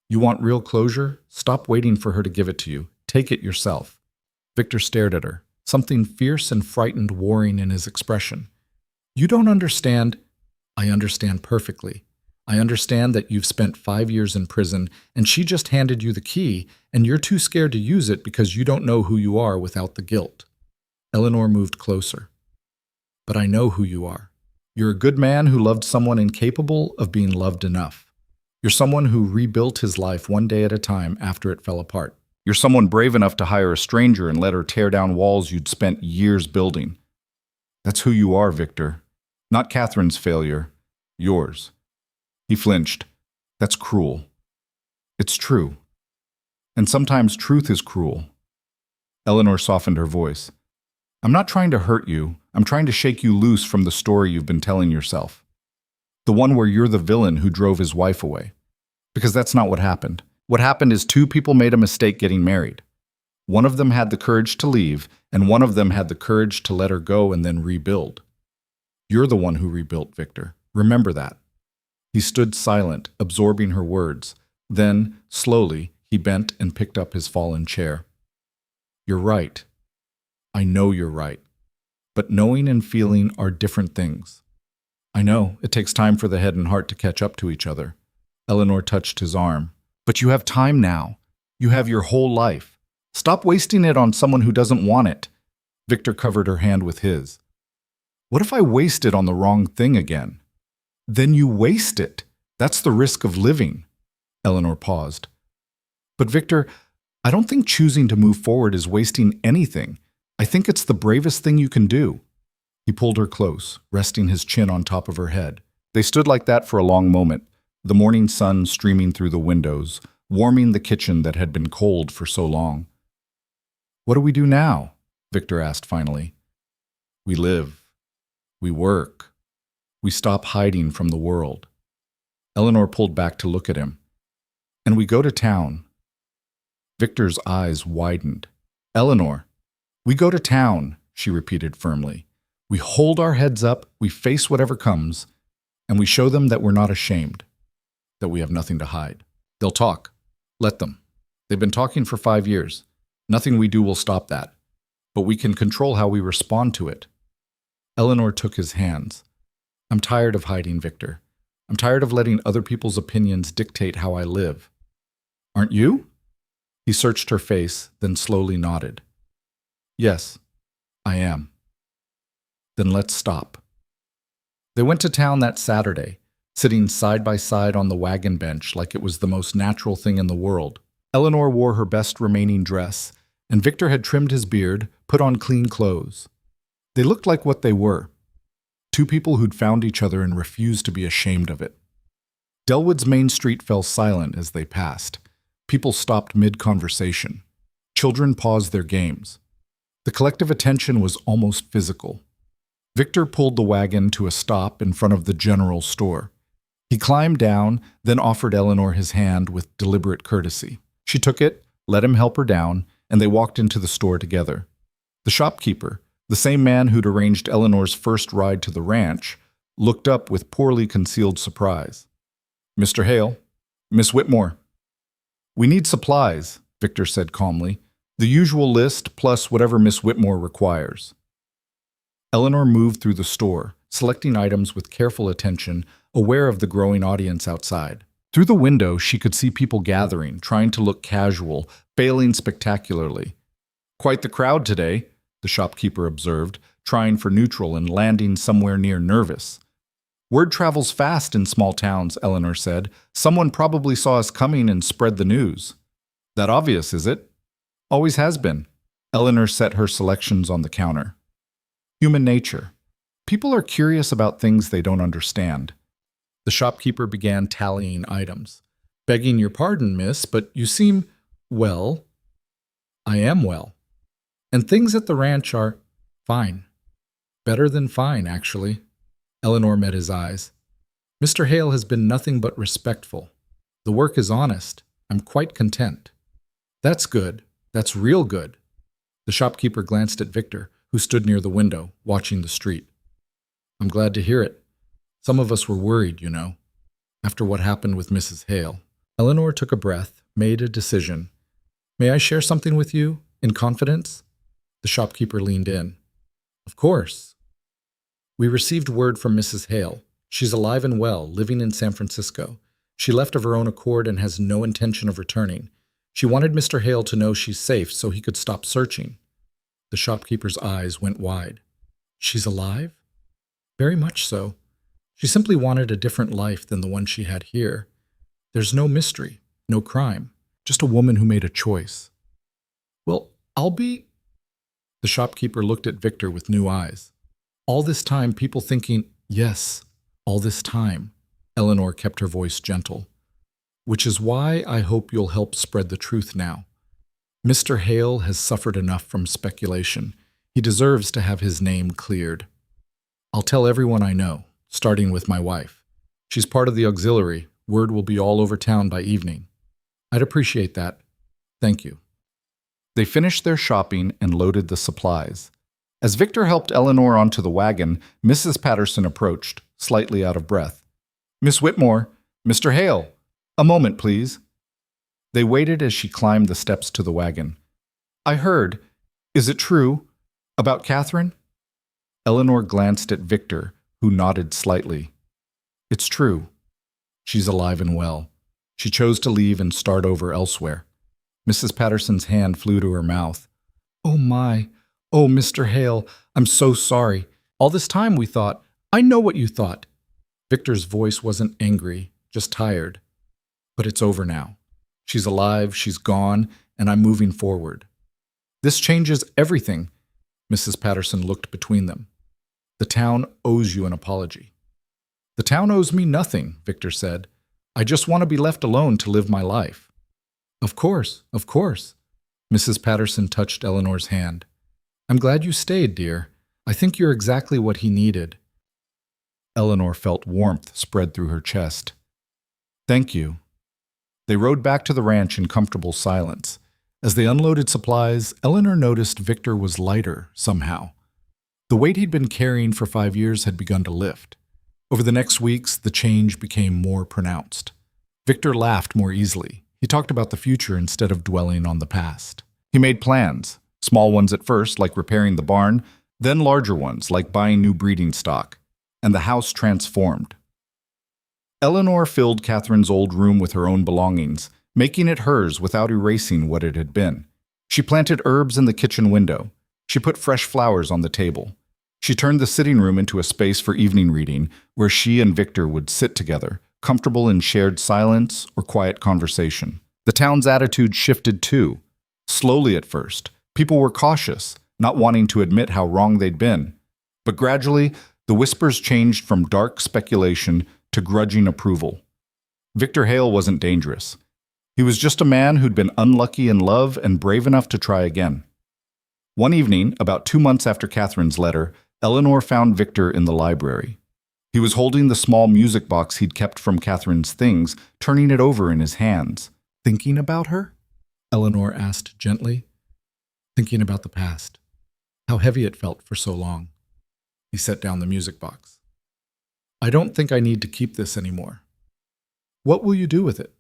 You want real closure? Stop waiting for her to give it to you. Take it yourself. Victor stared at her, something fierce and frightened warring in his expression. You don't understand. I understand perfectly. I understand that you've spent 5 years in prison and she just handed you the key and you're too scared to use it because you don't know who you are without the guilt. Eleanor moved closer. But I know who you are. You're a good man who loved someone incapable of being loved enough. You're someone who rebuilt his life one day at a time after it fell apart. You're someone brave enough to hire a stranger and let her tear down walls you'd spent years building. That's who you are, Victor. Not Catherine's failure. Yours. He flinched. That's cruel. It's true. And sometimes truth is cruel. Eleanor softened her voice. I'm not trying to hurt you. I'm trying to shake you loose from the story you've been telling yourself. The one where you're the villain who drove his wife away. Because that's not what happened. What happened is 2 people made a mistake getting married. One of them had the courage to leave, and one of them had the courage to let her go and then rebuild. You're the one who rebuilt, Victor. Remember that. He stood silent, absorbing her words. Then, slowly, he bent and picked up his fallen chair. You're right. I know you're right. But knowing and feeling are different things. I know, it takes time for the head and heart to catch up to each other. Eleanor touched his arm. But you have time now. You have your whole life. Stop wasting it on someone who doesn't want it. Victor covered her hand with his. What if I waste it on the wrong thing again? Then you waste it. That's the risk of living. Eleanor paused. But Victor, I don't think choosing to move forward is wasting anything. I think it's the bravest thing you can do. He pulled her close, resting his chin on top of her head. They stood like that for a long moment, the morning sun streaming through the windows, warming the kitchen that had been cold for so long. What do we do now? Victor asked finally. We live. We work. We stop hiding from the world. Eleanor pulled back to look at him. And we go to town. Victor's eyes widened. Eleanor, we go to town, she repeated firmly. We hold our heads up, we face whatever comes, and we show them that we're not ashamed, that we have nothing to hide. They'll talk. Let them. They've been talking for 5 years. Nothing we do will stop that, but we can control how we respond to it. Eleanor took his hands. I'm tired of hiding, Victor. I'm tired of letting other people's opinions dictate how I live. Aren't you? He searched her face, then slowly nodded. Yes, I am. Then let's stop. They went to town that Saturday, sitting side by side on the wagon bench like it was the most natural thing in the world. Eleanor wore her best remaining dress, and Victor had trimmed his beard, put on clean clothes. They looked like what they were. 2 people who'd found each other and refused to be ashamed of it. Delwood's main street fell silent as they passed. People stopped mid-conversation. Children paused their games. The collective attention was almost physical. Victor pulled the wagon to a stop in front of the general store. He climbed down, then offered Eleanor his hand with deliberate courtesy. She took it, let him help her down, and they walked into the store together. The shopkeeper, the same man who'd arranged Eleanor's first ride to the ranch, looked up with poorly concealed surprise. Mr. Hale, Miss Whitmore. We need supplies, Victor said calmly. The usual list plus whatever Miss Whitmore requires. Eleanor moved through the store, selecting items with careful attention, aware of the growing audience outside. Through the window, she could see people gathering, trying to look casual, failing spectacularly. Quite the crowd today, the shopkeeper observed, trying for neutral and landing somewhere near nervous. Word travels fast in small towns, Eleanor said. Someone probably saw us coming and spread the news. That obvious, is it? Always has been. Eleanor set her selections on the counter. Human nature. People are curious about things they don't understand. The shopkeeper began tallying items. Begging your pardon, miss, but you seem, well, I am well. And things at the ranch are fine. Better than fine, actually. Eleanor met his eyes. Mr. Hale has been nothing but respectful. The work is honest. I'm quite content. That's good. That's real good. The shopkeeper glanced at Victor, who stood near the window, watching the street. I'm glad to hear it. Some of us were worried, you know, after what happened with Mrs. Hale. Eleanor took a breath, made a decision. May I share something with you, in confidence? The shopkeeper leaned in. Of course. We received word from Mrs. Hale. She's alive and well, living in San Francisco. She left of her own accord and has no intention of returning. She wanted Mr. Hale to know she's safe so he could stop searching. The shopkeeper's eyes went wide. She's alive? Very much so. She simply wanted a different life than the one she had here. There's no mystery, no crime, just a woman who made a choice. Well, I'll be... The shopkeeper looked at Victor with new eyes. All this time, people thinking, yes, all this time. Eleanor kept her voice gentle. Which is why I hope you'll help spread the truth now. Mr. Hale has suffered enough from speculation. He deserves to have his name cleared. I'll tell everyone I know, starting with my wife. She's part of the auxiliary. Word will be all over town by evening. I'd appreciate that. Thank you. They finished their shopping and loaded the supplies. As Victor helped Eleanor onto the wagon, Mrs. Patterson approached, slightly out of breath. Miss Whitmore, Mr. Hale. A moment, please. They waited as she climbed the steps to the wagon. I heard, is it true, about Catherine? Eleanor glanced at Victor, who nodded slightly. It's true. She's alive and well. She chose to leave and start over elsewhere. Mrs. Patterson's hand flew to her mouth. Oh my, oh Mr. Hale, I'm so sorry. All this time we thought, I know what you thought. Victor's voice wasn't angry, just tired. But it's over now. She's alive, she's gone, and I'm moving forward. This changes everything. Mrs. Patterson looked between them. The town owes you an apology. The town owes me nothing, Victor said. I just want to be left alone to live my life. Of course, of course. Mrs. Patterson touched Eleanor's hand. I'm glad you stayed, dear. I think you're exactly what he needed. Eleanor felt warmth spread through her chest. Thank you. They rode back to the ranch in comfortable silence. As they unloaded supplies, Eleanor noticed Victor was lighter, somehow. The weight he'd been carrying for 5 years had begun to lift. Over the next weeks, the change became more pronounced. Victor laughed more easily. He talked about the future instead of dwelling on the past. He made plans, small ones at first, like repairing the barn, then larger ones, like buying new breeding stock. And the house transformed. Eleanor filled Catherine's old room with her own belongings, making it hers without erasing what it had been. She planted herbs in the kitchen window. She put fresh flowers on the table. She turned the sitting room into a space for evening reading, where she and Victor would sit together, comfortable in shared silence or quiet conversation. The town's attitude shifted too. Slowly at first, people were cautious, not wanting to admit how wrong they'd been. But gradually, the whispers changed from dark speculation to grudging approval. Victor Hale wasn't dangerous. He was just a man who'd been unlucky in love and brave enough to try again. One evening, about 2 months after Catherine's letter, Eleanor found Victor in the library. He was holding the small music box he'd kept from Catherine's things, turning it over in his hands. Thinking about her? Eleanor asked gently. Thinking about the past. How heavy it felt for so long. He set down the music box. I don't think I need to keep this anymore. What will you do with it?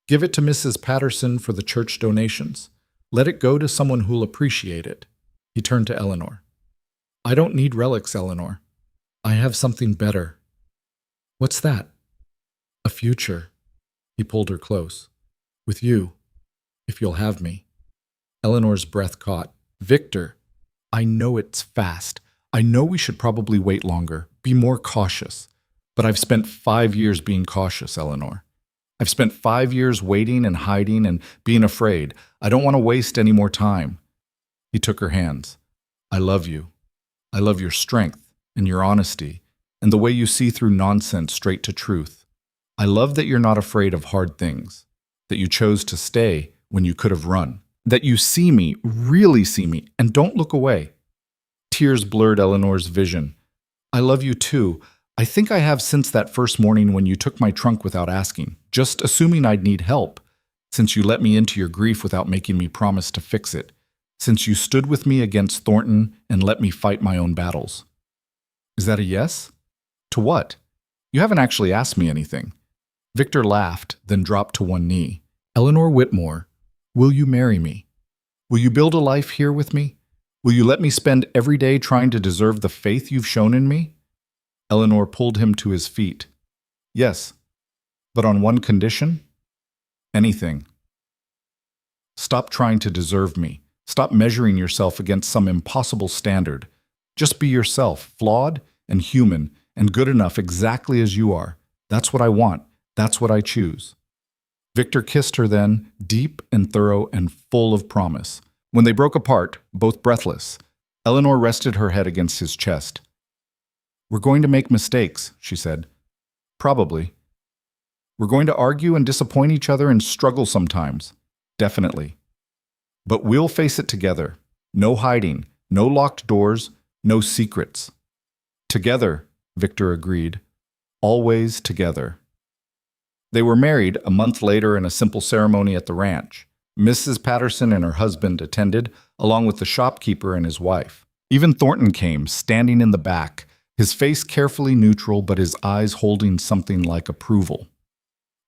Give it to Mrs. Patterson for the church donations. Let it go to someone who'll appreciate it. He turned to Eleanor. I don't need relics, Eleanor. I have something better. What's that? A future. He pulled her close. With you, if you'll have me. Eleanor's breath caught. Victor, I know it's fast. I know we should probably wait longer, be more cautious. But I've spent 5 years being cautious, Eleanor. I've spent 5 years waiting and hiding and being afraid. I don't want to waste any more time. He took her hands. I love you. I love your strength and your honesty and the way you see through nonsense straight to truth. I love that you're not afraid of hard things, that you chose to stay when you could have run, that you see me, really see me, and don't look away. Tears blurred Eleanor's vision. I love you too. I think I have since that first morning when you took my trunk without asking, just assuming I'd need help, since you let me into your grief without making me promise to fix it, since you stood with me against Thornton and let me fight my own battles. Is that a yes? To what? You haven't actually asked me anything. Victor laughed, then dropped to one knee. Eleanor Whitmore, will you marry me? Will you build a life here with me? Will you let me spend every day trying to deserve the faith you've shown in me? Eleanor pulled him to his feet. Yes, but on one condition? Anything. Stop trying to deserve me. Stop measuring yourself against some impossible standard. Just be yourself, flawed and human, and good enough exactly as you are. That's what I want. That's what I choose. Victor kissed her then, deep and thorough and full of promise. When they broke apart, both breathless, Eleanor rested her head against his chest. We're going to make mistakes, she said. Probably. We're going to argue and disappoint each other and struggle sometimes. Definitely. But we'll face it together. No hiding, no locked doors, no secrets. Together, Victor agreed. Always together. They were married a month later in a simple ceremony at the ranch. Mrs. Patterson and her husband attended, along with the shopkeeper and his wife. Even Thornton came, standing in the back, his face carefully neutral but his eyes holding something like approval.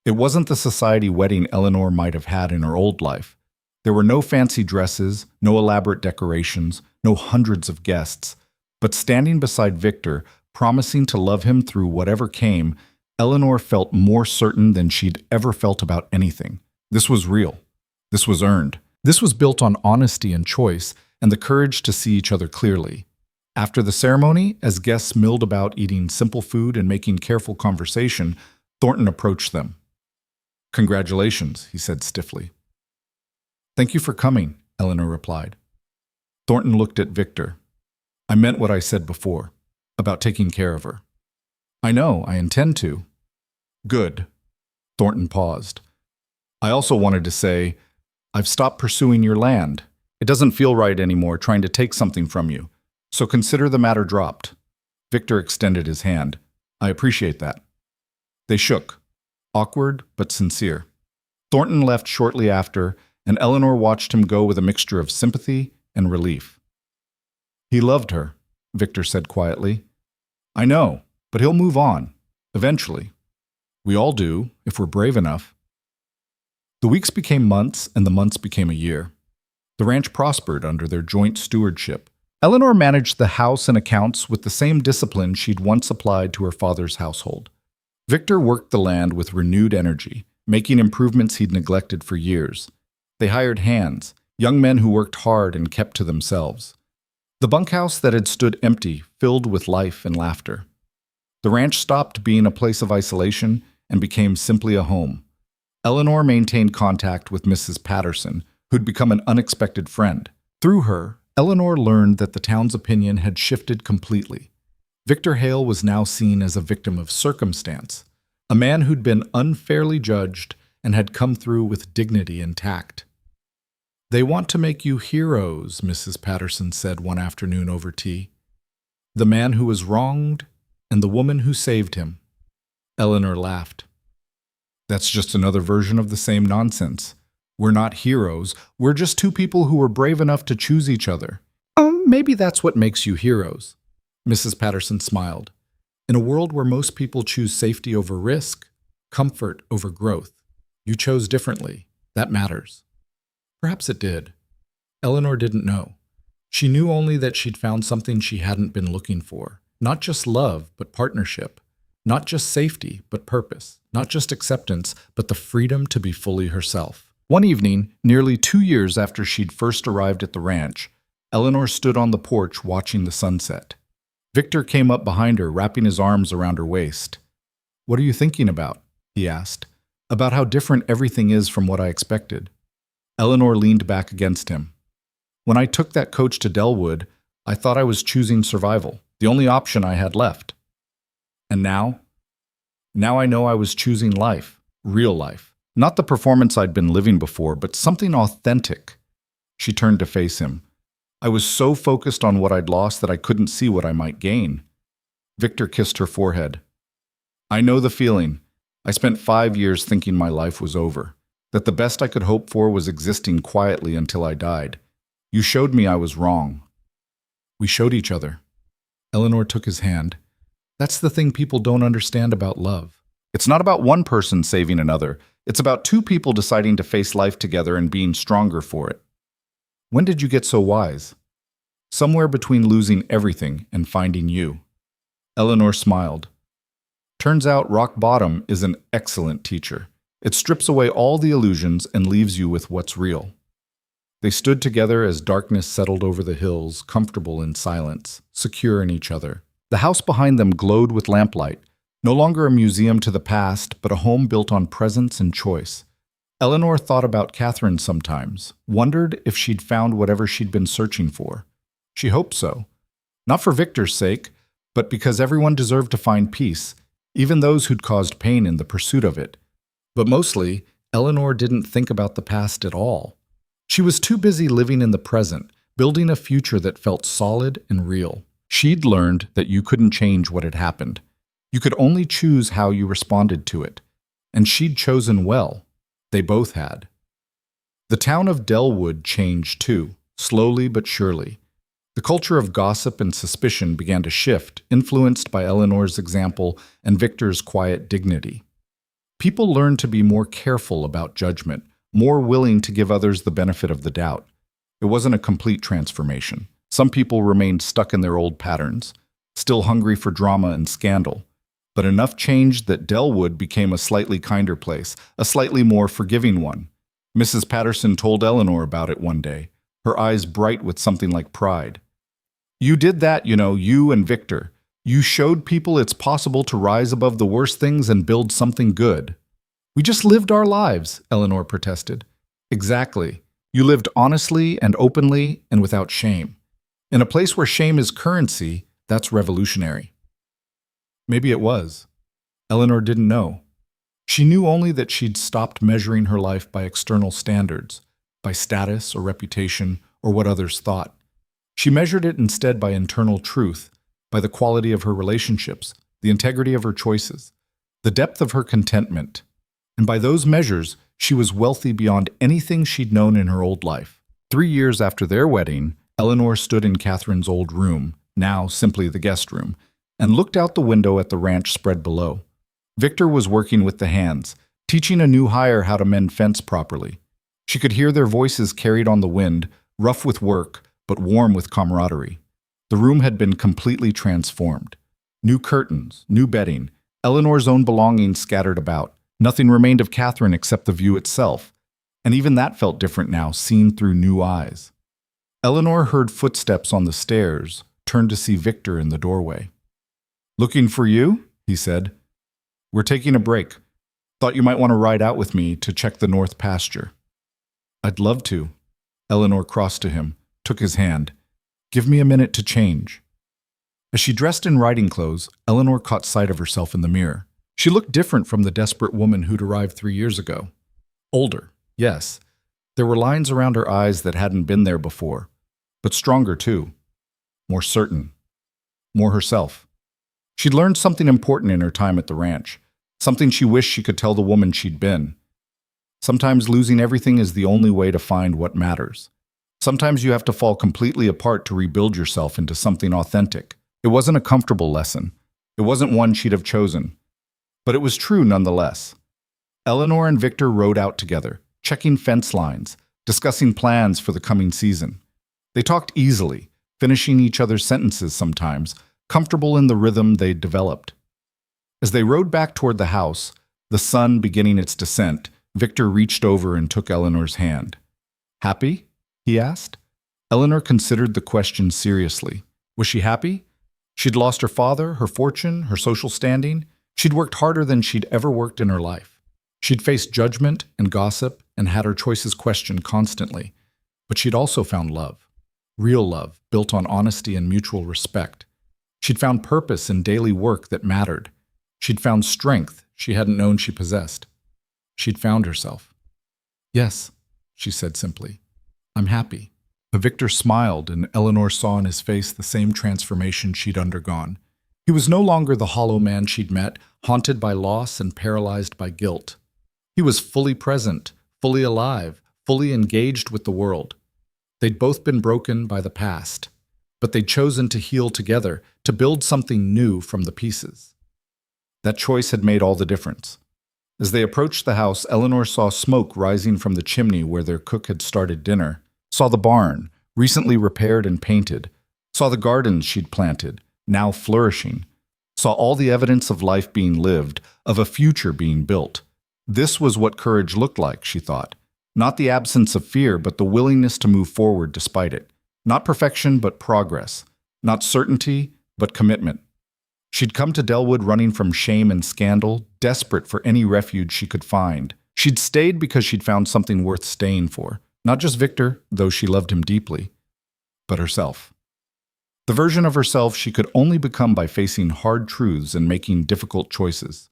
It wasn't the society wedding Eleanor might have had in her old life. There were no fancy dresses, no elaborate decorations, no hundreds of guests. But standing beside Victor, promising to love him through whatever came, Eleanor felt more certain than she'd ever felt about anything. This was real. This was earned. This was built on honesty and choice and the courage to see each other clearly. After the ceremony, as guests milled about eating simple food and making careful conversation, Thornton approached them. Congratulations, he said stiffly. Thank you for coming, Eleanor replied. Thornton looked at Victor. I meant what I said before, about taking care of her. I know, I intend to. Good. Thornton paused. I also wanted to say, I've stopped pursuing your land. It doesn't feel right anymore trying to take something from you, so consider the matter dropped. Victor extended his hand. I appreciate that. They shook, awkward but sincere. Thornton left shortly after, and Eleanor watched him go with a mixture of sympathy and relief. He loved her, Victor said quietly. I know, but he'll move on, eventually. We all do, if we're brave enough. The weeks became months, and the months became a year. The ranch prospered under their joint stewardship. Eleanor managed the house and accounts with the same discipline she'd once applied to her father's household. Victor worked the land with renewed energy, making improvements he'd neglected for years. They hired hands, young men who worked hard and kept to themselves. The bunkhouse that had stood empty filled with life and laughter. The ranch stopped being a place of isolation and became simply a home. Eleanor maintained contact with Mrs. Patterson, who'd become an unexpected friend. Through her, Eleanor learned that the town's opinion had shifted completely. Victor Hale was now seen as a victim of circumstance, a man who'd been unfairly judged and had come through with dignity and tact. They want to make you heroes, Mrs. Patterson said one afternoon over tea. The man who was wronged and the woman who saved him. Eleanor laughed. That's just another version of the same nonsense. We're not heroes. We're just two people who were brave enough to choose each other. Maybe that's what makes you heroes. Mrs. Patterson smiled. In a world where most people choose safety over risk, comfort over growth, you chose differently. That matters. Perhaps it did. Eleanor didn't know. She knew only that she'd found something she hadn't been looking for. Not just love, but partnership. Not just safety, but purpose. Not just acceptance, but the freedom to be fully herself. One evening, nearly 2 years after she'd first arrived at the ranch, Eleanor stood on the porch watching the sunset. Victor came up behind her, wrapping his arms around her waist. What are you thinking about? He asked. About how different everything is from what I expected. Eleanor leaned back against him. When I took that coach to Delwood, I thought I was choosing survival, the only option I had left. And now? Now I know I was choosing life, real life. Not the performance I'd been living before, but something authentic. She turned to face him. I was so focused on what I'd lost that I couldn't see what I might gain. Victor kissed her forehead. I know the feeling. I spent 5 years thinking my life was over, that the best I could hope for was existing quietly until I died. You showed me I was wrong. We showed each other. Eleanor took his hand. That's the thing people don't understand about love. It's not about one person saving another. It's about two people deciding to face life together and being stronger for it. When did you get so wise? Somewhere between losing everything and finding you. Eleanor smiled. Turns out rock bottom is an excellent teacher. It strips away all the illusions and leaves you with what's real. They stood together as darkness settled over the hills, comfortable in silence, secure in each other. The house behind them glowed with lamplight, no longer a museum to the past, but a home built on presence and choice. Eleanor thought about Catherine sometimes, wondered if she'd found whatever she'd been searching for. She hoped so. Not for Victor's sake, but because everyone deserved to find peace, even those who'd caused pain in the pursuit of it. But mostly, Eleanor didn't think about the past at all. She was too busy living in the present, building a future that felt solid and real. She'd learned that you couldn't change what had happened. You could only choose how you responded to it. And she'd chosen well. They both had. The town of Dellwood changed too, slowly but surely. The culture of gossip and suspicion began to shift, influenced by Eleanor's example and Victor's quiet dignity. People learned to be more careful about judgment, more willing to give others the benefit of the doubt. It wasn't a complete transformation. Some people remained stuck in their old patterns, still hungry for drama and scandal. But enough changed that Dellwood became a slightly kinder place, a slightly more forgiving one. Mrs. Patterson told Eleanor about it one day, her eyes bright with something like pride. You did that, you and Victor. You showed people it's possible to rise above the worst things and build something good. We just lived our lives, Eleanor protested. Exactly. You lived honestly and openly and without shame. In a place where shame is currency, that's revolutionary. Maybe it was. Eleanor didn't know. She knew only that she'd stopped measuring her life by external standards, by status or reputation or what others thought. She measured it instead by internal truth, by the quality of her relationships, the integrity of her choices, the depth of her contentment. And by those measures, she was wealthy beyond anything she'd known in her old life. 3 years after their wedding, Eleanor stood in Catherine's old room, now simply the guest room, and looked out the window at the ranch spread below. Victor was working with the hands, teaching a new hire how to mend fence properly. She could hear their voices carried on the wind, rough with work, but warm with camaraderie. The room had been completely transformed. New curtains, new bedding, Eleanor's own belongings scattered about. Nothing remained of Catherine except the view itself, and even that felt different now, seen through new eyes. Eleanor heard footsteps on the stairs, turned to see Victor in the doorway. "Looking for you?" he said. "We're taking a break. Thought you might want to ride out with me to check the north pasture." "I'd love to." Eleanor crossed to him, took his hand. "Give me a minute to change." As she dressed in riding clothes, Eleanor caught sight of herself in the mirror. She looked different from the desperate woman who'd arrived 3 years ago. Older, yes. There were lines around her eyes that hadn't been there before, but stronger too. More certain. More herself. She'd learned something important in her time at the ranch, something she wished she could tell the woman she'd been. Sometimes losing everything is the only way to find what matters. Sometimes you have to fall completely apart to rebuild yourself into something authentic. It wasn't a comfortable lesson. It wasn't one she'd have chosen. But it was true nonetheless. Eleanor and Victor rode out together, checking fence lines, discussing plans for the coming season. They talked easily, finishing each other's sentences sometimes, comfortable in the rhythm they'd developed. As they rode back toward the house, the sun beginning its descent, Victor reached over and took Eleanor's hand. "Happy?" he asked. Eleanor considered the question seriously. Was she happy? She'd lost her father, her fortune, her social standing. She'd worked harder than she'd ever worked in her life. She'd faced judgment and gossip and had her choices questioned constantly. But she'd also found love. Real love, built on honesty and mutual respect. She'd found purpose in daily work that mattered. She'd found strength she hadn't known she possessed. She'd found herself. "Yes," she said simply. "I'm happy." Victor smiled, and Eleanor saw in his face the same transformation she'd undergone. He was no longer the hollow man she'd met, haunted by loss and paralyzed by guilt. He was fully present, fully alive, fully engaged with the world. They'd both been broken by the past, but they'd chosen to heal together, to build something new from the pieces. That choice had made all the difference. As they approached the house, Eleanor saw smoke rising from the chimney where their cook had started dinner, saw the barn, recently repaired and painted, saw the gardens she'd planted, now flourishing, saw all the evidence of life being lived, of a future being built. This was what courage looked like, she thought. Not the absence of fear, but the willingness to move forward despite it. Not perfection, but progress. Not certainty, but commitment. She'd come to Delwood running from shame and scandal, desperate for any refuge she could find. She'd stayed because she'd found something worth staying for. Not just Victor, though she loved him deeply, but herself. The version of herself she could only become by facing hard truths and making difficult choices.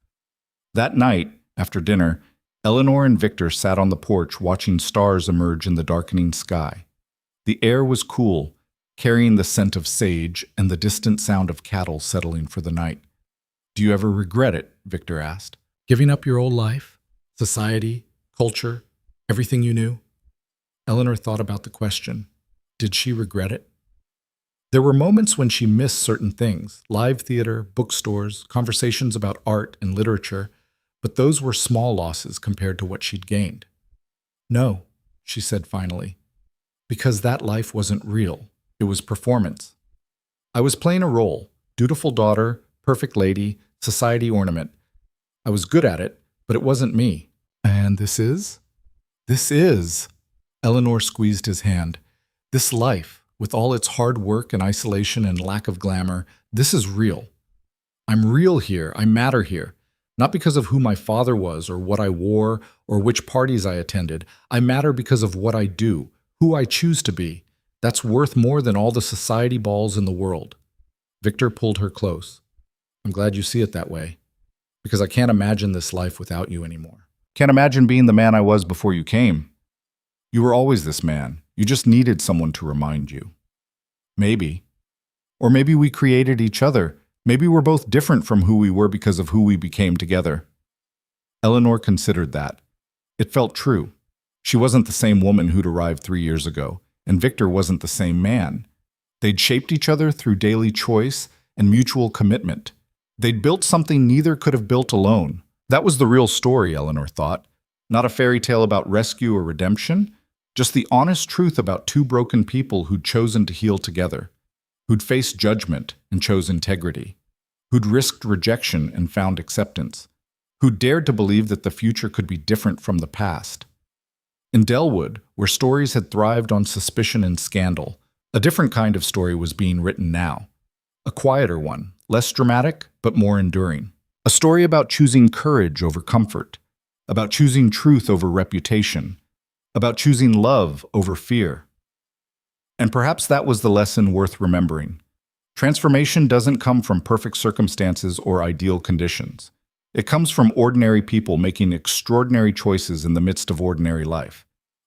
That night, after dinner, Eleanor and Victor sat on the porch watching stars emerge in the darkening sky. The air was cool, carrying the scent of sage and the distant sound of cattle settling for the night. "Do you ever regret it?" Victor asked. "Giving up your old life? Society? Culture? Everything you knew?" Eleanor thought about the question. Did she regret it? There were moments when she missed certain things, live theater, bookstores, conversations about art and literature, but those were small losses compared to what she'd gained. "No," she said finally, "because that life wasn't real. It was performance. I was playing a role, dutiful daughter, perfect lady, society ornament. I was good at it, but it wasn't me." "And this is?" "This is." Eleanor squeezed his hand. "This life, with all its hard work and isolation and lack of glamour, this is real. I'm real here, I matter here. Not because of who my father was or what I wore or which parties I attended. I matter because of what I do, who I choose to be. That's worth more than all the society balls in the world." Victor pulled her close. "I'm glad you see it that way, because I can't imagine this life without you anymore. Can't imagine being the man I was before you came. You were always this man. You just needed someone to remind you. Maybe. Or maybe we created each other. Maybe we're both different from who we were because of who we became together." Eleanor considered that. It felt true. She wasn't the same woman who'd arrived 3 years ago, and Victor wasn't the same man. They'd shaped each other through daily choice and mutual commitment. They'd built something neither could have built alone. That was the real story, Eleanor thought. Not a fairy tale about rescue or redemption, just the honest truth about two broken people who'd chosen to heal together, who'd faced judgment and chose integrity, who'd risked rejection and found acceptance, who'd dared to believe that the future could be different from the past. In Delwood, where stories had thrived on suspicion and scandal, a different kind of story was being written now. A quieter one, less dramatic, but more enduring. A story about choosing courage over comfort, about choosing truth over reputation, about choosing love over fear. And perhaps that was the lesson worth remembering. Transformation doesn't come from perfect circumstances or ideal conditions. It comes from ordinary people making extraordinary choices in the midst of ordinary life.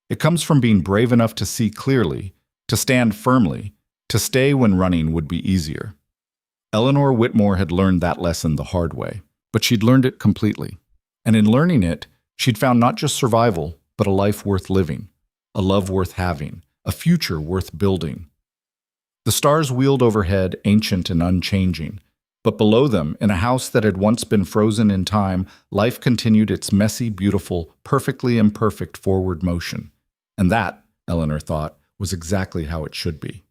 It comes from being brave enough to see clearly, to stand firmly, to stay when running would be easier. Eleanor Whitmore had learned that lesson the hard way, but she'd learned it completely. And in learning it, she'd found not just survival, but a life worth living, a love worth having, a future worth building. The stars wheeled overhead, ancient and unchanging. But below them, in a house that had once been frozen in time, life continued its messy, beautiful, perfectly imperfect forward motion. And that, Eleanor thought, was exactly how it should be.